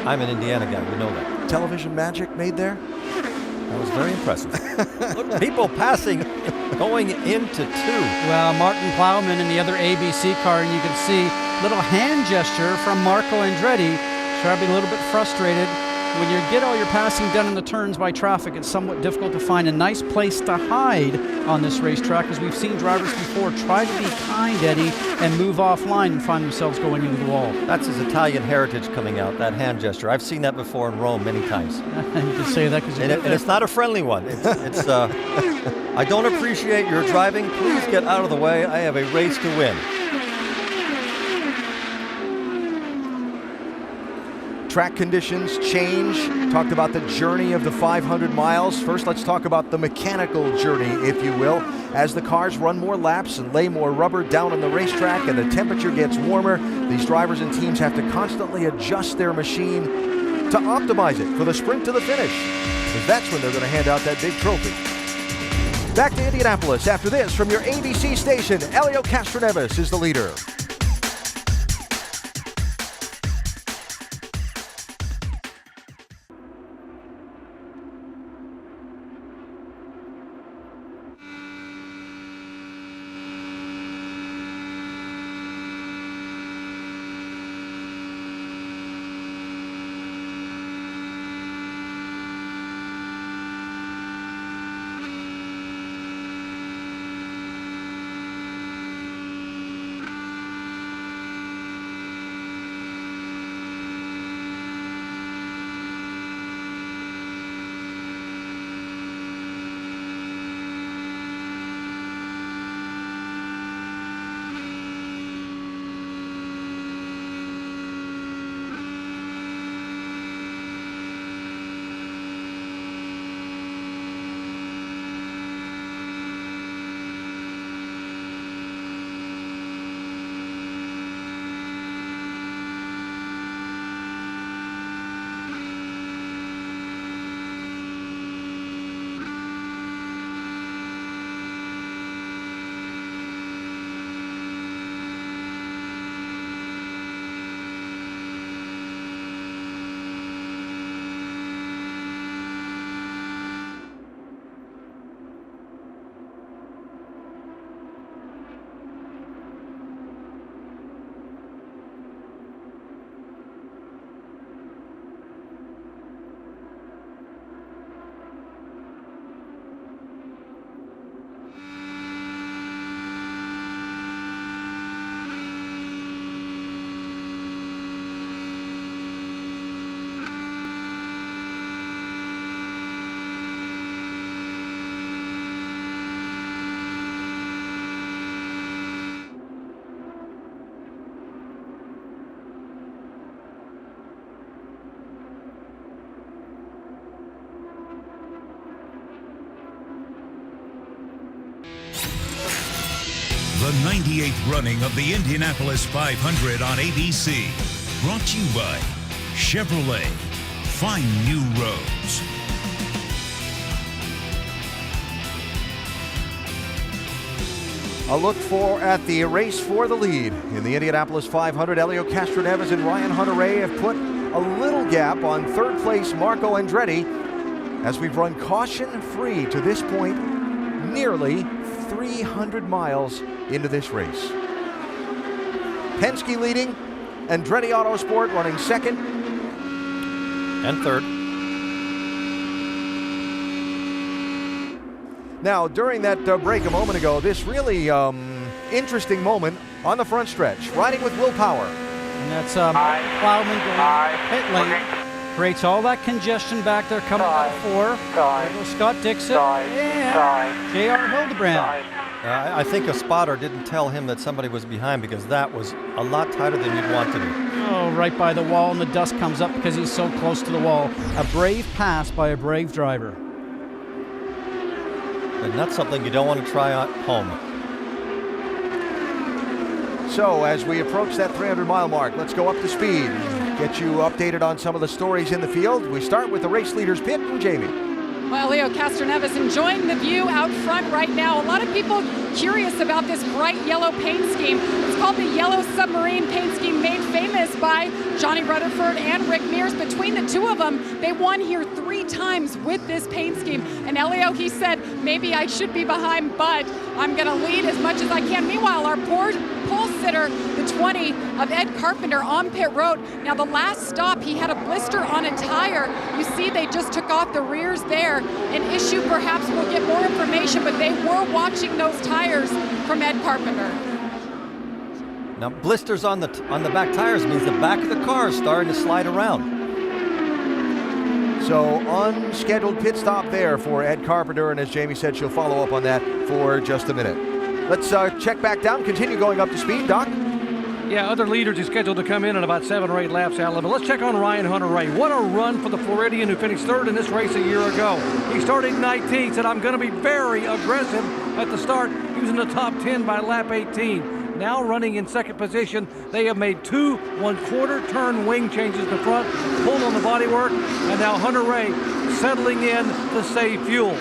I'm an Indiana guy, we know that. Television magic made there? That was very impressive. Look, people passing, going into 2. Well, Martin Plowman in the other ABC car, and you can see little hand gesture from Marco Andretti. Trying to be a little bit frustrated. When you get all your passing done in the turns by traffic, it's somewhat difficult to find a nice place to hide on this racetrack, as we've seen drivers before try to be kind, Eddie, and move offline and find themselves going into the wall. That's his Italian heritage coming out, that hand gesture. I've seen that before in Rome many times. You can say that because and it's not a friendly one. It's I don't appreciate your driving. Please get out of the way. I have a race to win. Track conditions change. Talked about the journey of the 500 miles. First, let's talk about the mechanical journey, if you will. As the cars run more laps and lay more rubber down on the racetrack and the temperature gets warmer, these drivers and teams have to constantly adjust their machine to optimize it for the sprint to the finish, because that's when they're going to hand out that big trophy. Back to Indianapolis after this from your ABC station. Elio Castroneves is the leader. 98th running of the Indianapolis 500 on ABC. Brought to you by Chevrolet. Find new roads. A look at the race for the lead in the Indianapolis 500. Helio Castroneves and Ryan Hunter-Reay have put a little gap on third place Marco Andretti as we've run caution-free to this point, nearly 300 miles into this race. Penske leading, Andretti Autosport running second and third. Now, during that break a moment ago, this really interesting moment on the front stretch, riding with Will Power. And that's Plowman going pit lane. Creates all that congestion back there coming out of 4. Scott Dixon and J.R. Hildebrand. I think a spotter didn't tell him that somebody was behind, because that was a lot tighter than you'd want to be. Oh, right by the wall, and the dust comes up because he's so close to the wall. A brave pass by a brave driver. But not something you don't want to try at home. So as we approach that 300-mile mark, let's go up to speed. Get you updated on some of the stories in the field. We start with the race leaders pit and Jamie. Well, Helio Castroneves enjoying the view out front right now. A lot of people curious about this bright yellow paint scheme. It's called the Yellow Submarine paint scheme, made famous by Johnny Rutherford and Rick Mears. Between the two of them, they won here 3 times with this paint scheme. And Helio, he said, maybe I should be behind, but I'm going to lead as much as I can. Meanwhile, our pole sitter, the 20 of Ed Carpenter on pit road. Now, the last stop, he had a blister on a tire. You see they just took off the rears there. An issue, perhaps we'll get more information, but they were watching those tires from Ed Carpenter. Now, blisters on the back tires means the back of the car is starting to slide around. So unscheduled pit stop there for Ed Carpenter, and as Jamie said, she'll follow up on that for just a minute. Let's check back down, continue going up to speed. Doc? Yeah, other leaders are scheduled to come in about 7 or 8 laps out. But let's check on Ryan Hunter-Reay. What a run for the Floridian who finished 3rd in this race a year ago. He started 19th, said, I'm going to be very aggressive at the start. He was in the top 10 by lap 18. Now running in 2nd position, they have made 2 1/4 turn wing changes to front, pulled on the bodywork, and now Hunter-Reay settling in to save fuel.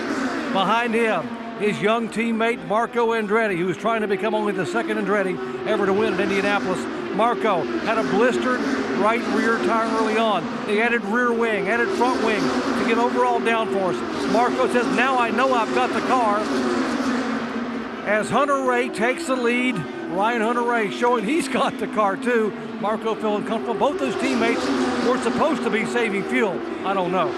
Behind him, his young teammate Marco Andretti, who is trying to become only the 2nd Andretti ever to win at Indianapolis. Marco had a blistered right rear tire early on. They added rear wing, added front wing to get overall downforce. Marco says, now I know I've got the car. As Hunter-Reay takes the lead, Ryan Hunter-Reay showing he's got the car too. Marco feeling comfortable. Both those teammates were supposed to be saving fuel. I don't know.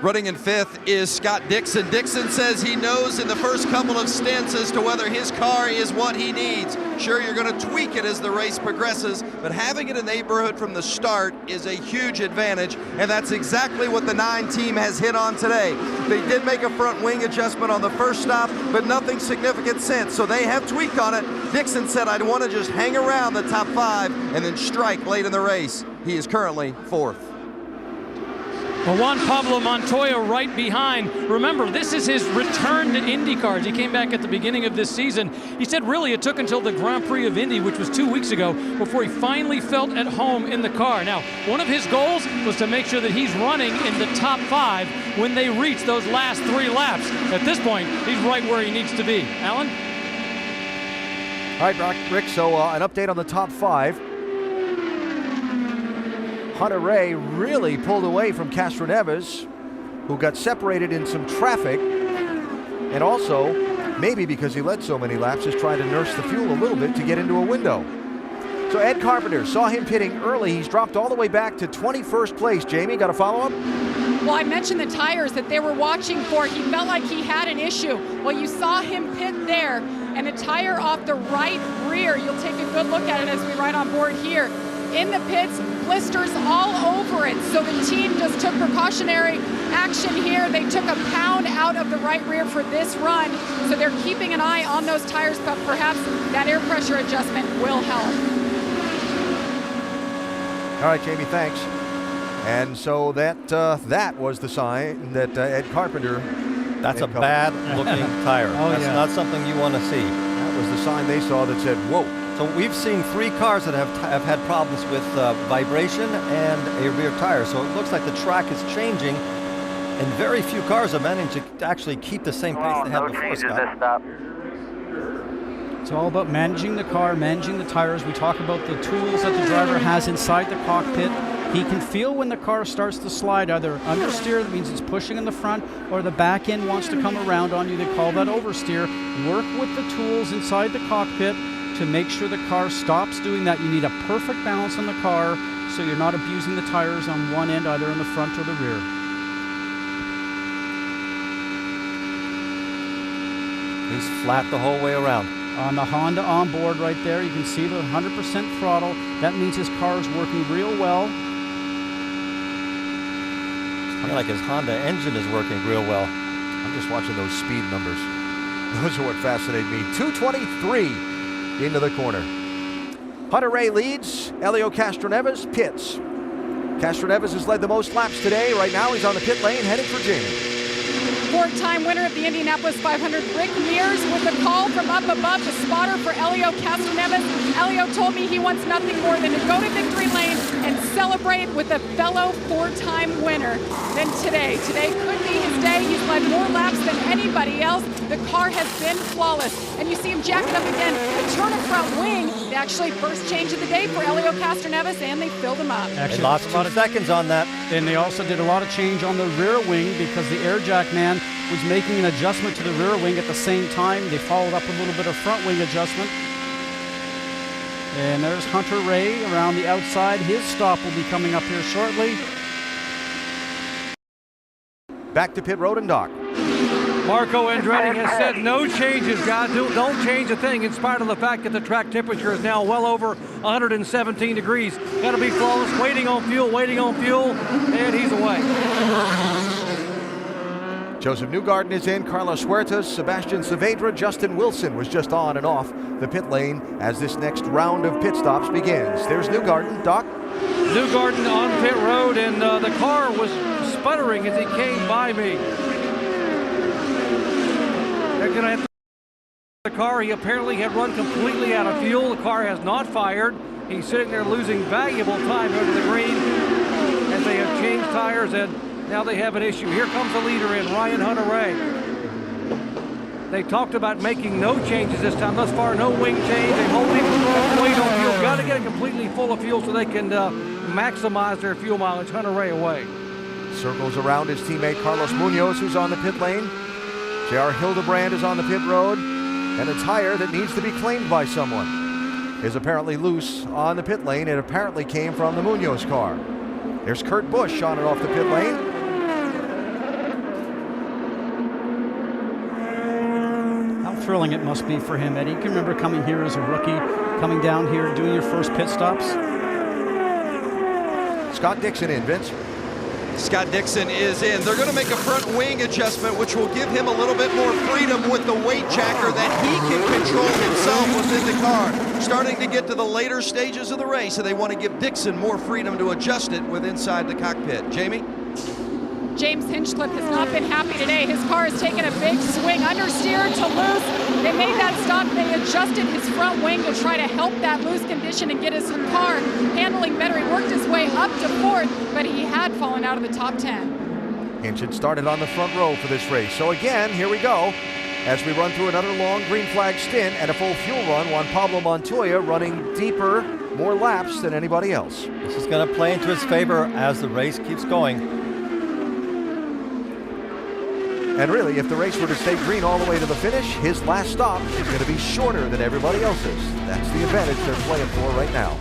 Running in 5th is Scott Dixon. Dixon says he knows in the first couple of stints as to whether his car is what he needs. Sure, you're going to tweak it as the race progresses, but having it in the neighborhood from the start is a huge advantage, and that's exactly what the 9 team has hit on today. They did make a front wing adjustment on the first stop, but nothing significant since, so they have tweaked on it. Dixon said, I'd want to just hang around the top 5 and then strike late in the race. He is currently 4th. Well, Juan Pablo Montoya right behind. Remember, this is his return to IndyCars. He came back at the beginning of this season. He said really it took until the Grand Prix of Indy, which was 2 weeks ago, before he finally felt at home in the car. Now, one of his goals was to make sure that he's running in the top 5 when they reach those last 3 laps. At this point, he's right where he needs to be. Alan? All right, Rick, so an update on the top 5. Hunter-Reay really pulled away from Castroneves, who got separated in some traffic, and also, maybe because he led so many laps, is trying to nurse the fuel a little bit to get into a window. So Ed Carpenter saw him pitting early. He's dropped all the way back to 21st place. Jamie, got a follow-up? Well, I mentioned the tires that they were watching for. He felt like he had an issue. Well, you saw him pit there, and the tire off the right rear, you'll take a good look at it as we ride on board here. In the pits, blisters all over it. So the team just took precautionary action here. They took a pound out of the right rear for this run. So they're keeping an eye on those tires, but perhaps that air pressure adjustment will help. All right, Jamie, thanks. And so that was the sign that Ed Carpenter. That's a bad-looking tire. That's not something you want to see. That was the sign they saw that said, whoa. So we've seen 3 cars that have had problems with vibration and a rear tire. So it looks like the track is changing, and very few cars are managing to actually keep the same pace they had before, Scott. It's all about managing the car, managing the tires. We talk about the tools that the driver has inside the cockpit. He can feel when the car starts to slide, either understeer, that means it's pushing in the front, or the back end wants to come around on you. They call that oversteer. Work with the tools inside the cockpit to make sure the car stops doing that. You need a perfect balance on the car so you're not abusing the tires on one end, either in the front or the rear. He's flat the whole way around. On the Honda onboard right there, you can see the 100% throttle. That means his car is working real well. It's kind of like his Honda engine is working real well. I'm just watching those speed numbers. Those are what fascinate me. 223 into the corner. Hunter Ray leads. Elio Castroneves pits. Castroneves has led the most laps today. Right now he's on the pit lane heading for Jamie. 4-time winner of the Indianapolis 500, Rick Mears, with a call from up above, the spotter for Elio Castroneves. Elio told me he wants nothing more than to go to victory lane and celebrate with a fellow 4-time winner than today. Today could be his day. He's led more laps than anybody else. The car has been flawless. And you see him jacking up again. The turn of front wing, the actually first change of the day for Elio Castroneves, and they filled him up. Actually, they lost a lot of seconds on that. And they also did a lot of change on the rear wing because the air jack man was making an adjustment to the rear wing at the same time. They followed up a little bit of front wing adjustment. And there's Hunter Ray around the outside. His stop will be coming up here shortly. Back to pit road and dock. Marco Andretti has said no changes, guys. Don't change a thing, in spite of the fact that the track temperature is now well over 117 degrees. Got to be flawless, waiting on fuel, and he's away. Joseph Newgarden is in, Carlos Huertas, Sebastian Saavedra, Justin Wilson was just on and off the pit lane as this next round of pit stops begins. There's Newgarden. Doc? Newgarden on pit road, and the car was sputtering as he came by me. They're going to have to the car. He apparently had run completely out of fuel. The car has not fired. He's sitting there losing valuable time over the green as they have changed tires, and now they have an issue. Here comes the leader in, Ryan Hunter-Ray. They talked about making no changes this time. Thus far, no wing change. They hold him weight on fuel. Got to get it completely full of fuel so they can maximize their fuel mileage. Hunter-Ray away. Circles around his teammate Carlos Munoz, who's on the pit lane. J.R. Hildebrand is on the pit road, and a tire that needs to be claimed by someone is apparently loose on the pit lane. It apparently came from the Munoz car. There's Kurt Busch on and off the pit lane. How thrilling it must be for him, Eddie. You can remember coming here as a rookie, coming down here, doing your first pit stops. Scott Dixon in, Vince. Scott Dixon is in. They're going to make a front wing adjustment, which will give him a little bit more freedom with the weight jacker that he can control himself within the car. Starting to get to the later stages of the race, and they want to give Dixon more freedom to adjust it with inside the cockpit. Jamie? James Hinchcliffe has not been happy today. His car has taken a big swing, understeer to loose. They made that stop. They adjusted his front wing to try to help that loose condition and get his car handling better. He worked his way up to fourth, but he had fallen out of the top 10. Hinch had started on the front row for this race. So again, here we go. As we run through another long green flag stint and a full fuel run, Juan Pablo Montoya running deeper, more laps than anybody else. This is going to play into his favor as the race keeps going. And really, if the race were to stay green all the way to the finish, his last stop is going to be shorter than everybody else's. That's the advantage they're playing for right now.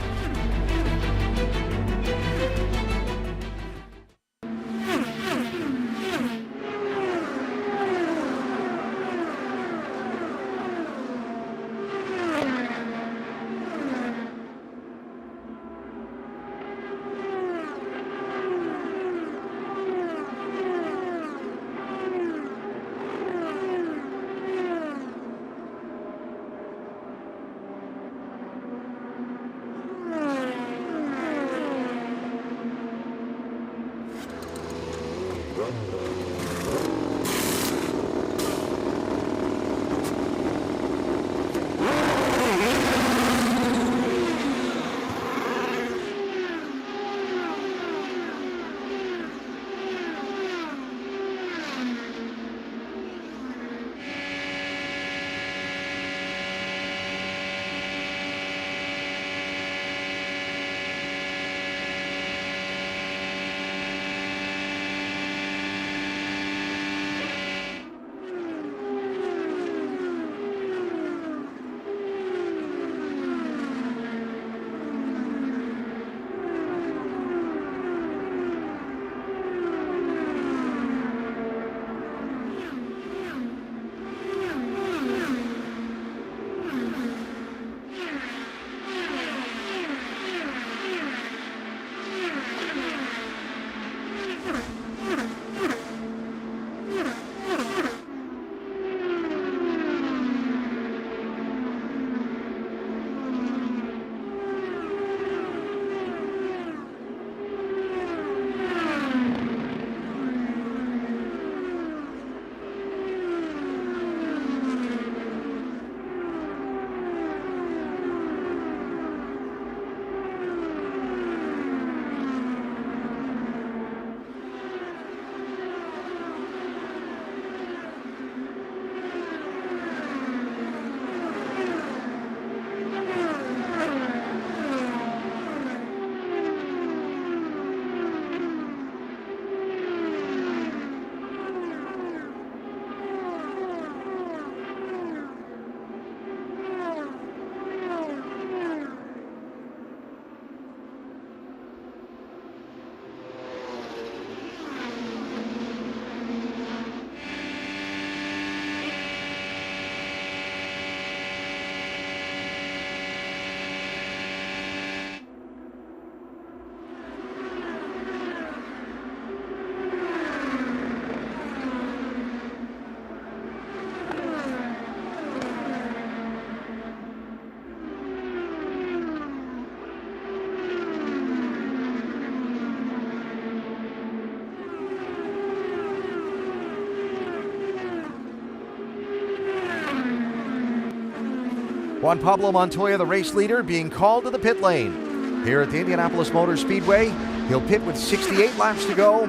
Juan Pablo Montoya, the race leader, being called to the pit lane. Here at the Indianapolis Motor Speedway, he'll pit with 68 laps to go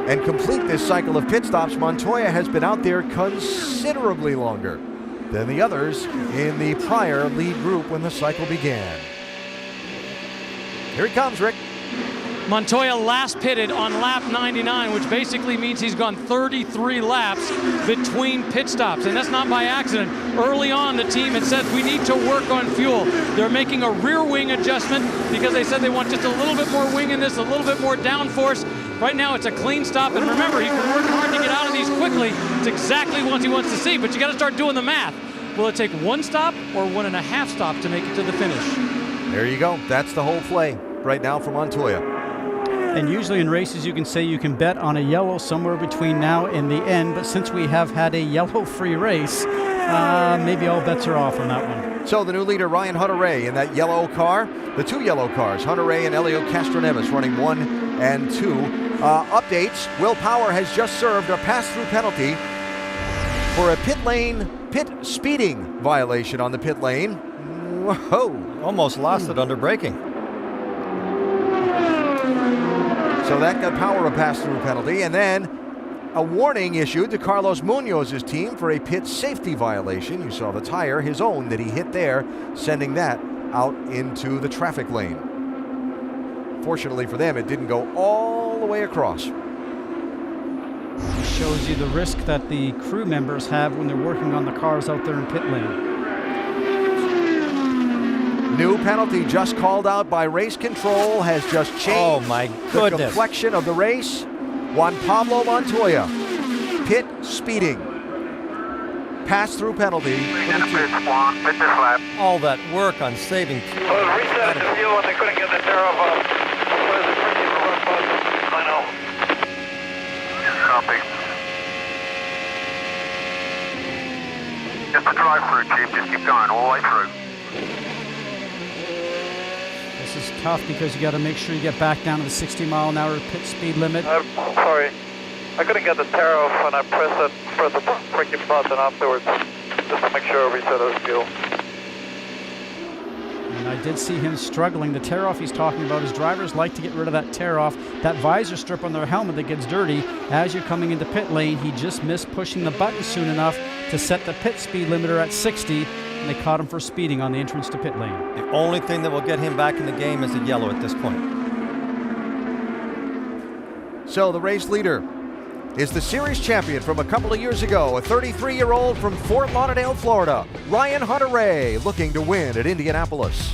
and complete this cycle of pit stops. Montoya has been out there considerably longer than the others in the prior lead group when the cycle began. Here he comes, Rick. Montoya last pitted on lap 99, which basically means he's gone 33 laps between pit stops, and that's not by accident. Early on, the team had said we need to work on fuel. They're making a rear wing adjustment because they said they want just a little bit more wing in this, a little bit more downforce. Right now, it's a clean stop, and remember, he's been working hard to get out of these quickly. It's exactly what he wants to see, but you got to start doing the math. Will it take 1 stop or 1.5 stops to make it to the finish? There you go. That's the whole play right now for Montoya. And usually in races you can say you can bet on a yellow somewhere between now and the end, but since we have had a yellow-free race, maybe all bets are off on that one. So the new leader, Ryan Hunter-Reay, in that yellow car. The 2 yellow cars, Hunter-Reay and Elio Castroneves, running 1 and 2. Updates, Will Power has just served a pass-through penalty for a pit speeding violation on the pit lane. Whoa. Almost lost it under braking. So that got Power a pass-through penalty, and then a warning issued to Carlos Munoz's team for a pit safety violation. You saw the tire, his own, that he hit there, sending that out into the traffic lane. Fortunately for them, it didn't go all the way across. Shows you the risk that the crew members have when they're working on the cars out there in pit lane. New penalty just called out by race control has just changed the complexion of the race. Juan Pablo Montoya, pit speeding. Pass-through penalty. All that work on saving fuel. Well, reset the fuel and they couldn't get the tariff off. What is it, pretty rough bus? I know. Copy. Just a drive-through, Chief. Just keep going all the way through. This is tough because you got to make sure you get back down to the 60-mile-an-hour pit speed limit. Sorry. I couldn't get the tariff and I pressed the freaking button afterwards just to make sure we reset our fuel. And I did see him struggling. The tear-off he's talking about is drivers like to get rid of that tear-off, that visor strip on their helmet that gets dirty as you're coming into pit lane. He just missed pushing the button soon enough to set the pit speed limiter at 60, and they caught him for speeding on the entrance to pit lane. The only thing that will get him back in the game is a yellow at this point. So the race leader is the series champion from a couple of years ago, a 33-year-old from Fort Lauderdale, Florida, Ryan Hunter-Reay, looking to win at Indianapolis.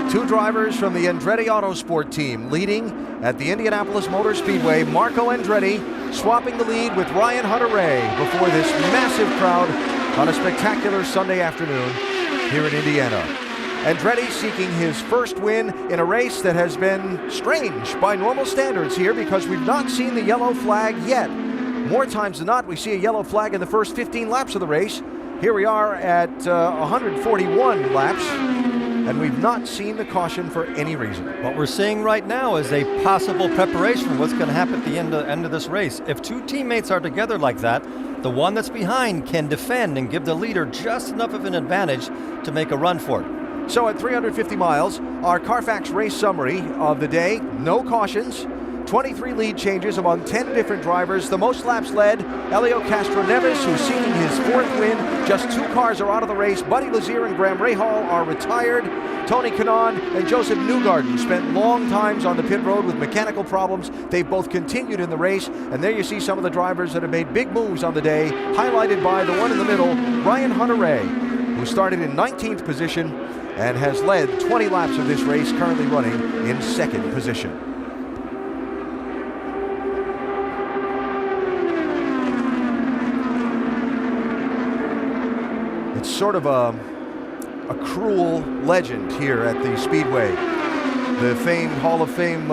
Two drivers from the Andretti Autosport team leading at the Indianapolis Motor Speedway. Marco Andretti swapping the lead with Ryan Hunter-Reay before this massive crowd on a spectacular Sunday afternoon here in Indiana. Andretti seeking his first win in a race that has been strange by normal standards here because we've not seen the yellow flag yet. More times than not, we see a yellow flag in the first 15 laps of the race. Here we are at 141 laps, and we've not seen the caution for any reason. What we're seeing right now is a possible preparation for what's going to happen at the end of this race. If two teammates are together like that, the one that's behind can defend and give the leader just enough of an advantage to make a run for it. So at 350 miles, our Carfax race summary of the day: no cautions, 23 lead changes among 10 different drivers. The most laps led, Helio Castroneves, who's seeking his fourth win. Just 2 cars are out of the race. Buddy Lazier and Graham Rahal are retired. Tony Kanaan and Joseph Newgarden spent long times on the pit road with mechanical problems. They've both continued in the race, and there you see some of the drivers that have made big moves on the day, highlighted by the one in the middle, Ryan Hunter-Reay, who started in 19th position and has led 20 laps of this race, currently running in 2nd position. It's sort of a cruel legend here at the Speedway. The famed Hall of Fame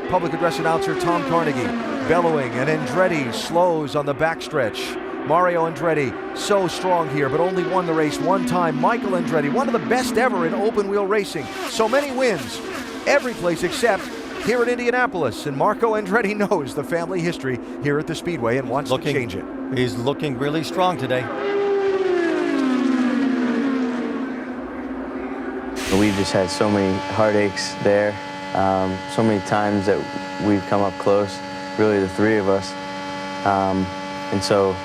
public address announcer Tom Carnegie bellowing, and Andretti slows on the backstretch. Mario Andretti, so strong here, but only won the race one time. Michael Andretti, one of the best ever in open wheel racing. So many wins, every place except here at Indianapolis. And Marco Andretti knows the family history here at the Speedway and wants to change it. He's looking really strong today. We've just had so many heartaches there, so many times that we've come up close, really the three of us. And so,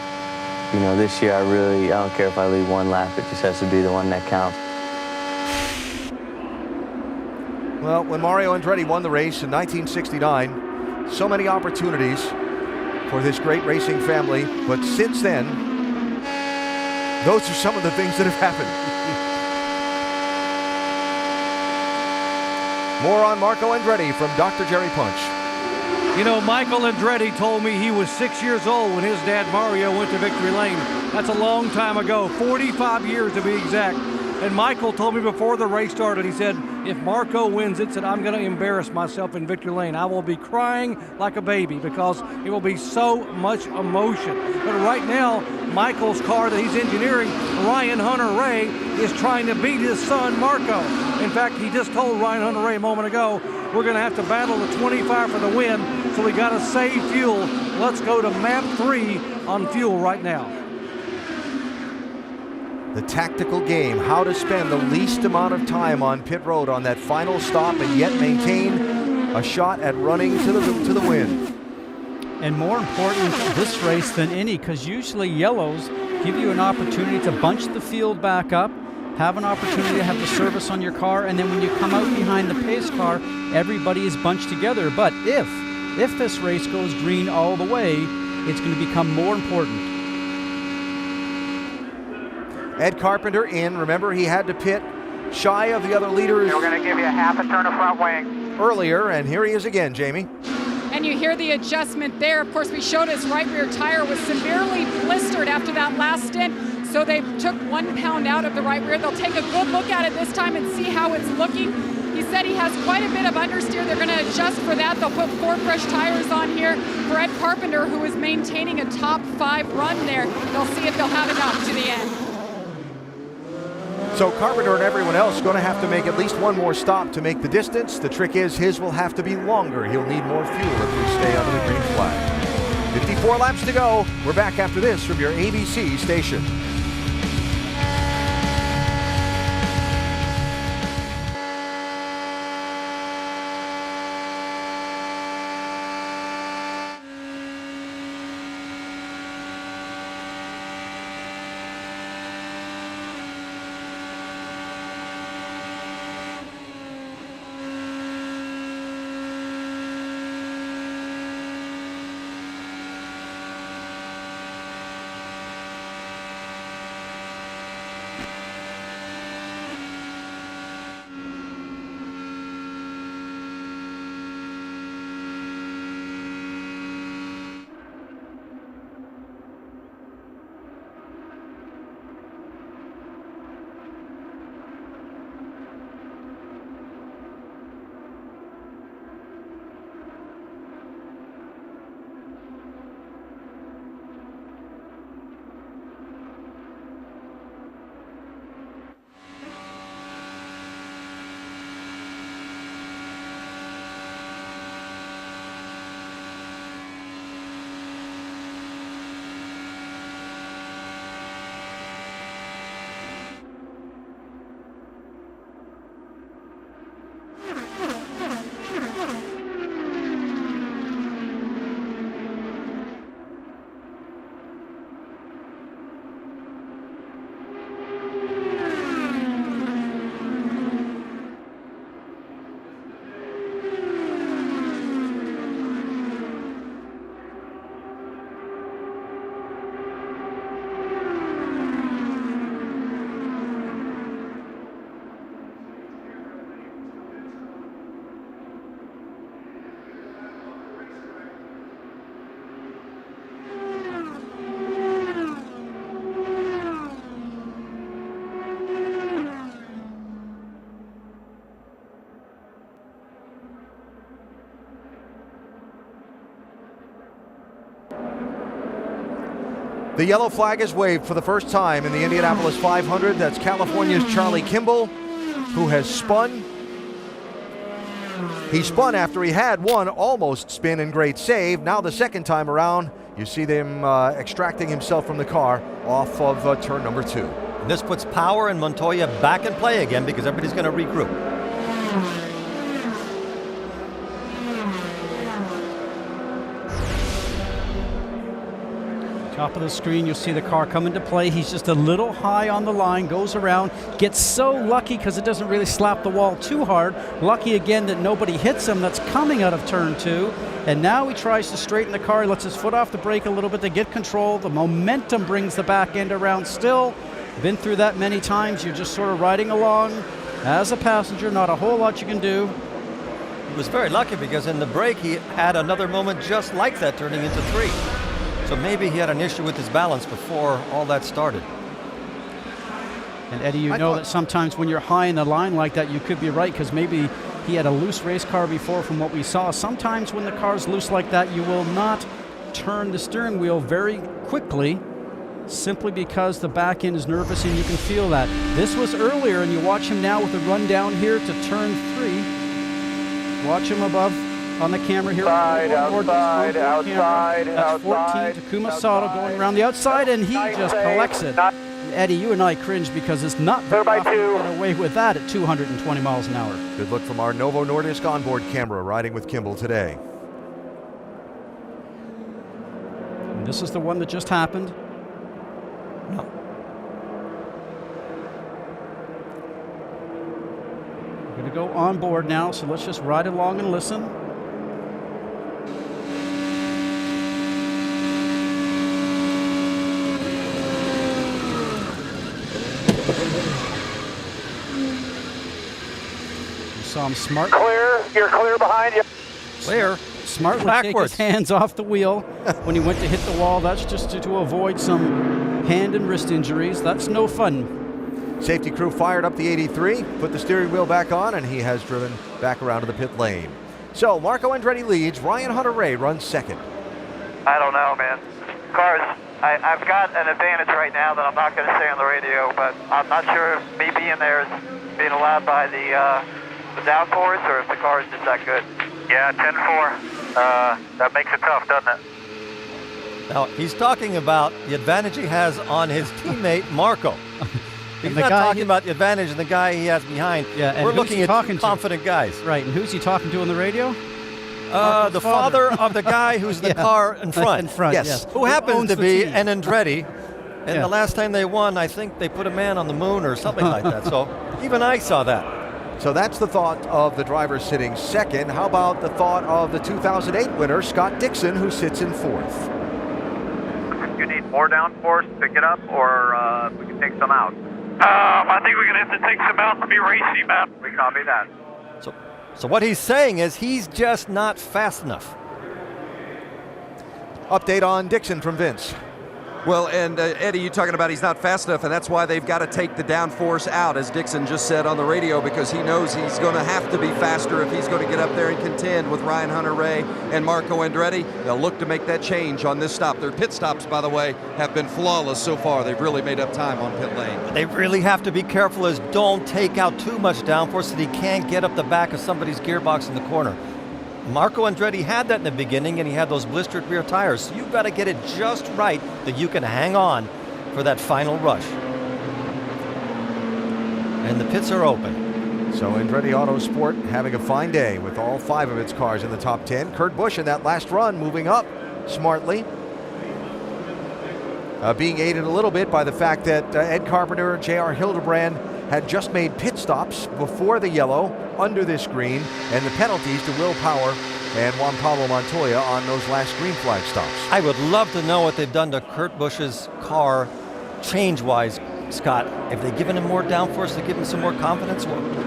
you know, this year I don't care if I lead one lap, it just has to be the one that counts. Well, when Mario Andretti won the race in 1969, so many opportunities for this great racing family, but since then, those are some of the things that have happened. More on Marco Andretti from Dr. Jerry Punch. You know, Michael Andretti told me he was 6 years old when his dad Mario went to Victory Lane. That's a long time ago, 45 years to be exact. And Michael told me before the race started, he said, if Marco wins it, said, I'm going to embarrass myself in Victory Lane. I will be crying like a baby because it will be so much emotion. But right now, Michael's car that he's engineering, Ryan Hunter-Reay, is trying to beat his son, Marco. In fact, he just told Ryan Hunter-Reay a moment ago, we're going to have to battle the 25 for the win, so we got to save fuel. Let's go to map 3 on fuel right now. The tactical game, how to spend the least amount of time on pit road on that final stop and yet maintain a shot at running to the win. And more important this race than any, because usually yellows give you an opportunity to bunch the field back up, have an opportunity to have the service on your car, and then when you come out behind the pace car, everybody is bunched together. But if this race goes green all the way, it's going to become more important. Ed Carpenter in. Remember, he had to pit shy of the other leaders. We're going to give you a half a turn of front wing. Earlier, and here he is again, Jamie. And you hear the adjustment there. Of course, we showed his right rear tire was severely blistered after that last stint. So they took 1 pound out of the right rear. They'll take a good look at it this time and see how it's looking. He said he has quite a bit of understeer. They're going to adjust for that. They'll put 4 fresh tires on here for Ed Carpenter, who is maintaining a top 5 run there. They'll see if they'll have enough to the end. So Carpenter and everyone else going to have to make at least one more stop to make the distance. The trick is his will have to be longer. He'll need more fuel if we stay under the green flag. 54 laps to go. We're back after this from your ABC station. The yellow flag is waved for the first time in the Indianapolis 500. That's California's Charlie Kimball, who has spun. He spun after he had one almost spin and great save. Now the second time around, you see them extracting himself from the car off of turn number 2. And this puts Power and Montoya back in play again because everybody's going to regroup. Top of the screen, you'll see the car come into play. He's just a little high on the line, goes around, gets so lucky because it doesn't really slap the wall too hard. Lucky again that nobody hits him. That's coming out of turn 2. And now he tries to straighten the car. He lets his foot off the brake a little bit to get control. The momentum brings the back end around still. Been through that many times. You're just sort of riding along as a passenger. Not a whole lot you can do. He was very lucky because in the break he had another moment just like that turning into 3. So maybe he had an issue with his balance before all that started. And Eddie, you know that sometimes when you're high in the line like that, you could be right because maybe he had a loose race car before from what we saw. Sometimes when the car's loose like that, you will not turn the steering wheel very quickly simply because the back end is nervous and you can feel that. This was earlier and you watch him now with the run down here to turn 3. Watch him above on the camera here. Outside. That's 14, Takuma Sato going around the outside, and he just collects it. Eddie, you and I cringe because it's not very often to get away with that at 220 miles an hour. Good look from our Novo Nordisk onboard camera riding with Kimball today. And this is the one that just happened. No. We're going to go on board now, so let's just ride along and listen. Saw him smart. Clear. You're clear behind you. Clear. Smartly take his hands off the wheel when he went to hit the wall. That's just to avoid some hand and wrist injuries. That's no fun. Safety crew fired up the 83, put the steering wheel back on, and he has driven back around to the pit lane. So Marco Andretti leads. Ryan Hunter-Reay runs second. I don't know, man. Cars, I've got an advantage right now that I'm not going to say on the radio, but I'm not sure if me being there is being allowed by the downforce or if the car is just that good. Yeah, 10-4. That makes it tough, doesn't it? Now, he's talking about the advantage he has on his teammate, Marco. He's not talking about the advantage of the guy he has behind. Yeah, and we're looking at confident guys. Right, and who's he talking to on the radio? The father of the guy who's in the car in front. In front, yes. Who happens to be an Andretti. And the last time they won, I think they put a man on the moon or something like that. So even I saw that. So that's the thought of the driver sitting second. How about the thought of the 2008 winner, Scott Dixon, who sits in fourth? You need more downforce to get up, or we can take some out? I think we're going to have to take some out to be racy, Matt. We copy that. So what he's saying is he's just not fast enough. Update on Dixon from Vince. Well, and Eddie, you're talking about he's not fast enough, and that's why they've got to take the downforce out, as Dixon just said on the radio, because he knows he's going to have to be faster if he's going to get up there and contend with Ryan Hunter-Reay and Marco Andretti. They'll look to make that change on this stop. Their pit stops, by the way, have been flawless so far. They've really made up time on pit lane. They really have to be careful as don't take out too much downforce so that he can't get up the back of somebody's gearbox in the corner. Marco Andretti had that in the beginning, and he had those blistered rear tires. So you've got to get it just right that you can hang on for that final rush. And the pits are open. So Andretti Autosport having a fine day with all 5 of its cars in the top 10. Kurt Busch in that last run moving up smartly. Being aided a little bit by the fact that Ed Carpenter, J.R. Hildebrand had just made pit stops before the yellow under this green, and the penalties to Will Power and Juan Pablo Montoya on those last green flag stops. I would love to know what they've done to Kurt Busch's car change-wise, Scott. Have they given him more downforce to give him some more confidence?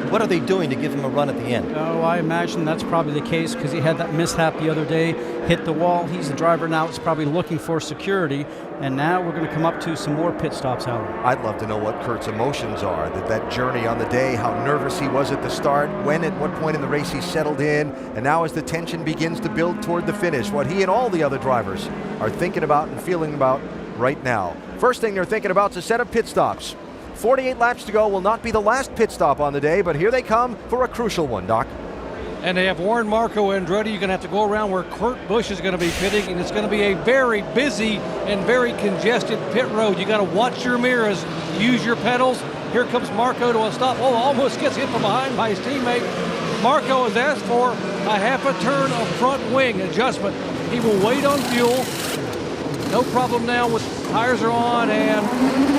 What are they doing to give him a run at the end? Oh, I imagine that's probably the case because he had that mishap the other day, hit the wall. He's the driver now. It's probably looking for security, and now we're going to come up to some more pit stops, Alan. I'd love to know what Kurt's emotions are, that journey on the day, how nervous he was at the start, at what point in the race he settled in, and now as the tension begins to build toward the finish, what he and all the other drivers are thinking about and feeling about right now. First thing they're thinking about is a set of pit stops. 48 laps to go will not be the last pit stop on the day, but here they come for a crucial one, Doc. And they have Warren, Marco, Andretti. You're going to have to go around where Kurt Busch is going to be pitting, and it's going to be a very busy and very congested pit road. You got to watch your mirrors, use your pedals. Here comes Marco to a stop. Oh, almost gets hit from behind by his teammate. Marco has asked for a half a turn of front wing adjustment. He will wait on fuel. No problem now with tires are on, and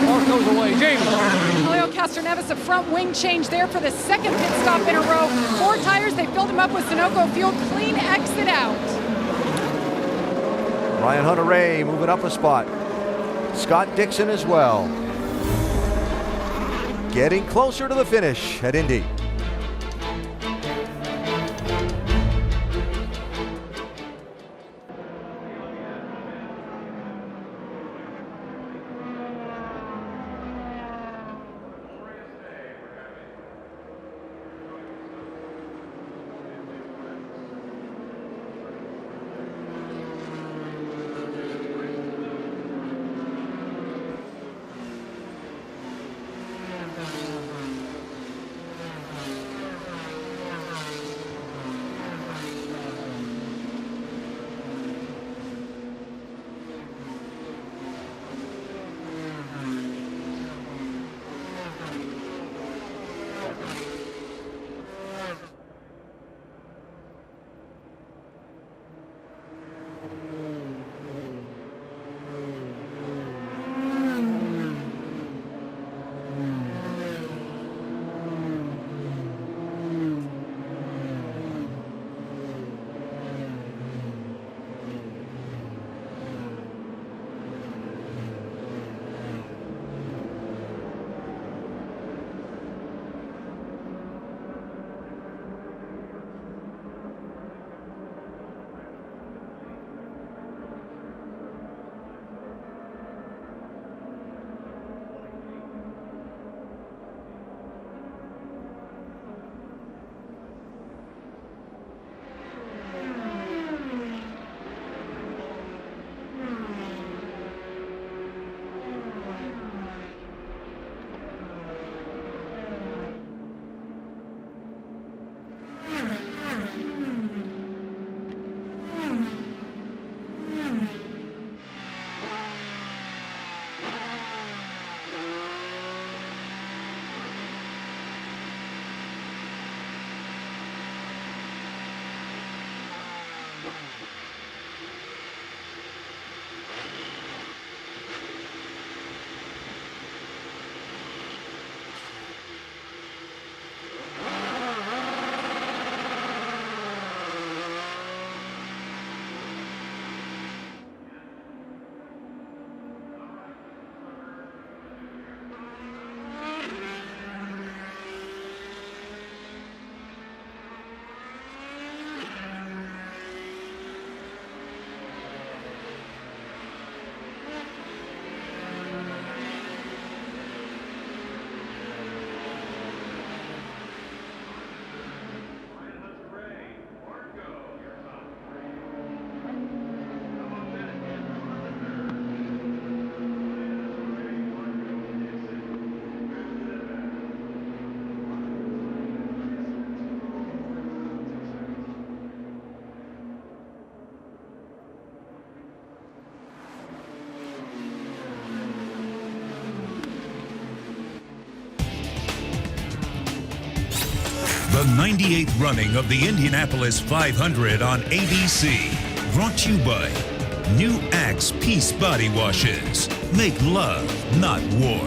Marco's away. Jamie. Julio Castroneves, a front wing change there for the second pit stop in a row. 4 tires, they filled them up with Sunoco fuel. Clean exit out. Ryan Hunter-Reay moving up a spot. Scott Dixon as well. Getting closer to the finish at Indy. The 98th running of the Indianapolis 500 on ABC. Brought to you by New Axe Peace Body Washes. Make love, not war.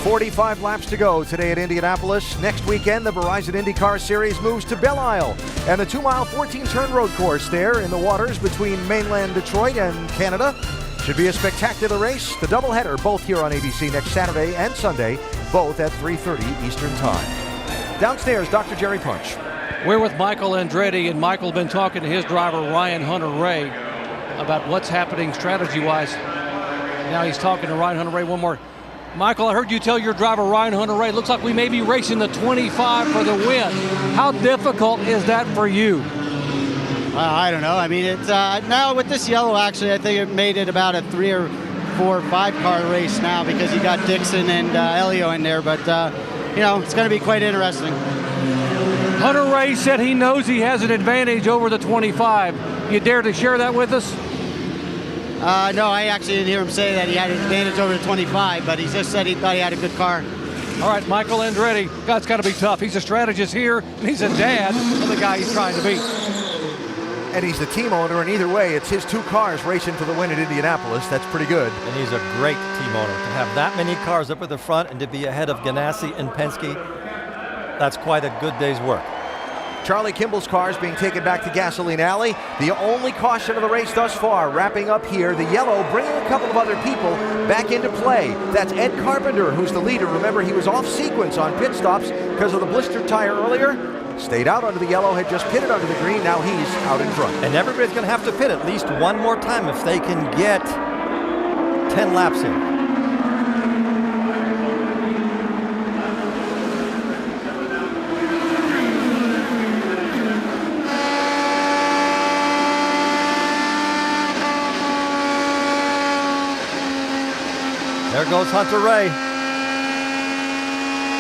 45 laps to go today at Indianapolis. Next weekend, the Verizon IndyCar Series moves to Belle Isle, and the 2-mile, 14-turn road course there in the waters between mainland Detroit and Canada. Should be a spectacular race. The doubleheader, both here on ABC next Saturday and Sunday, both at 3:30 Eastern Time. Downstairs, Dr. Jerry Punch. We're with Michael Andretti, and Michael been talking to his driver, Ryan Hunter-Reay, about what's happening strategy-wise. Now he's talking to Ryan Hunter-Reay one more. Michael, I heard you tell your driver, Ryan Hunter-Reay, looks like we may be racing the 25 for the win. How difficult is that for you? I don't know. I mean, it's now with this yellow, actually, I think it made it about a 3 or 4 or 5 car race now because you got Dixon and Elio in there. But, you know, it's going to be quite interesting. Hunter Ray said he knows he has an advantage over the 25. You dare to share that with us? No, I actually didn't hear him say that he had an advantage over the 25, but he just said he thought he had a good car. All right, Michael Andretti, that's got to be tough. He's a strategist here, and he's a dad of the guy he's trying to beat. And he's the team owner, and either way, it's his 2 cars racing for the win at Indianapolis. That's pretty good. And he's a great team owner. To have that many cars up at the front and to be ahead of Ganassi and Penske, that's quite a good day's work. Charlie Kimball's car is being taken back to Gasoline Alley. The only caution of the race thus far. Wrapping up here, the yellow bringing a couple of other people back into play. That's Ed Carpenter, who's the leader. Remember, he was off sequence on pit stops because of the blistered tire earlier. Stayed out under the yellow, had just pitted under the green. Now he's out in front. And everybody's going to have to pit at least one more time if they can get 10 laps in. There goes Hunter Ray.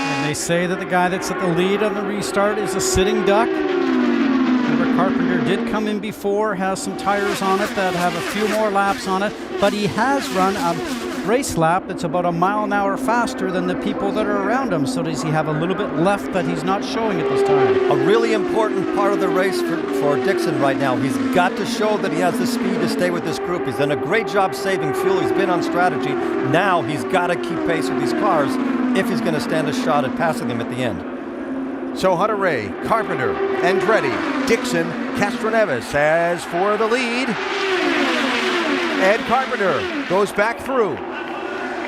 And they say that the guy that's at the lead on the restart is a sitting duck. Remember, Carpenter did come in before, has some tires on it that have a few more laps on it, but he has run a race lap that's about a mile an hour faster than the people that are around him. So does he have a little bit left that he's not showing at this time? A really important part of the race for Dixon right now. He's got to show that he has the speed to stay with this group. He's done a great job saving fuel. He's been on strategy. Now he's got to keep pace with these cars if he's going to stand a shot at passing them at the end. So Hunter Ray, Carpenter, Andretti, Dixon, Castroneves. As for the lead, Ed Carpenter goes back through.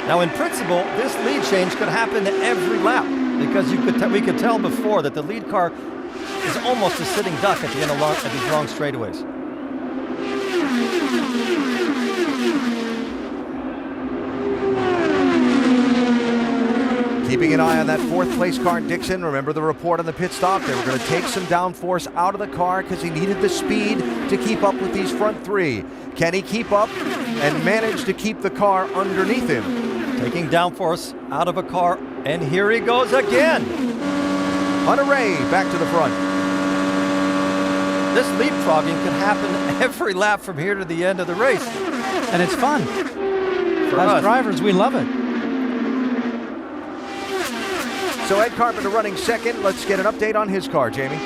Now, in principle, this lead change could happen every lap because we could tell before that the lead car is almost a sitting duck at the end of these long straightaways. Keeping an eye on that 4th place car, Dixon. Remember the report on the pit stop? They were going to take some downforce out of the car because he needed the speed to keep up with these front 3. Can he keep up and manage to keep the car underneath him? Taking downforce out of a car, and here he goes again. Hunter Ray back to the front. This leapfrogging can happen every lap from here to the end of the race. And it's fun. As drivers, we love it. So Ed Carpenter running second. Let's get an update on his car, Jamie.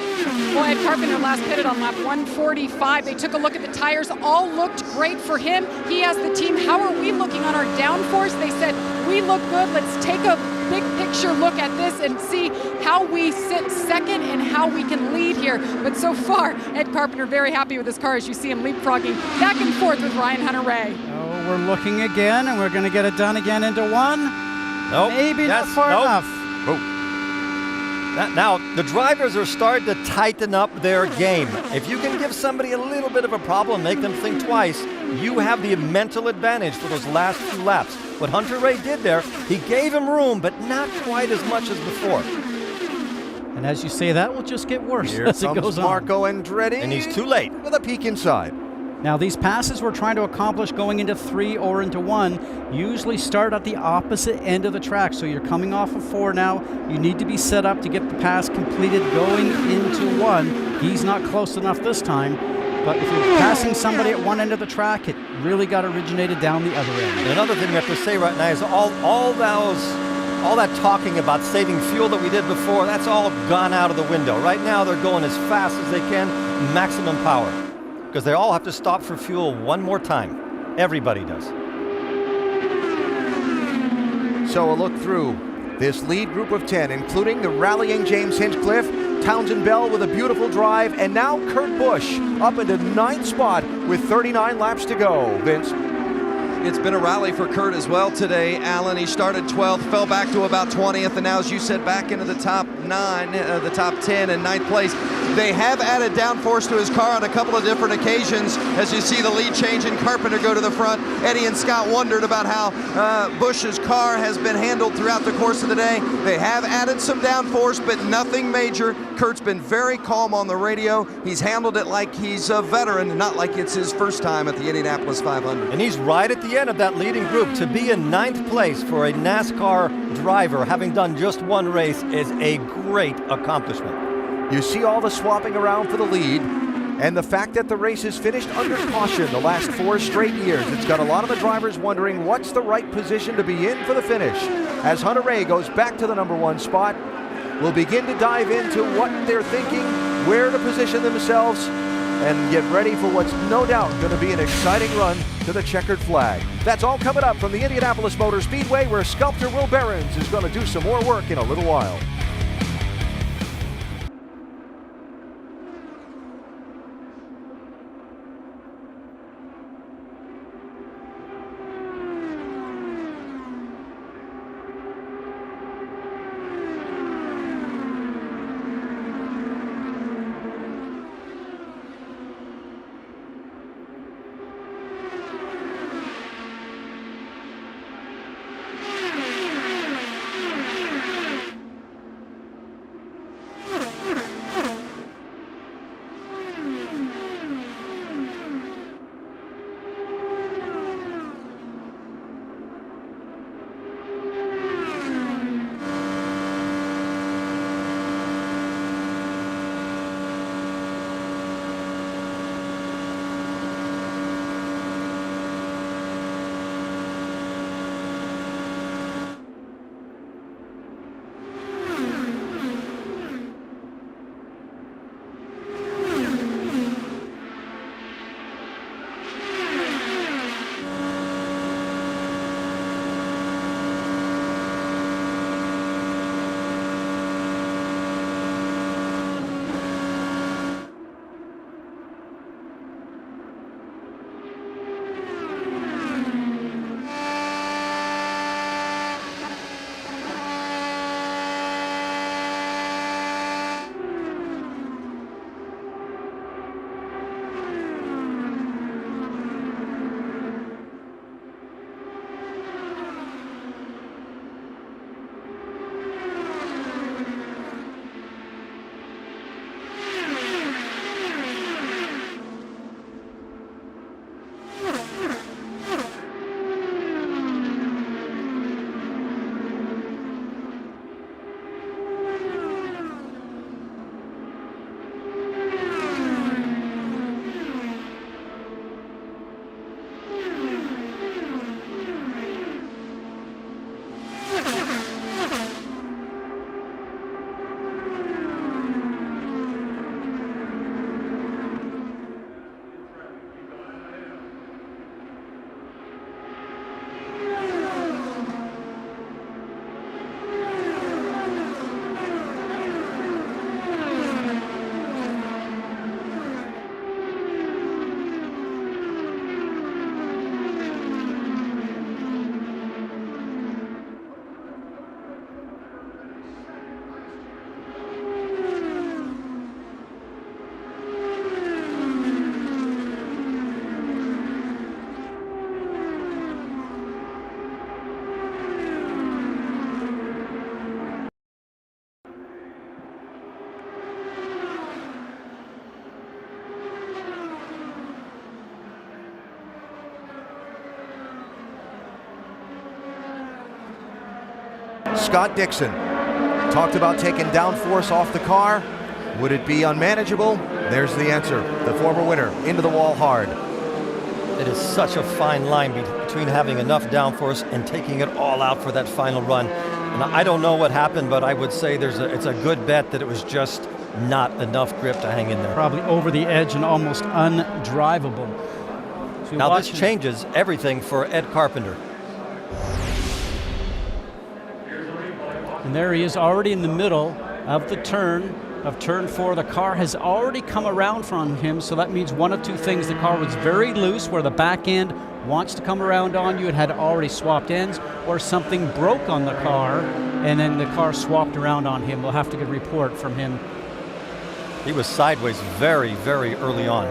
Well, Ed Carpenter last pitted on lap 145. They took a look at the tires. All looked great for him. He asked the team, how are we looking on our downforce? They said, we look good. Let's take a big picture look at this and see how we sit second and how we can lead here. But so far, Ed Carpenter very happy with his car as you see him leapfrogging back and forth with Ryan Hunter-Reay. Oh, we're looking again, and we're going to get it done again into one. Nope. Maybe not far enough. Oh. Now, the drivers are starting to tighten up their game. If you can give somebody a little bit of a problem, make them think twice, you have the mental advantage for those last few laps. What Hunter Ray did there, he gave him room, but not quite as much as before. And as you say, that will just get worse Here as it comes goes on. Marco Andretti. And he's too late. With a peek inside. Now, these passes we're trying to accomplish going into 3 or into 1 usually start at the opposite end of the track. So you're coming off of 4 now. You need to be set up to get the pass completed going into 1. He's not close enough this time. But if you're passing somebody at one end of the track, it really got originated down the other end. And another thing we have to say right now is all that talking about saving fuel that we did before, that's all gone out of the window. Right now, they're going as fast as they can, maximum power. Because they all have to stop for fuel one more time. Everybody does. So a look through this lead group of 10, including the rallying James Hinchcliffe, Townsend Bell with a beautiful drive, and now Kurt Busch up into 9th spot with 39 laps to go. Vince? It's been a rally for Kurt as well today, Alan. He started 12th, fell back to about 20th, and now, as you said, back into the top 9, the top 10 and 9th place. They have added downforce to his car on a couple of different occasions. As you see the lead change and Carpenter go to the front, Eddie and Scott wondered about how Busch's car has been handled throughout the course of the day. They have added some downforce, but nothing major. Kurt's been very calm on the radio. He's handled it like he's a veteran, not like it's his first time at the Indianapolis 500. And he's right at the end of that leading group. To be in 9th place for a NASCAR driver, having done just one race, is a great accomplishment. You see all the swapping around for the lead, and the fact that the race is finished under caution the last 4 straight years. It's got a lot of the drivers wondering what's the right position to be in for the finish. As Hunter-Reay goes back to the #1 spot, we'll begin to dive into what they're thinking, where to position themselves, and get ready for what's no doubt going to be an exciting run to the checkered flag. That's all coming up from the Indianapolis Motor Speedway, where sculptor Will Behrens is going to do some more work in a little while. Scott Dixon talked about taking downforce off the car. Would it be unmanageable? There's the answer. The former winner into the wall hard. It is such a fine line between having enough downforce and taking it all out for that final run. And I don't know what happened, but I would say it's a good bet that it was just not enough grip to hang in there. Probably over the edge and almost undrivable. So now this changes everything for Ed Carpenter. And there he is already in the middle of the turn of turn 4. The car has already come around from him, so that means one of two things. The car was very loose where the back end wants to come around on you, it had already swapped ends, or something broke on the car, and then the car swapped around on him. We'll have to get a report from him. He was sideways very, very early on.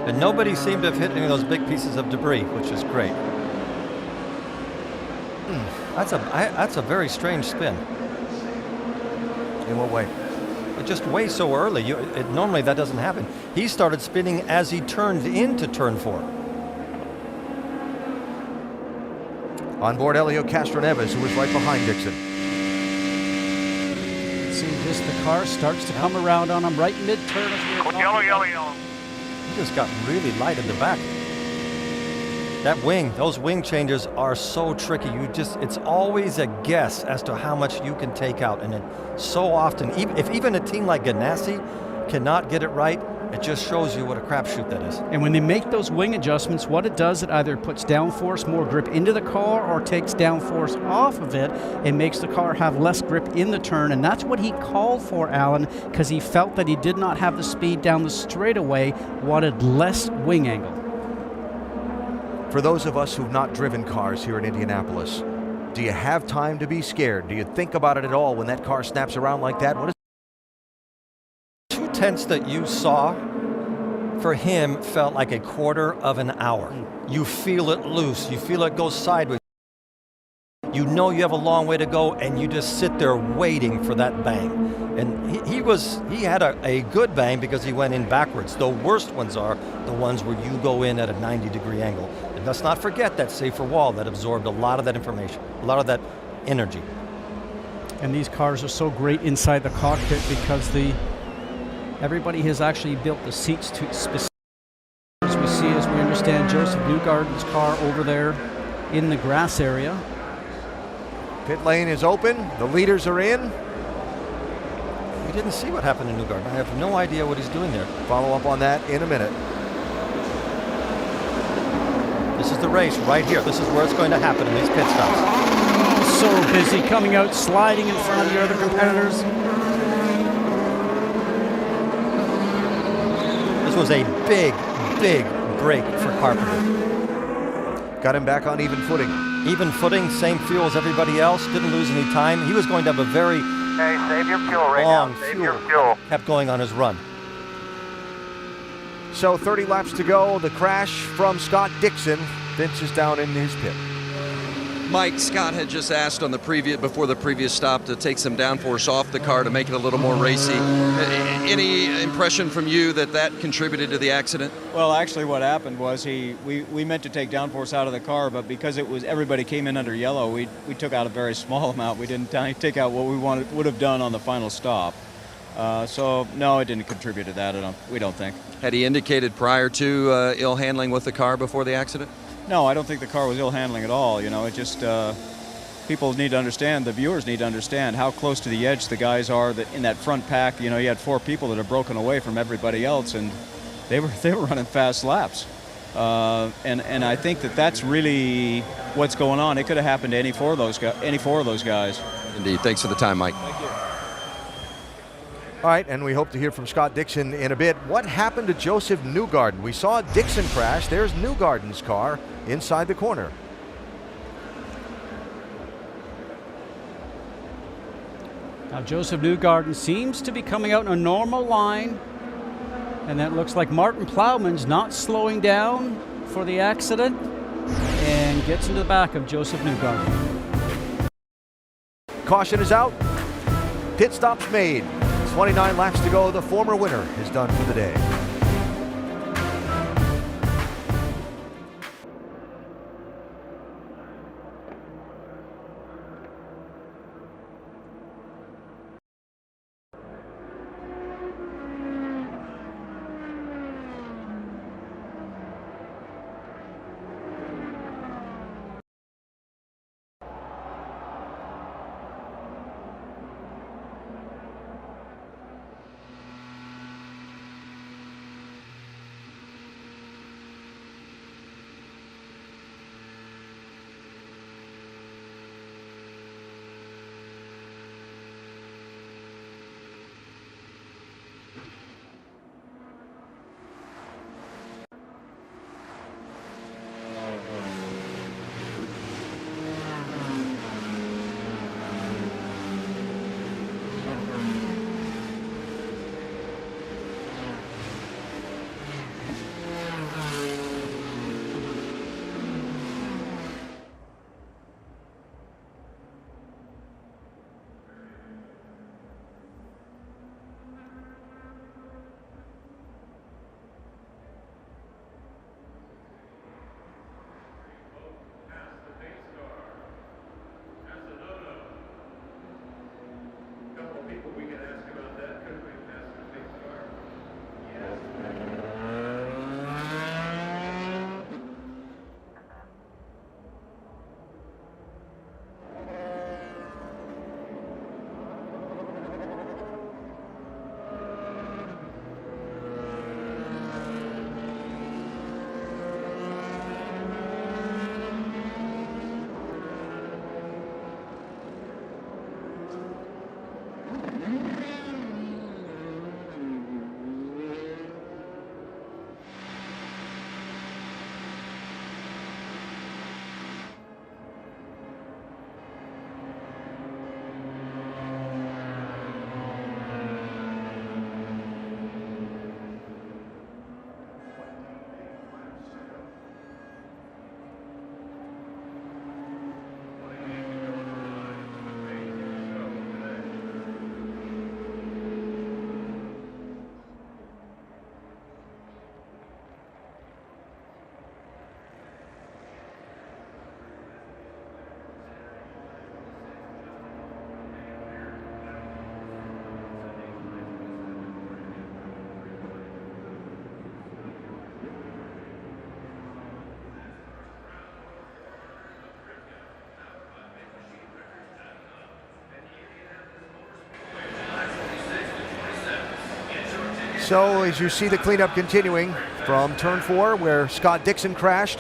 And nobody seemed to have hit any of those big pieces of debris, which is great. That's a very strange spin. In what way? It just way so early. Normally that doesn't happen. He started spinning as he turned into turn 4. On board Helio Castroneves, who was right behind Dixon. See, just the car starts to come around on him right mid-turn. Yellow, yellow, yellow. He just got really light in the back. That wing, those wing changes are so tricky. It's always a guess as to how much you can take out. And so often, if even a team like Ganassi cannot get it right, it just shows you what a crapshoot that is. And when they make those wing adjustments, what it does, it either puts downforce, more grip into the car, or takes downforce off of it and makes the car have less grip in the turn. And that's what he called for, Alan, because he felt that he did not have the speed down the straightaway, wanted less wing angle. For those of us who've not driven cars here in Indianapolis, do you have time to be scared? Do you think about it at all when that car snaps around like that? What is 2 tenths that you saw for him felt like a quarter of an hour. You feel it loose, you feel it go sideways. You know you have a long way to go, and you just sit there waiting for that bang. And he had a good bang because he went in backwards. The worst ones are the ones where you go in at a 90-degree angle. And let's not forget that safer wall that absorbed a lot of that information, a lot of that energy. And these cars are so great inside the cockpit because everybody has actually built the seats to specific. As we see, as we understand, Joseph Newgarden's car over there in the grass area. Pit lane is open. The leaders are in. We didn't see what happened to Newgarden. I have no idea what he's doing there. Follow up on that in a minute. This is the race right here. This is where it's going to happen in these pit stops. So busy coming out, sliding in front of the other competitors. This was a big, big break for Carpenter. Got him back on even footing. Even footing, same fuel as everybody else, didn't lose any time. He was going to have a very Save your fuel right long now. Save fuel. your fuel. Kept going on his run. So 30 laps to go. The crash from Scott Dixon. Vince is down in his pit. Mike, Scott had just asked on before the previous stop to take some downforce off the car to make it a little more racy. Any impression from you that contributed to the accident? Well, actually what happened was we meant to take downforce out of the car, but because everybody came in under yellow, we took out a very small amount. We didn't take out what we would have done on the final stop. So no, it didn't contribute to that. We don't think. Had he indicated prior to ill handling with the car before the accident? No, I don't think the car was ill handling at all. You know, it just people need to understand, the viewers need to understand how close to the edge the guys are that in that front pack. You know, you had 4 people that are broken away from everybody else, and they were running fast laps. And I think that's really what's going on. It could have happened to any four of those guys. Indeed. Thanks for the time, Mike. Thank you. All right, and we hope to hear from Scott Dixon in a bit. What happened to Joseph Newgarden? We saw Dixon crash. There's Newgarden's car inside the corner. Now Joseph Newgarden seems to be coming out in a normal line, and that looks like Martin Plowman's not slowing down for the accident and gets into the back of Joseph Newgarden. Caution is out. Pit stop's made. 29 laps to go. The former winner is done for the day. So as you see the cleanup continuing from turn 4 where Scott Dixon crashed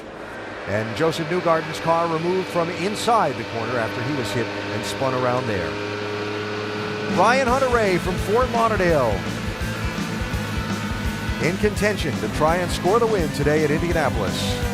and Joseph Newgarden's car removed from inside the corner after he was hit and spun around there. Ryan Hunter-Reay from Fort Lauderdale in contention to try and score the win today at Indianapolis.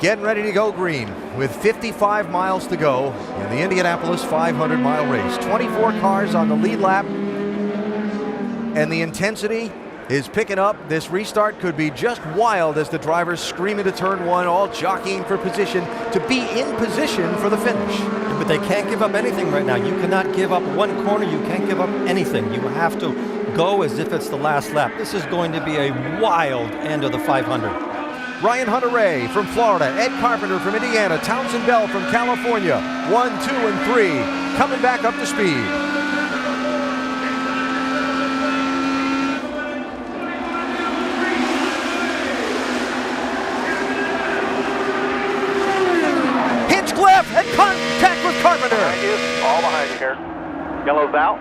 Getting ready to go green with 55 miles to go in the Indianapolis 500-mile race. 24 cars on the lead lap, and the intensity is picking up. This restart could be just wild as the drivers scream into turn 1, all jockeying for position to be in position for the finish. But they can't give up anything right now. You cannot give up one corner. You can't give up anything. You have to go as if it's the last lap. This is going to be a wild end of the 500. Ryan Hunter-Reay from Florida, Ed Carpenter from Indiana, Townsend Bell from California, 1, 2, and 3, coming back up to speed. Hinchcliffe at contact with Carpenter. Behind you, all behind you here. Yellow's out.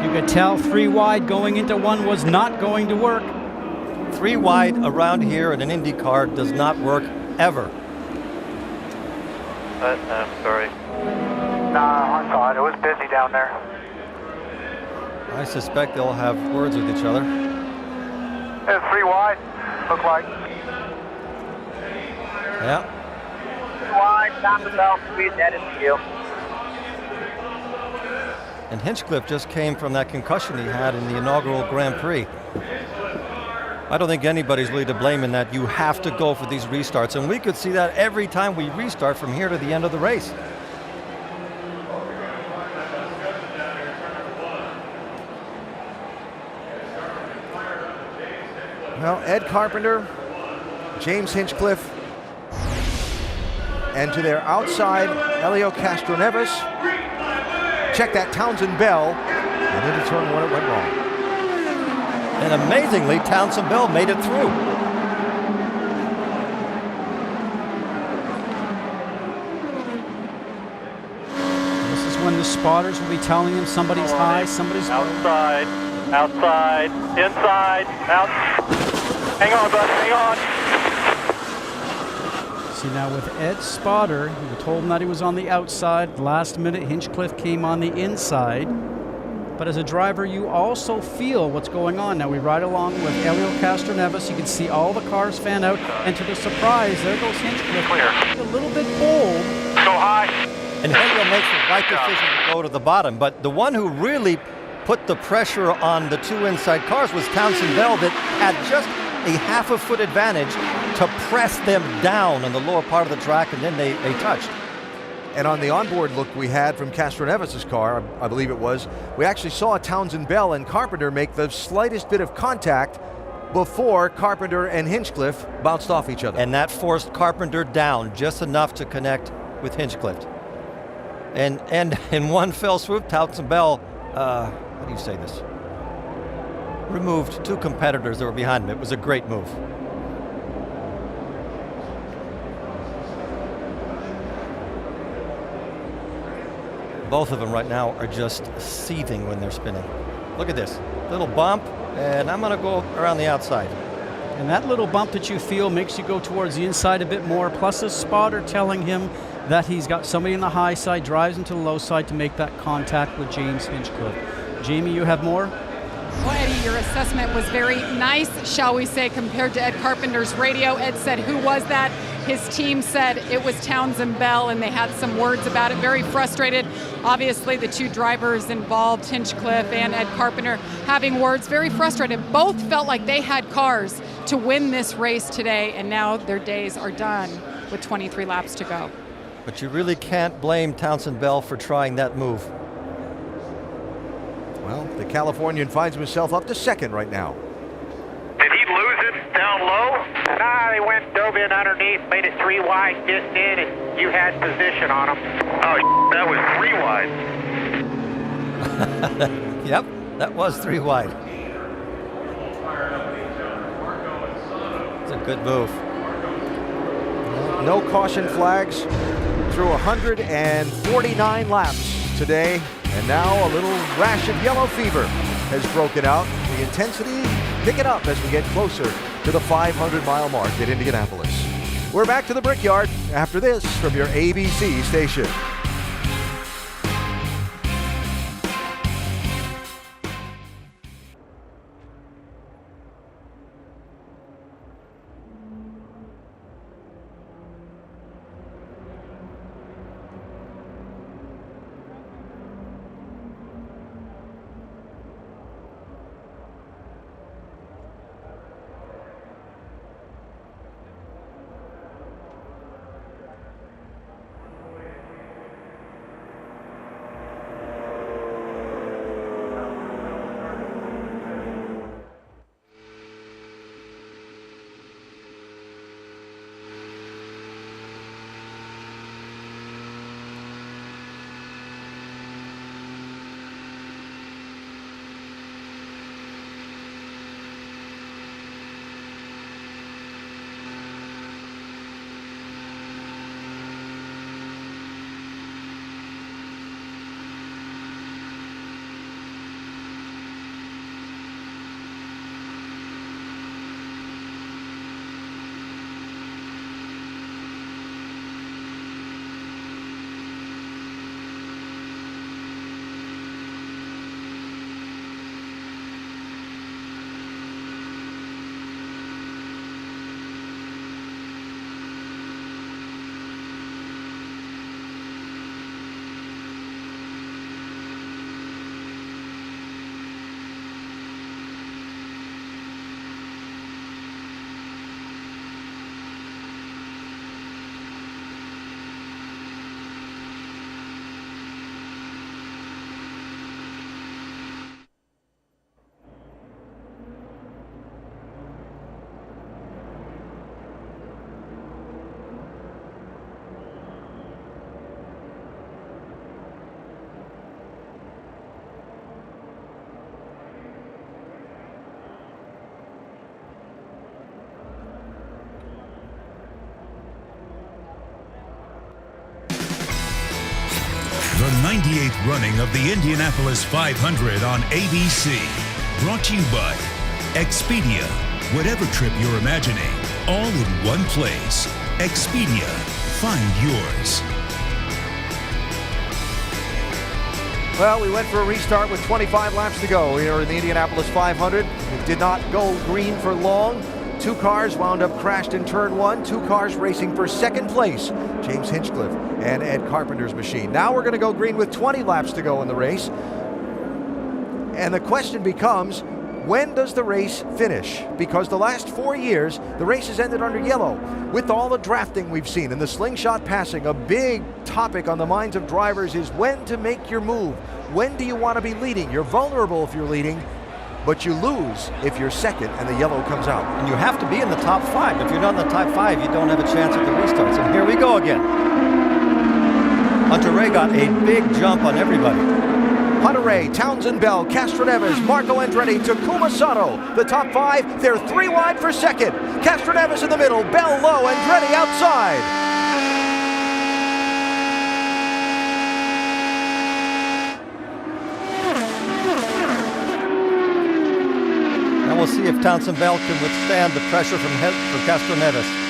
You could tell 3 wide going into 1 was not going to work. 3 wide around here in an IndyCar does not work ever. I'm sorry. Nah, I saw it. It was busy down there. I suspect they'll have words with each other. It's 3 wide, look like. Yeah. 3 wide, Townsend Bell, speed, that is you. And Hinchcliffe just came from that concussion he had in the inaugural Grand Prix. I don't think anybody's really to blame in that. You have to go for these restarts, and we could see that every time we restart from here to the end of the race. Well, Ed Carpenter, James Hinchcliffe, and to their outside, Helio Castroneves. Check that, Townsend Bell, and into turn 1 it went wrong. And amazingly, Townsend Bell made it through. This is when the spotters will be telling him somebody's high, somebody's low. Outside, outside, inside, out. Hang on, bud, hang on. See, now with Ed's spotter, he told him that he was on the outside. Last minute, Hinchcliffe came on the inside. but as a driver, you also feel what's going on. Now we ride along with Helio Castroneves. You can see all the cars fan out, and to the surprise, there goes Hinchcliffe. A little bit bold. Go high. And Helio makes the right decision to go to the bottom, but the one who really put the pressure on the two inside cars was Townsend Bell, that had just a half a foot advantage to press them down on the lower part of the track, and then they touched. And on the onboard look we had from Castroneves' car, I believe it was, we actually saw Townsend Bell and Carpenter make the slightest bit of contact before Carpenter and Hinchcliffe bounced off each other. And that forced Carpenter down just enough to connect with Hinchcliffe. And in one fell swoop, Townsend Bell, how do you say this? Removed two competitors that were behind him. It was a great move. Both of them right now are just seething when they're spinning. Look at this little bump, and I'm gonna go around the outside. And that little bump that you feel makes you go towards the inside a bit more, plus a spotter telling him that he's got somebody in the high side, drives into the low side to make that contact with James Hinchcliffe. Jamie, you have more? Well, Eddie, your assessment was very nice, shall we say, compared to Ed Carpenter's radio. Ed said, who was that? His team said it was Townsend Bell, and they had some words about it. Very frustrated. Obviously, the two drivers involved, Hinchcliffe and Ed Carpenter, having words. Very frustrated. Both felt like they had cars to win this race today, and now their days are done with 23 laps to go. But you really can't blame Townsend Bell for trying that move. Well, the Californian finds himself up to second right now. Did he lose it down low? Nah, he dove in underneath, made it 3 wide, dissed in, and you had position on him. Oh, that was 3 wide. Yep, that was 3 wide. It's a good move. No caution flags through 149 laps today. And now a little rash of yellow fever has broken out. The intensity picking up as we get closer to the 500-mile mark at Indianapolis. We're back to the Brickyard after this from your ABC station. The 98th running of the Indianapolis 500 on ABC. Brought to you by Expedia. Whatever trip you're imagining, all in one place. Expedia. Find yours. Well, we went for a restart with 25 laps to go here in the Indianapolis 500. It did not go green for long. 2 cars wound up crashed in turn 1. 2 cars racing for second place. James Hinchcliffe and Ed Carpenter's machine. Now we're going to go green with 20 laps to go in the race. And the question becomes, when does the race finish? Because the last 4 years, the race has ended under yellow. With all the drafting we've seen and the slingshot passing, a big topic on the minds of drivers is when to make your move. When do you want to be leading? You're vulnerable if you're leading, but you lose if you're second and the yellow comes out. And you have to be in the top 5. If you're not in the top 5, you don't have a chance at the restarts. And here we go again. Hunter Ray got a big jump on everybody. Hunter Ray, Townsend Bell, Castroneves, Marco Andretti, Takuma Sato. The top 5, they're 3 wide for second. Castroneves in the middle, Bell low, Andretti outside. Now we'll see if Townsend Bell can withstand the pressure from Castroneves.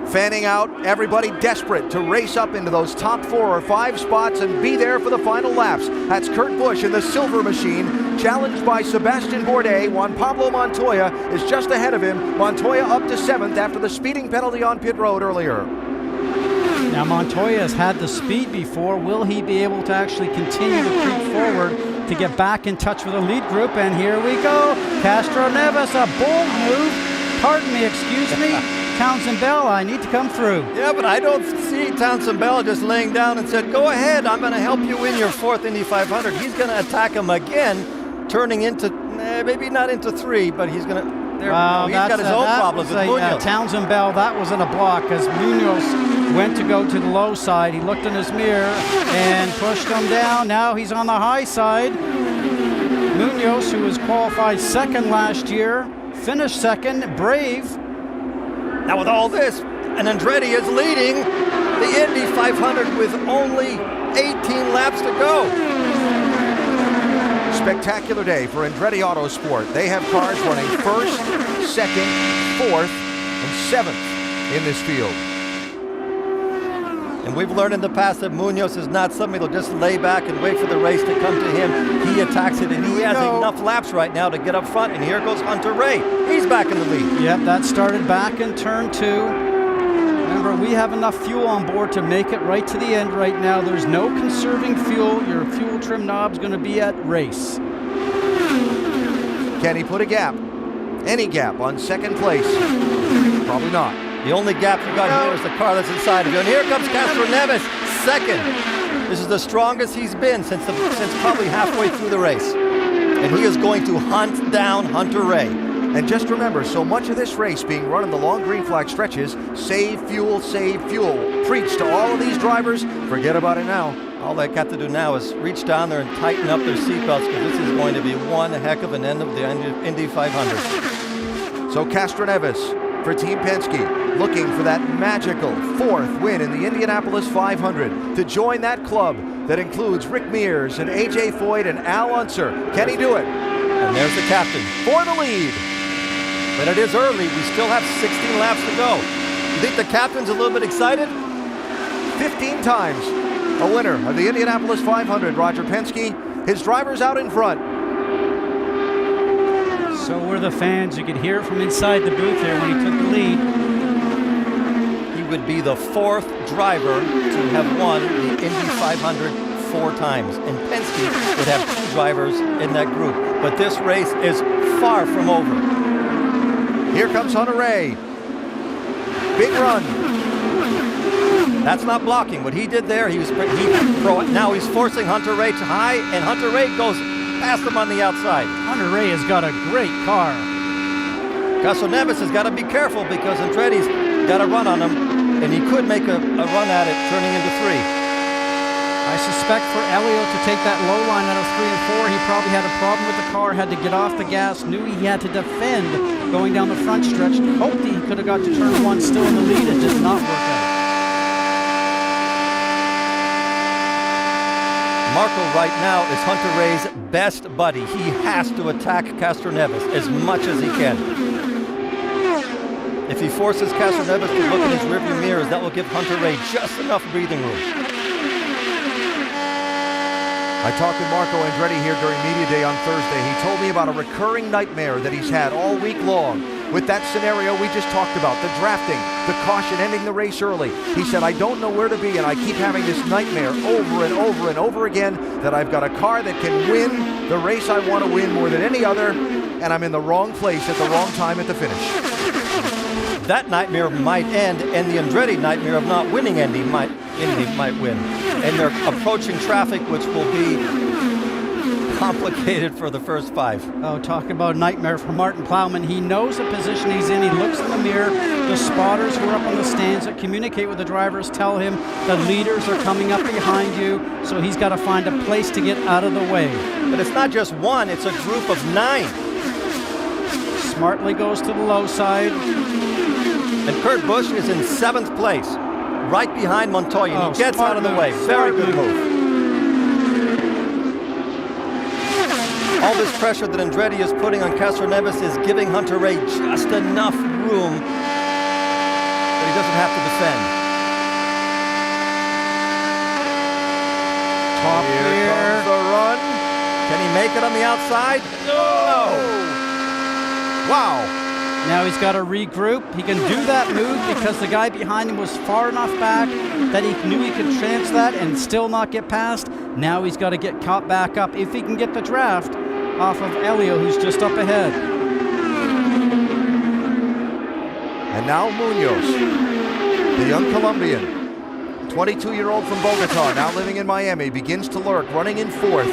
Fanning out, everybody desperate to race up into those top 4 or 5 spots and be there for the final laps. That's Kurt Busch in the silver machine, challenged by Sebastian Bourdais. Juan Pablo Montoya is just ahead of him. Montoya up to 7th after the speeding penalty on pit road earlier. Now Montoya has had the speed before. Will he be able to actually continue to creep forward to get back in touch with the lead group? And here we go. Castroneves, a bold move. Pardon me, excuse me. Townsend Bell, I need to come through. Yeah, but I don't see Townsend Bell just laying down and said, go ahead, I'm going to help you win your 4th Indy 500. He's going to attack him again, turning into, maybe not into 3, but he's going to, he's got his own problems with Munoz. Townsend Bell, that was in a block as Munoz went to go to the low side. He looked in his mirror and pushed him down. Now he's on the high side. Munoz, who was qualified 2nd last year, finished 2nd, brave. Now with all this, and Andretti is leading the Indy 500 with only 18 laps to go. Spectacular day for Andretti Autosport. They have cars running 1st, 2nd, 4th, and 7th in this field. And we've learned in the past that Munoz is not somebody that'll just lay back and wait for the race to come to him. He attacks it, and he has enough laps right now to get up front. And here goes Hunter Ray. He's back in the lead. Yep, that started back in turn 2. Remember, we have enough fuel on board to make it right to the end right now. There's no conserving fuel. Your fuel trim knob's going to be at race. Can he put a gap? Any gap on 2nd place? Probably not. The only gap you got here is the car that's inside of you. And here comes Castroneves, 2nd. This is the strongest he's been since probably halfway through the race. And he is going to hunt down Hunter Ray. And just remember, so much of this race being run in the long green flag stretches, save fuel, save fuel. Preach to all of these drivers, forget about it now. All they got to do now is reach down there and tighten up their seatbelts, because this is going to be one heck of an end of the Indy 500. So Castroneves for Team Penske, looking for that magical 4th win in the Indianapolis 500 to join that club that includes Rick Mears and A.J. Foyt and Al Unser. Can he do it? And there's the captain for the lead. But it is early. We still have 16 laps to go. You think the captain's a little bit excited? 15 times a winner of the Indianapolis 500, Roger Penske. His driver's out in front. So were the fans. You could hear it from inside the booth there when he took the lead. He would be the 4th driver to have won the Indy 500 4 times. And Penske would have 2 drivers in that group. But this race is far from over. Here comes Hunter Ray. Big run. That's not blocking. What he did there, now he's forcing Hunter Ray to high, and Hunter Ray goes past him on the outside. Hunter Ray has got a great car. Castroneves has got to be careful because Andretti's got a run on him, and he could make a run at it, turning into 3. I suspect for Elio to take that low line out of 3 and 4, he probably had a problem with the car, had to get off the gas, knew he had to defend going down the front stretch, hoped he could have got to turn 1 still in the lead. It did not work out. Marco right now is Hunter Ray's best buddy. He has to attack Castroneves as much as he can. If he forces Castroneves to look in his rearview mirrors, that will give Hunter Ray just enough breathing room. I talked with Marco Andretti here during Media Day on Thursday. He told me about a recurring nightmare that he's had all week long with that scenario we just talked about, the drafting, the caution ending the race early. He said, I don't know where to be, and I keep having this nightmare over and over and over again that I've got a car that can win the race I want to win more than any other, and I'm in the wrong place at the wrong time at the finish. That nightmare might end, and the Andretti nightmare of not winning Indy might win. And they're approaching traffic, which will be complicated for the first 5. Oh, talk about a nightmare for Martin Plowman. He knows the position he's in. He looks in the mirror. The spotters who are up on the stands that communicate with the drivers tell him the leaders are coming up behind you, so he's got to find a place to get out of the way. But it's not just one, it's a group of 9. Smartly goes to the low side. And Kurt Busch is in 7th place, right behind Montoya. Oh, he gets out of the way. Very good move. All this pressure that Andretti is putting on Castroneves is giving Hunter Ray just enough room that he doesn't have to defend. Top Here comes the run. Can he make it on the outside? No! Wow. Now he's got to regroup. He can do that move because the guy behind him was far enough back that he knew he could chance that and still not get past. Now he's got to get caught back up if he can get the draft off of Elio, who's just up ahead. And now Munoz, the young Colombian, 22-year-old from Bogota, now living in Miami, begins to lurk, running in 4th.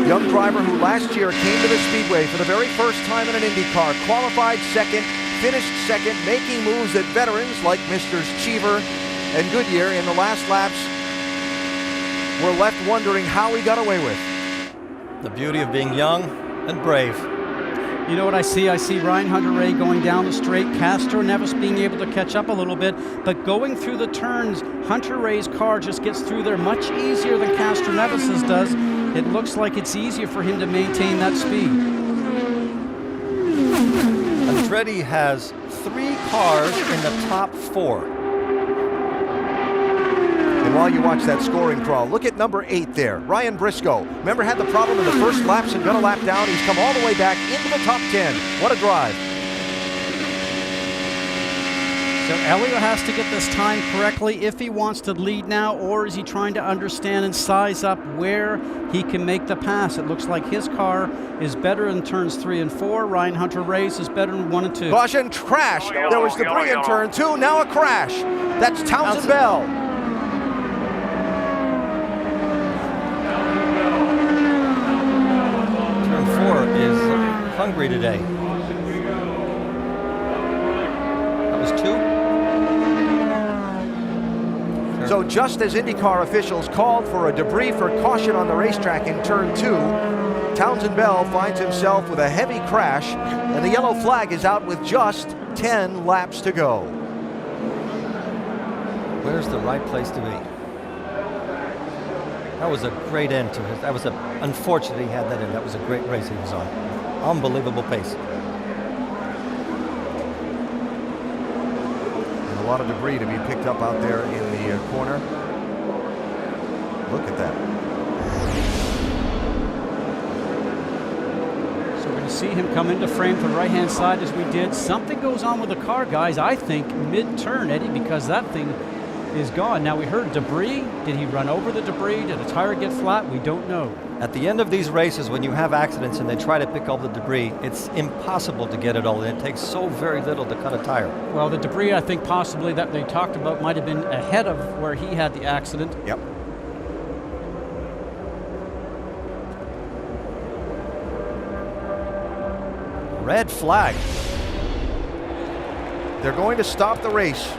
Young driver who last year came to the Speedway for the very first time in an IndyCar, qualified 2nd, finished 2nd, making moves that veterans like Misters Cheever and Goodyear in the last laps were left wondering how he got away with. The beauty of being young and brave. You know what I see? I see Ryan Hunter-Reay going down the straight, Castroneves being able to catch up a little bit, but going through the turns, Hunter-Reay's car just gets through there much easier than Castroneves's does. It looks like it's easier for him to maintain that speed. Andretti has 3 cars in the top 4. And while you watch that scoring crawl, look at number 8 there, Ryan Briscoe. Remember, had the problem in the first laps and got a lap down. He's come all the way back into the top 10. What a drive. So Elio has to get this time correctly if he wants to lead now, or is he trying to understand and size up where he can make the pass? It looks like his car is better in turns 3 and 4. Ryan Hunter-Reay's is better in 1 and 2. Caution, crash. There was debris in turn 2, now a crash. That's Townsend Bell. Turn 4 is hungry today. That was 2. So just as IndyCar officials called for a debris for caution on the racetrack in turn 2, Townsend Bell finds himself with a heavy crash, and the yellow flag is out with just 10 laps to go. Where's the right place to be? That was a great end to it. That was unfortunate he had that in. That was a great race he was on. Unbelievable pace. A lot of debris to be picked up out there in the corner. Look at that. So we're going to see him come into frame to the right-hand side as we did. Something goes on with the car, guys, I think, mid-turn, Eddie, because that thing is gone. Now, we heard debris. Did he run over the debris? Did the tire get flat? We don't know. At the end of these races, when you have accidents and they try to pick up the debris, it's impossible to get it all in. It takes so very little to cut a tire. Well, the debris, I think, possibly that they talked about might have been ahead of where he had the accident. Yep. Red flag. They're going to stop the race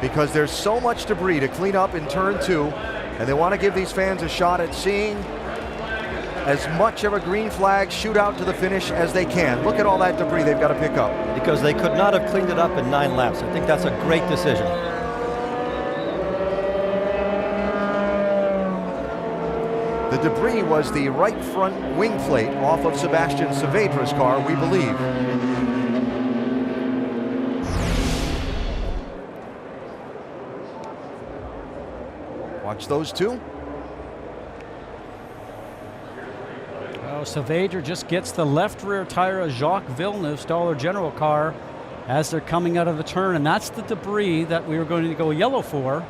because there's so much debris to clean up in turn 2, and they want to give these fans a shot at seeing as much of a green flag shootout to the finish as they can. Look at all that debris they've got to pick up. Because they could not have cleaned it up in 9 laps. I think that's a great decision. The debris was the right front wing plate off of Sebastian Saavedra's car, we believe. Watch those two. Oh, Savager just gets the left rear tire of Jacques Villeneuve's Dollar General car as they're coming out of the turn, and that's the debris that we were going to go yellow for.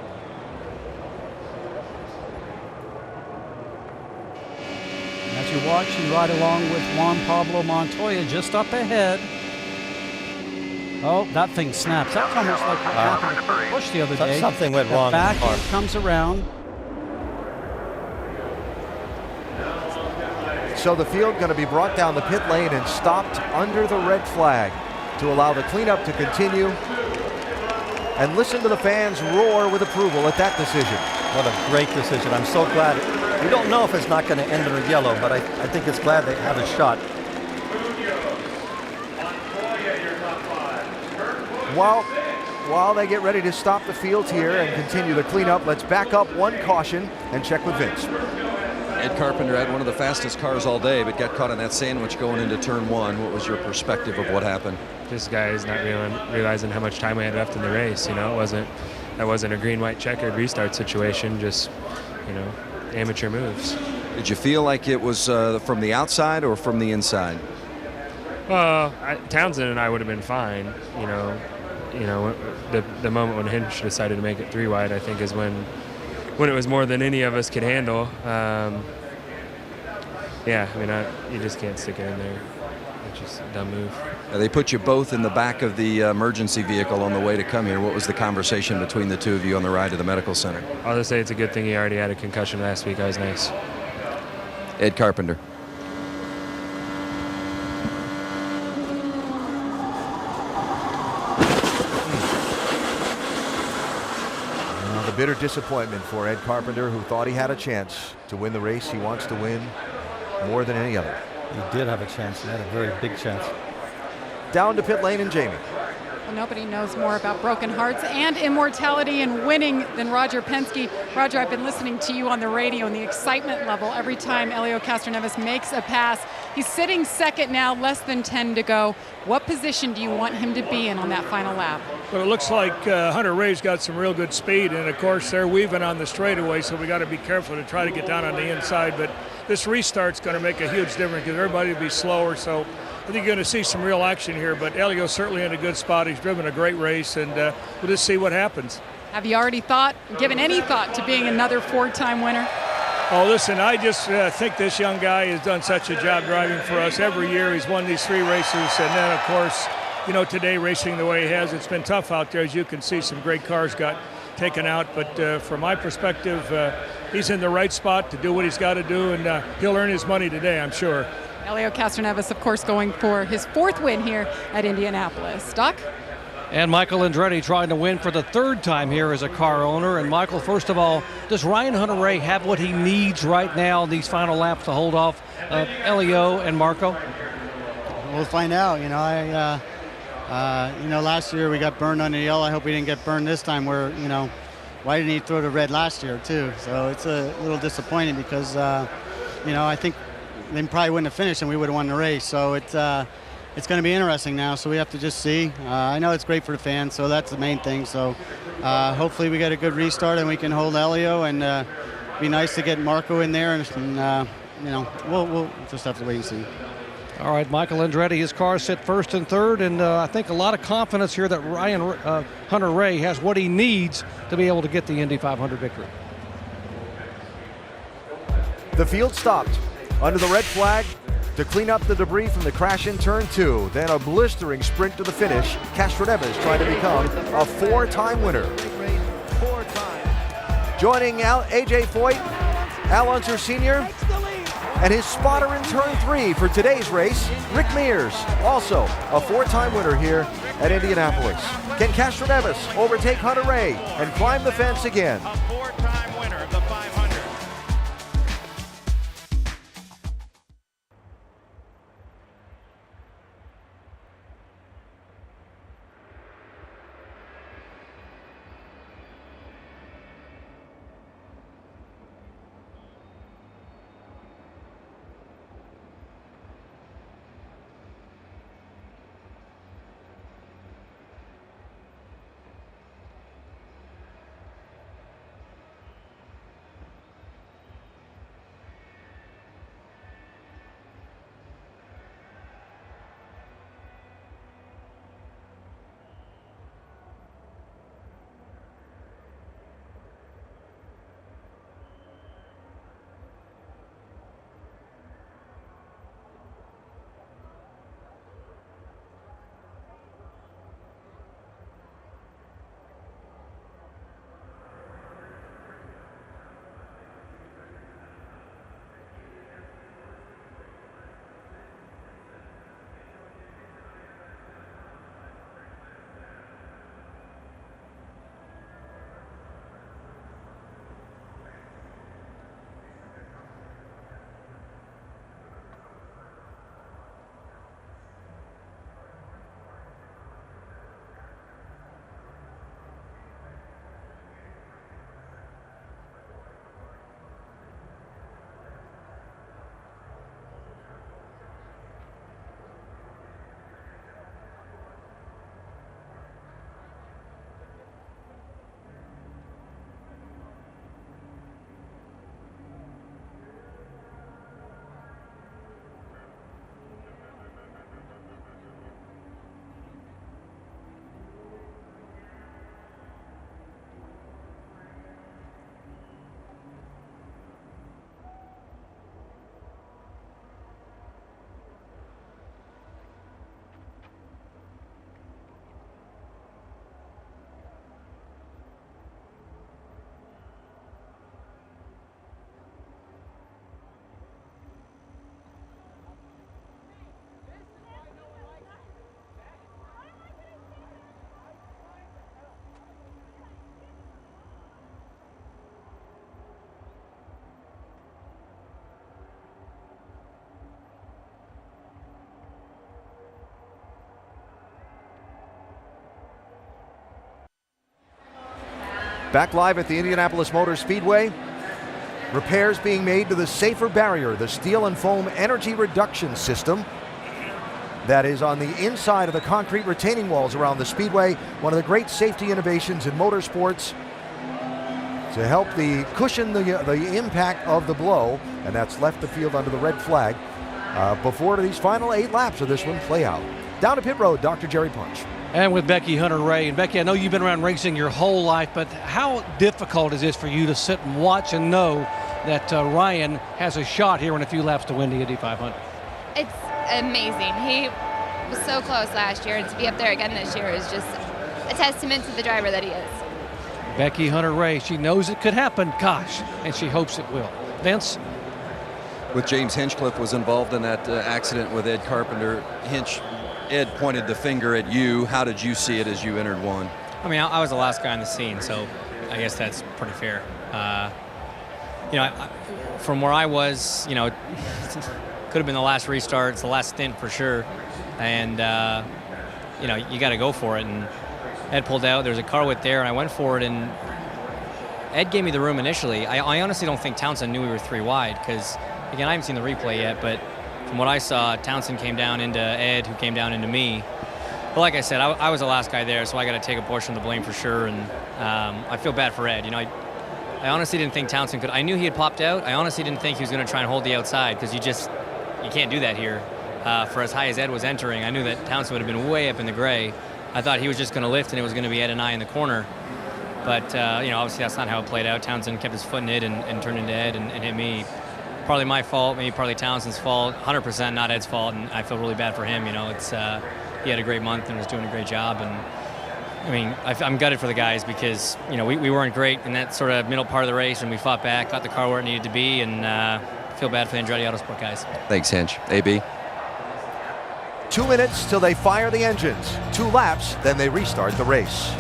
As you watch and ride along with Juan Pablo Montoya just up ahead. Oh, that thing snaps. That's almost like what happened to Kurt Busch the other day. Something went wrong. Back in the car. comes around. So the field going to be brought down the pit lane and stopped under the red flag to allow the cleanup to continue. And listen to the fans roar with approval at that decision. What a great decision. I'm so glad. We don't know if it's not going to end in a yellow, but I think it's glad they have a shot. While they get ready to stop the field here and continue the cleanup, let's back up one caution and check with Vince. Ed Carpenter had one of the fastest cars all day, but got caught in that sandwich going into turn one. What was your perspective of what happened? This guy's not realizing how much time we had left in the race. You know, that wasn't a green-white checkered restart situation. Just, you know, amateur moves. Did you feel like it was from the outside or from the inside? Well, Townsend and I would have been fine. You know, the moment when Hinch decided to make it 3-wide, I think, is when it was more than any of us could handle. Yeah, I mean, you just can't stick it in there. It's just a dumb move. They put you both in the back of the emergency vehicle on the way to come here. What was the conversation between the two of you on the ride to the medical center? I'll just say it's a good thing he already had a concussion last week. That was nice. Ed Carpenter. The bitter disappointment for Ed Carpenter, who thought he had a chance to win the race. He wants to win more than any other. He did have a chance. He had a very big chance. Down to pit lane and Jamie. Well, nobody knows more about broken hearts and immortality and winning than Roger Penske. Roger, I've been listening to you on the radio and the excitement level every time Helio Castroneves makes a pass. He's sitting second now, less than 10 to go. What position do you want him to be in on that final lap? Well, it looks like Hunter Ray's got some real good speed, and of course they're weaving on the straightaway, so we got to be careful to try to get down on the inside. But this restart's going to make a huge difference because everybody will be slower, so I think you're going to see some real action here. But Helio's certainly in a good spot. He's driven a great race, and we'll just see what happens. Have you already given any thought to being another 4-time winner? Oh, listen, I just think this young guy has done such a job driving for us. Every year he's won these 3 races, and then, of course, you know, today racing the way he has, it's been tough out there. As you can see, some great cars got taken out. But from my perspective, he's in the right spot to do what he's got to do, and he'll earn his money today, I'm sure. Helio Castroneves, of course, going for his 4th win here at Indianapolis. Doc? And Michael Andretti trying to win for the 3rd time here as a car owner. And Michael, first of all, does Ryan Hunter-Reay have what he needs right now in these final laps to hold off Helio and Marco? We'll find out. You know, last year we got burned on the yellow. I hope we didn't get burned this time. Why didn't he throw the red last year too? So it's a little disappointing because, I think they probably wouldn't have finished and we would have won the race. So it's going to be interesting now. So we have to just see. I know it's great for the fans, so that's the main thing. So hopefully we get a good restart and we can hold Helio, and be nice to get Marco in there. And we'll just have to wait and see. All right, Michael Andretti, his car set 1st and 3rd, and I think a lot of confidence here that Ryan Hunter-Reay has what he needs to be able to get the Indy 500 victory. The field stopped under the red flag to clean up the debris from the crash in turn 2. Then a blistering sprint to the finish. Castroneves trying to become a 4-time winner. Joining A.J. Foyt, Al Unser Sr., and his spotter in turn 3 for today's race, Rick Mears, also a 4-time winner here at Indianapolis. Can Castroneves overtake Hunter-Reay and climb the fence again? A 4-time winner of the 500. Back live at the Indianapolis Motor Speedway. Repairs being made to the safer barrier, the steel and foam energy reduction system that is on the inside of the concrete retaining walls around the speedway. One of the great safety innovations in motorsports to help cushion the impact of the blow, and that's left the field under the red flag before these final 8 laps of this one play out. Down to pit road, Dr. Jerry Punch. And with Becky Hunter-Ray. And Becky, I know you've been around racing your whole life, but how difficult is this for you to sit and watch and know that Ryan has a shot here in a few laps to win the Indy 500? It's amazing. He was so close last year, and to be up there again this year is just a testament to the driver that he is. Becky Hunter-Ray, she knows it could happen, gosh, and she hopes it will. Vince? With James Hinchcliffe was involved in that accident with Ed Carpenter. Ed pointed the finger at you. How did you see it as you entered one? I mean, I was the last guy on the scene, so I guess that's pretty fair. From where I was, could have been the last restart. It's the last stint for sure. And, you got to go for it. And Ed pulled out. There's a car width there, and I went for it. And Ed gave me the room initially. I honestly don't think Townsend knew we were 3 wide because, again, I haven't seen the replay yet, but from what I saw, Townsend came down into Ed, who came down into me. But like I said, I was the last guy there, so I got to take a portion of the blame for sure. And I feel bad for Ed. I honestly didn't think Townsend could. I knew he had popped out. I honestly didn't think he was going to try and hold the outside because you can't do that here. For as high as Ed was entering, I knew that Townsend would have been way up in the gray. I thought he was just going to lift and it was going to be Ed and I in the corner. But, obviously that's not how it played out. Townsend kept his foot in it and turned into Ed and hit me. Partly my fault, maybe partly Townsend's fault, 100% not Ed's fault, and I feel really bad for him. He had a great month and was doing a great job. And I'm gutted for the guys because, we weren't great in that sort of middle part of the race, and we fought back, got the car where it needed to be, and feel bad for the Andretti Autosport guys. Thanks, Hinch. AB? 2 minutes till they fire the engines. 2 laps, then they restart the race.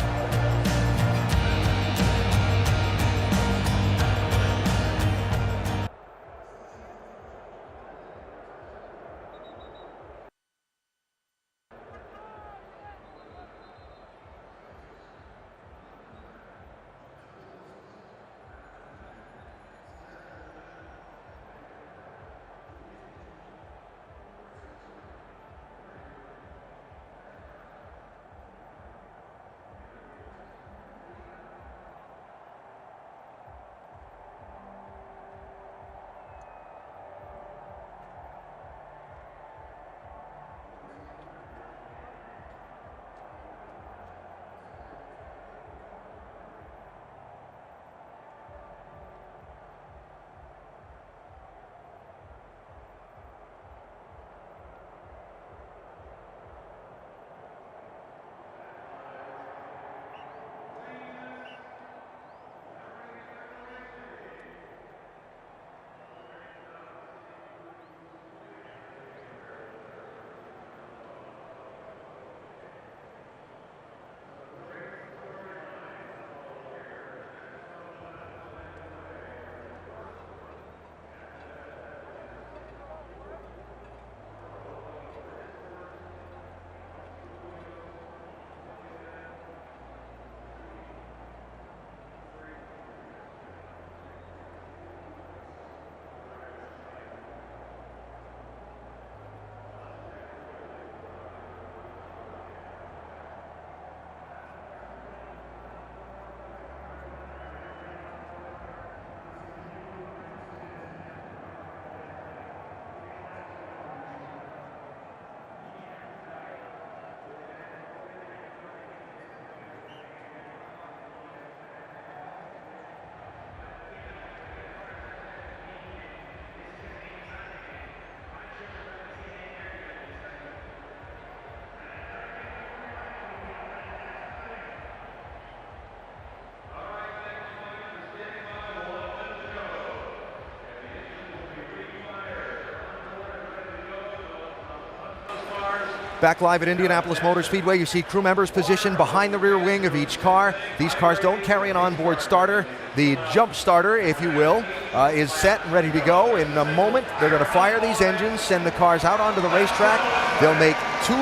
Back live at Indianapolis Motor Speedway, you see crew members positioned behind the rear wing of each car. These cars don't carry an onboard starter. The jump starter, if you will, is set and ready to go. In a moment, they're going to fire these engines, send the cars out onto the racetrack. They'll make 2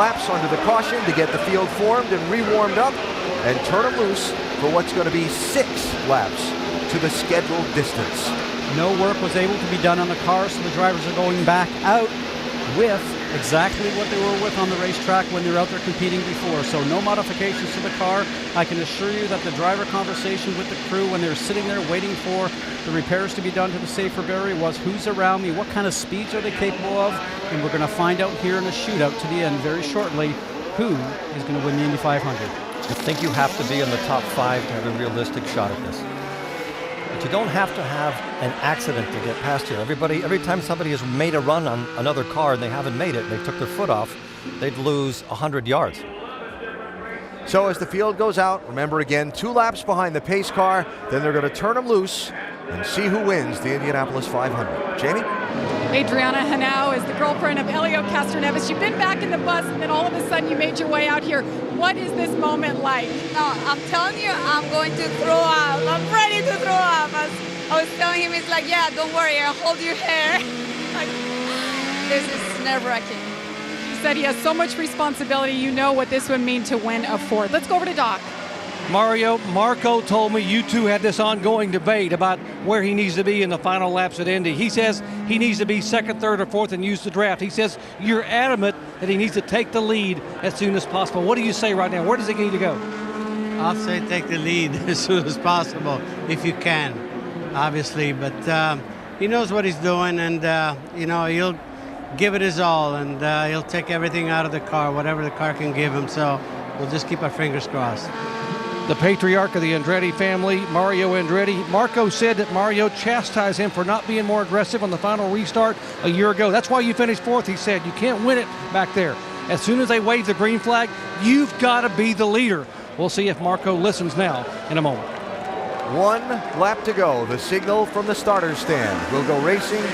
laps under the caution to get the field formed and re-warmed up and turn them loose for what's going to be 6 laps to the scheduled distance. No work was able to be done on the car, so the drivers are going back out with exactly what they were with on the racetrack when they were out there competing before. So no modifications to the car. I can assure you that the driver conversation with the crew when they were sitting there waiting for the repairs to be done to the safer barrier was, who's around me, what kind of speeds are they capable of, and we're going to find out here in the shootout to the end very shortly who is going to win the Indy 500. I think you have to be in the top 5 to have a realistic shot at this. But you don't have to have an accident to get past here. Every time somebody has made a run on another car and they haven't made it, they took their foot off, they'd lose 100 yards. So as the field goes out, remember again, 2 laps behind the pace car, then they're going to turn them loose and see who wins the Indianapolis 500. Jamie? Adriana Hanau is the girlfriend of Elio Castroneves. You've been back in the bus, and then all of a sudden you made your way out here. What is this moment like? No, I'm telling you, I'm going to throw up. I'm ready to throw up. I was telling him, it's like, yeah, don't worry, I'll hold your hair. Like, this is nerve-wracking. He said he has so much responsibility. You know what this would mean to win a Ford. Let's go over to Doc. Marco told me you two had this ongoing debate about where he needs to be in the final laps at Indy. He says he needs to be 2nd, 3rd, or 4th and use the draft. He says you're adamant that he needs to take the lead as soon as possible. What do you say right now? Where does he need to go? I'll say take the lead as soon as possible, if you can, obviously. But he knows what he's doing, and, he'll give it his all, and he'll take everything out of the car, whatever the car can give him. So we'll just keep our fingers crossed. The patriarch of the Andretti family, Mario Andretti. Marco said that Mario chastised him for not being more aggressive on the final restart a year ago. That's why you finished 4th, he said. You can't win it back there. As soon as they wave the green flag, you've got to be the leader. We'll see if Marco listens now in a moment. 1 lap to go. The signal from the starter's stand. We'll go racing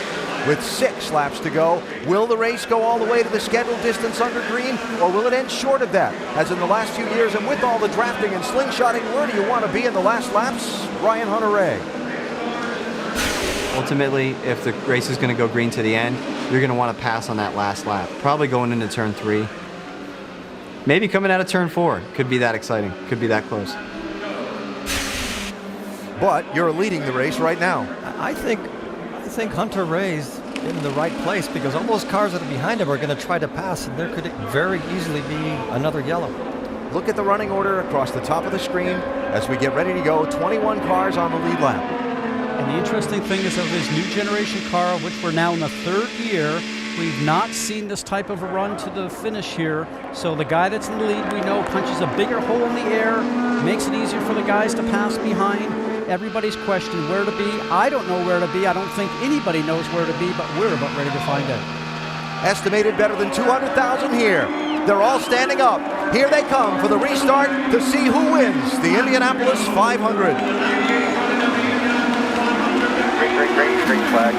with 6 laps to go. Will the race go all the way to the scheduled distance under green, or will it end short of that? As in the last few years, and with all the drafting and slingshotting, where do you want to be in the last laps? Ryan Hunter-Reay. Ultimately, if the race is going to go green to the end, you're going to want to pass on that last lap. Probably going into turn 3. Maybe coming out of turn 4. Could be that exciting. Could be that close. But you're leading the race right now. I think Hunter-Reay's in the right place, because all those cars that are behind him are going to try to pass, and there could very easily be another yellow. Look at the running order across the top of the screen as we get ready to go. 21 cars on the lead lap. And the interesting thing is, of this new generation car, of which we're now in the 3rd year, we've not seen this type of a run to the finish here. So the guy that's in the lead, we know, punches a bigger hole in the air, makes it easier for the guys to pass behind. Everybody's questioning where to be. I don't know where to be. I don't think anybody knows where to be, but we're about ready to find out. Estimated better than 200,000 here. They're all standing up. Here they come for the restart to see who wins the Indianapolis 500. Green flag.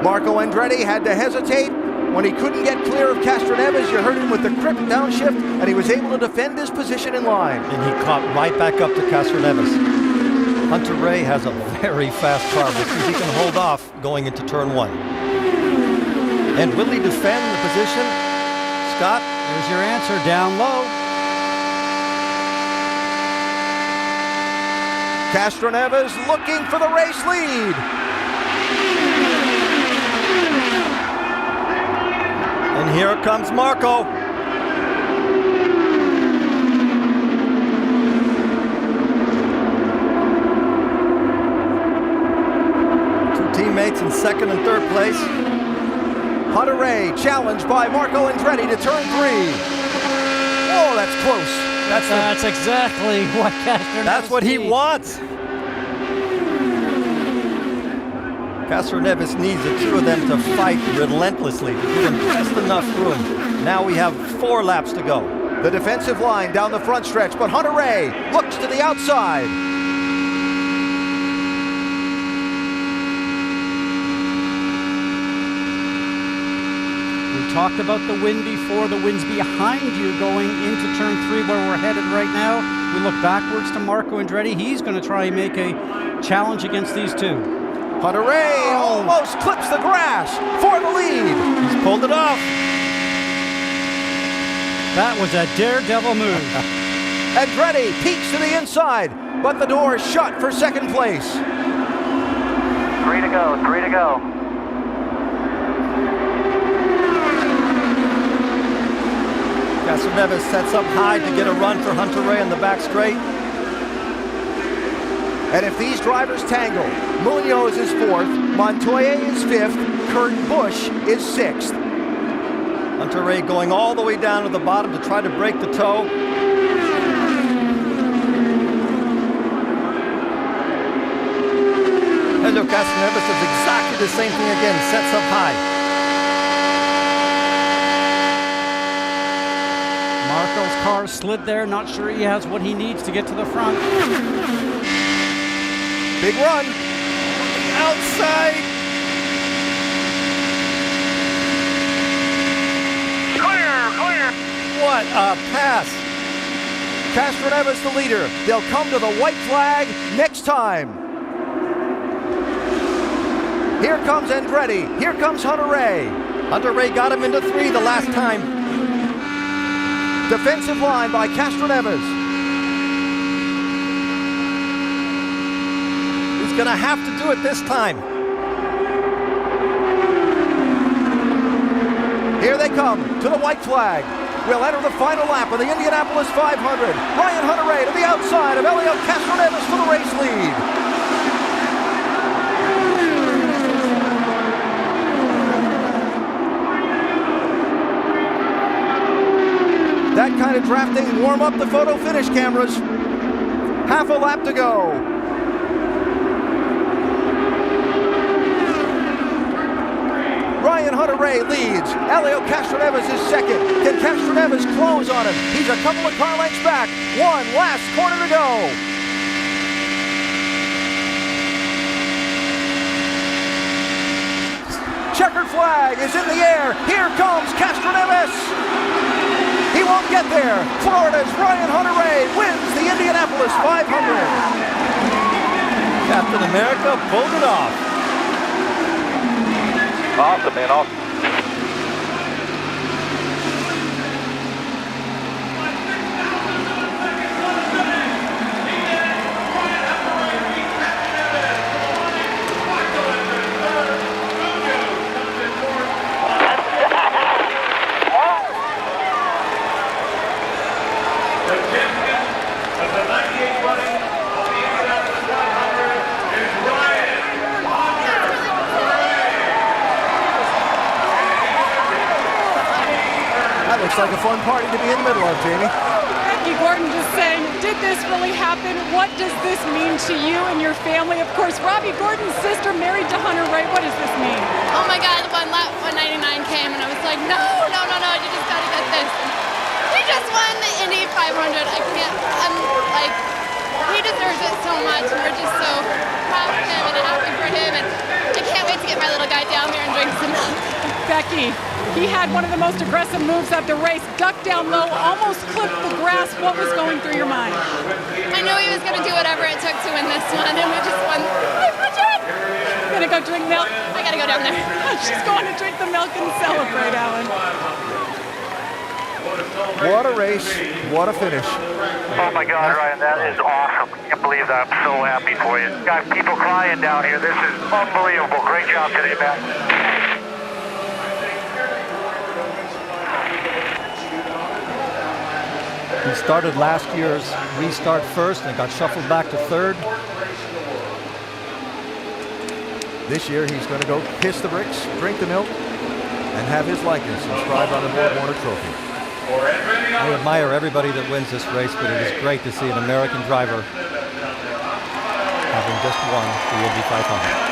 Marco Andretti had to hesitate when he couldn't get clear of Castroneves. You heard him with the grip downshift, and he was able to defend his position in line. And he caught right back up to Castroneves. Hunter-Reay has a very fast car. We'll see if he can hold off going into turn 1. And will he defend the position? Scott? There's your answer, down low. Castroneves looking for the race lead. And here comes Marco. Two teammates in 2nd and 3rd place. Hunter-Reay challenged by Marco Andretti to turn 3. Oh, that's close. That's exactly what Castroneves That's what he wants. Castroneves needs the two of them to fight relentlessly to give him just enough room. Now we have 4 laps to go. The defensive line down the front stretch, but Hunter-Reay looks to the outside. We talked about the wind before. The wind's behind you going into turn 3 where we're headed right now. We look backwards to Marco Andretti. He's going to try and make a challenge against these two. Hunter-Reay almost clips the grass for the lead. He's pulled it off. That was a daredevil move. Andretti peeks to the inside, but the door is shut for second place. 3 to go, 3 to go. Castroneves sets up high to get a run for Hunter-Reay in the back straight. And if these drivers tangle, Munoz is 4th, Montoya is 5th, Kurt Busch is 6th. Hunter-Reay going all the way down to the bottom to try to break the toe. Helio Castroneves does exactly the same thing again, sets up high. Marco's car slid there, not sure he has what he needs to get to the front. Big run. Outside. Clear. What a pass. Castroneves the leader. They'll come to the white flag next time. Here comes Andretti. Here comes Hunter-Reay. Hunter-Reay got him into 3 the last time. Defensive line by Castroneves. He's going to have to do it this time. Here they come to the white flag. We'll enter the final lap of the Indianapolis 500. Ryan Hunter-Reay to the outside of Helio Castroneves for the race lead. That kind of drafting warm up the photo finish cameras. Half a lap to go. Ryan Hunter-Reay leads. Helio Castroneves is second. Can Castroneves close on him? He's a couple of car lengths back. One last corner to go. Checkered flag is in the air. Here comes Castroneves. He won't get there. Florida's Ryan Hunter-Reay wins the Indianapolis 500. Captain America pulled it off. Awesome, man, awesome. Looks like a fun party to be in the middle of, Jamie. Becky Gordon just saying, did this really happen? What does this mean to you and your family? Of course, Robbie Gordon's sister married to Hunter-Reay. What does this mean? Oh my God, when lap 199 came and I was like, no, you just gotta get this. He just won the Indy 500. I'm like, he deserves it so much. And we're just so proud of him and happy for him. And I can't wait to get my little guy down here and drink some milk. Becky, he had one of the most aggressive moves of the race, ducked down low, almost clipped the grass. What was going through your mind? I knew he was going to do whatever it took to win this one, and we just won 500. Gonna go drink milk? I gotta go down there. She's going to drink the milk and celebrate, Alan. What a race, what a finish. Oh my God, Ryan, that is awesome. I can't believe that. I'm so happy for you. Got people crying down here. This is unbelievable. Great job today, man. He started last year's restart first and got shuffled back to 3rd. This year he's going to go kiss the bricks, drink the milk, and have his likeness inscribed on the Borg Warner trophy. I admire everybody that wins this race, but it is great to see an American driver having just won the Indy 500.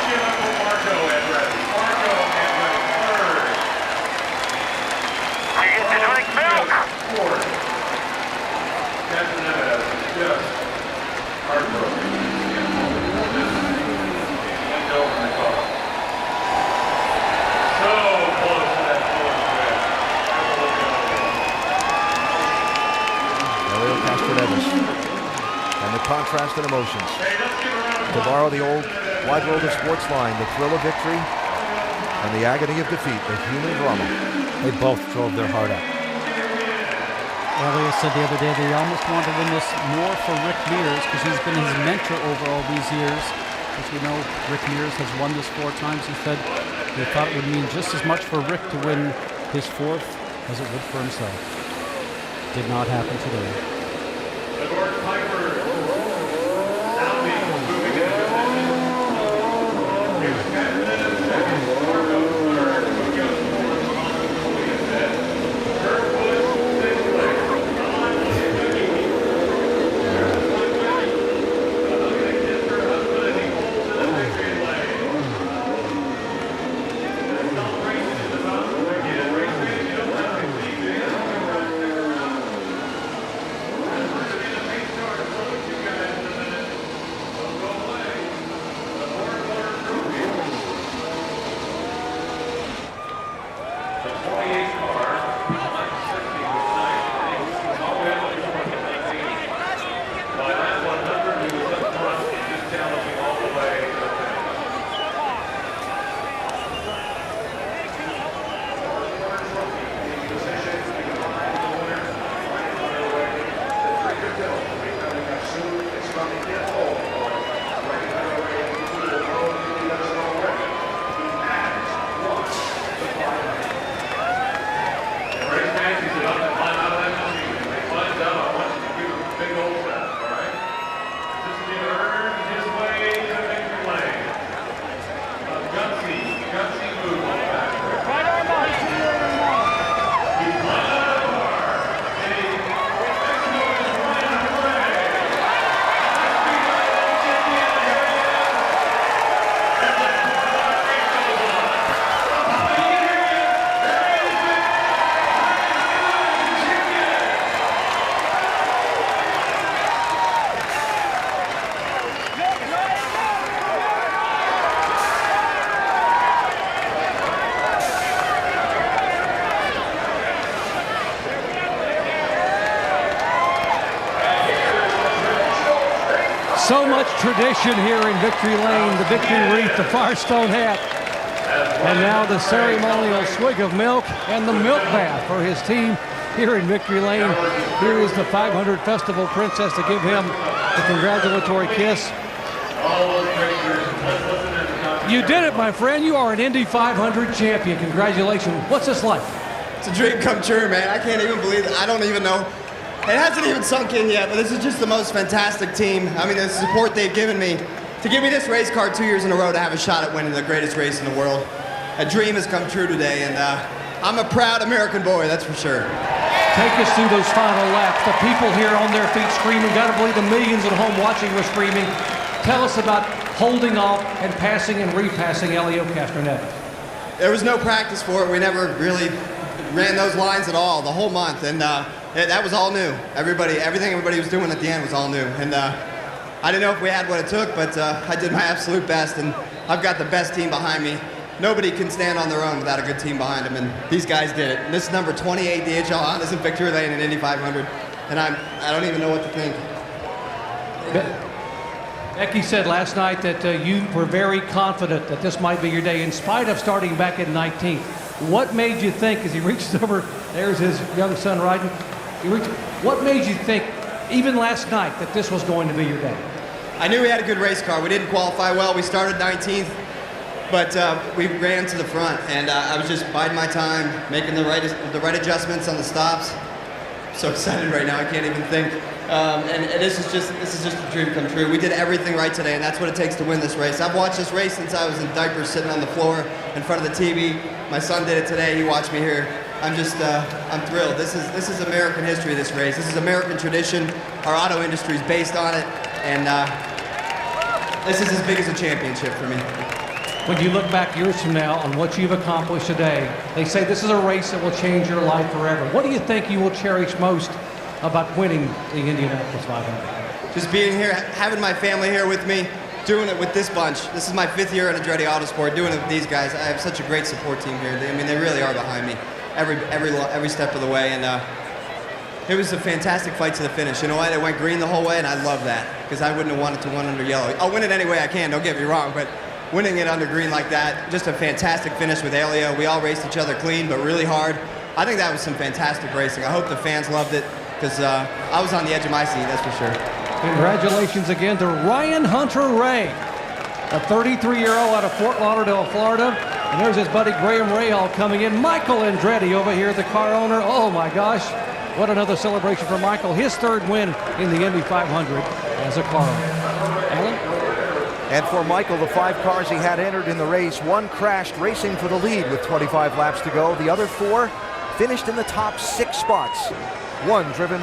past and emotions. To borrow the old Wide World of Sports line, the thrill of victory and the agony of defeat, the human drama. They both drove their heart out. Elliott said the other day they almost want to win this more for Rick Mears because he's been his mentor over all these years. As we know, Rick Mears has won this 4 times. He said they thought it would mean just as much for Rick to win his 4th as it would for himself. Did not happen today. So much tradition here in Victory Lane, the victory wreath, the Firestone hat, and now the ceremonial swig of milk and the milk bath for his team here in Victory Lane. Here is the 500 Festival Princess to give him the congratulatory kiss. You did it, my friend. You are an Indy 500 champion. Congratulations. What's this like? It's a dream come true, man. I can't even believe it. I don't even know. It hasn't even sunk in yet, but this is just the most fantastic team. I mean, the support they've given me. To give me this race car 2 years in a row to have a shot at winning the greatest race in the world. A dream has come true today, and I'm a proud American boy, that's for sure. Take us through those final laps. The people here on their feet screaming. Got to believe the millions at home watching were screaming. Tell us about holding off and passing and repassing Elio Castroneves. There was no practice for it. We never really ran those lines at all the whole month, and that was all new. Everything everybody was doing at the end was all new, and I didn't know if we had what it took, but I did my absolute best, and I've got the best team behind me. Nobody can stand on their own without a good team behind them, and these guys did it. And this is number 28 DHL Honda's in Victory Lane in Indy 500, and I don't even know what to think. Becky said last night that you were very confident that this might be your day, in spite of starting back at 19th. What made you think, as he reached over, there's his young son riding, what made you think, even last night, that this was going to be your day? I knew we had a good race car. We didn't qualify well. We started 19th, but we ran to the front, and I was just biding my time, making the right adjustments on the stops. I'm so excited right now, I can't even think. And this is just a dream come true. We did everything right today, and that's what it takes to win this race. I've watched this race since I was in diapers, sitting on the floor in front of the TV. My son did it today. He watched me here. I'm thrilled. This is American history, this race. This is American tradition. Our auto industry is based on it, and this is as big as a championship for me. When you look back years from now on what you've accomplished today, they say this is a race that will change your life forever. What do you think you will cherish most about winning the Indianapolis 500? Just being here, having my family here with me, doing it with this bunch. This is my 5th year in Andretti Autosport, doing it with these guys. I have such a great support team here. They really are behind me every step of the way. And It was a fantastic fight to the finish. You know what? It went green the whole way, and I love that because I wouldn't have wanted to win under yellow. I'll win it any way I can, don't get me wrong, but winning it under green like that, just a fantastic finish with Elio. We all raced each other clean, but really hard. I think that was some fantastic racing. I hope the fans loved it because I was on the edge of my seat, that's for sure. Congratulations again to Ryan Hunter-Reay, a 33-year-old out of Fort Lauderdale, Florida. And there's his buddy Graham Rahal coming in. Michael Andretti over here, the car owner. Oh my gosh, what another celebration for Michael. His third win in the Indy 500 as a car owner. Alan? And for Michael, the 5 cars he had entered in the race, 1 crashed racing for the lead with 25 laps to go. The other 4 finished in the top 6 spots. 1 driven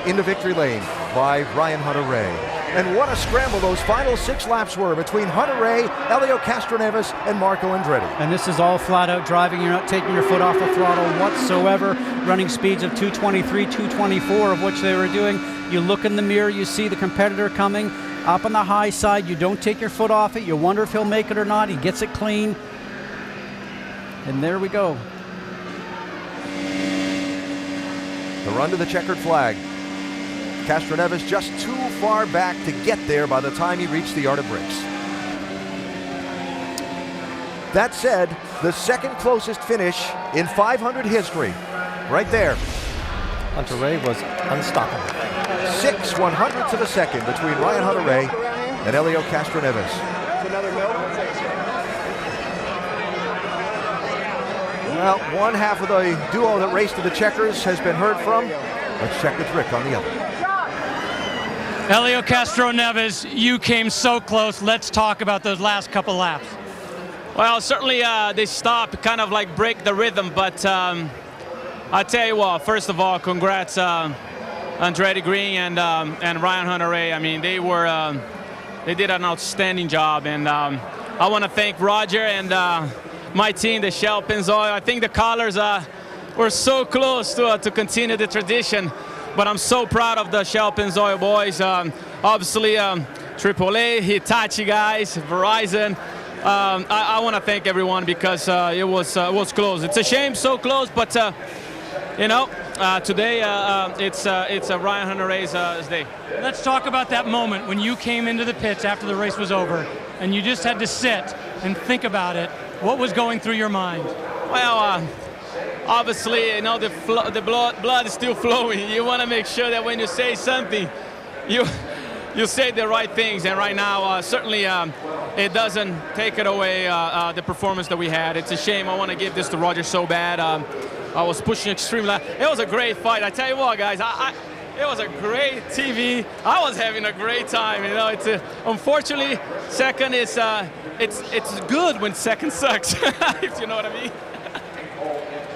into victory lane by Ryan Hunter-Reay. And what a scramble those final 6 laps were between Hunter-Reay, Elio Castroneves, and Marco Andretti. And this is all flat out driving. You're not taking your foot off the throttle whatsoever. Running speeds of 223, 224 of which they were doing. You look in the mirror, you see the competitor coming up on the high side. You don't take your foot off it. You wonder if he'll make it or not. He gets it clean. And there we go. The run to the checkered flag. Castroneves just too far back to get there by the time he reached the yard of bricks. That said, the second closest finish in 500 history. Right there. Hunter-Reay was unstoppable. 6/100ths of a second between Ryan Hunter-Reay and Elio Castroneves. Well, one half of the duo that raced to the checkers has been heard from. Let's check with Rick on the other. Elio Castroneves, you came so close. Let's talk about those last couple laps. Well, certainly they stopped, kind of like break the rhythm, but I tell you what, first of all, congrats Andretti Green and Ryan Hunter-Reay. I mean, they did an outstanding job, and I want to thank Roger and my team, the Shell Pennzoil. I think the colors were so close to continue the tradition. But I'm so proud of the Shell Pennzoil boys. Obviously, AAA, Hitachi guys, Verizon. I want to thank everyone because it was close. It's a shame, so close, but you know, today it's Ryan Hunter-Reay's day. Let's talk about that moment when you came into the pits after the race was over, and you just had to sit and think about it. What was going through your mind? Well. Obviously, you know, the blood is still flowing. You want to make sure that when you say something, you say the right things. And right now, certainly, it doesn't take it away the performance that we had. It's a shame. I want to give this to Roger so bad. I was pushing extremely loud. It was a great fight. I tell you what, guys, it was a great TV. I was having a great time. You know, it's unfortunately second is it's good when second sucks, if you know what I mean.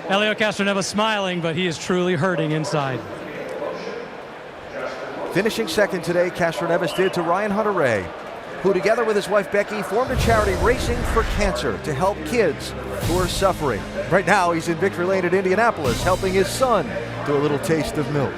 Elio Castroneves smiling, but he is truly hurting inside. Finishing second today, Castroneves did to Ryan Hunter-Reay, who together with his wife Becky formed a charity Racing for Cancer to help kids who are suffering. Right now he's in victory lane at Indianapolis helping his son do a little taste of milk.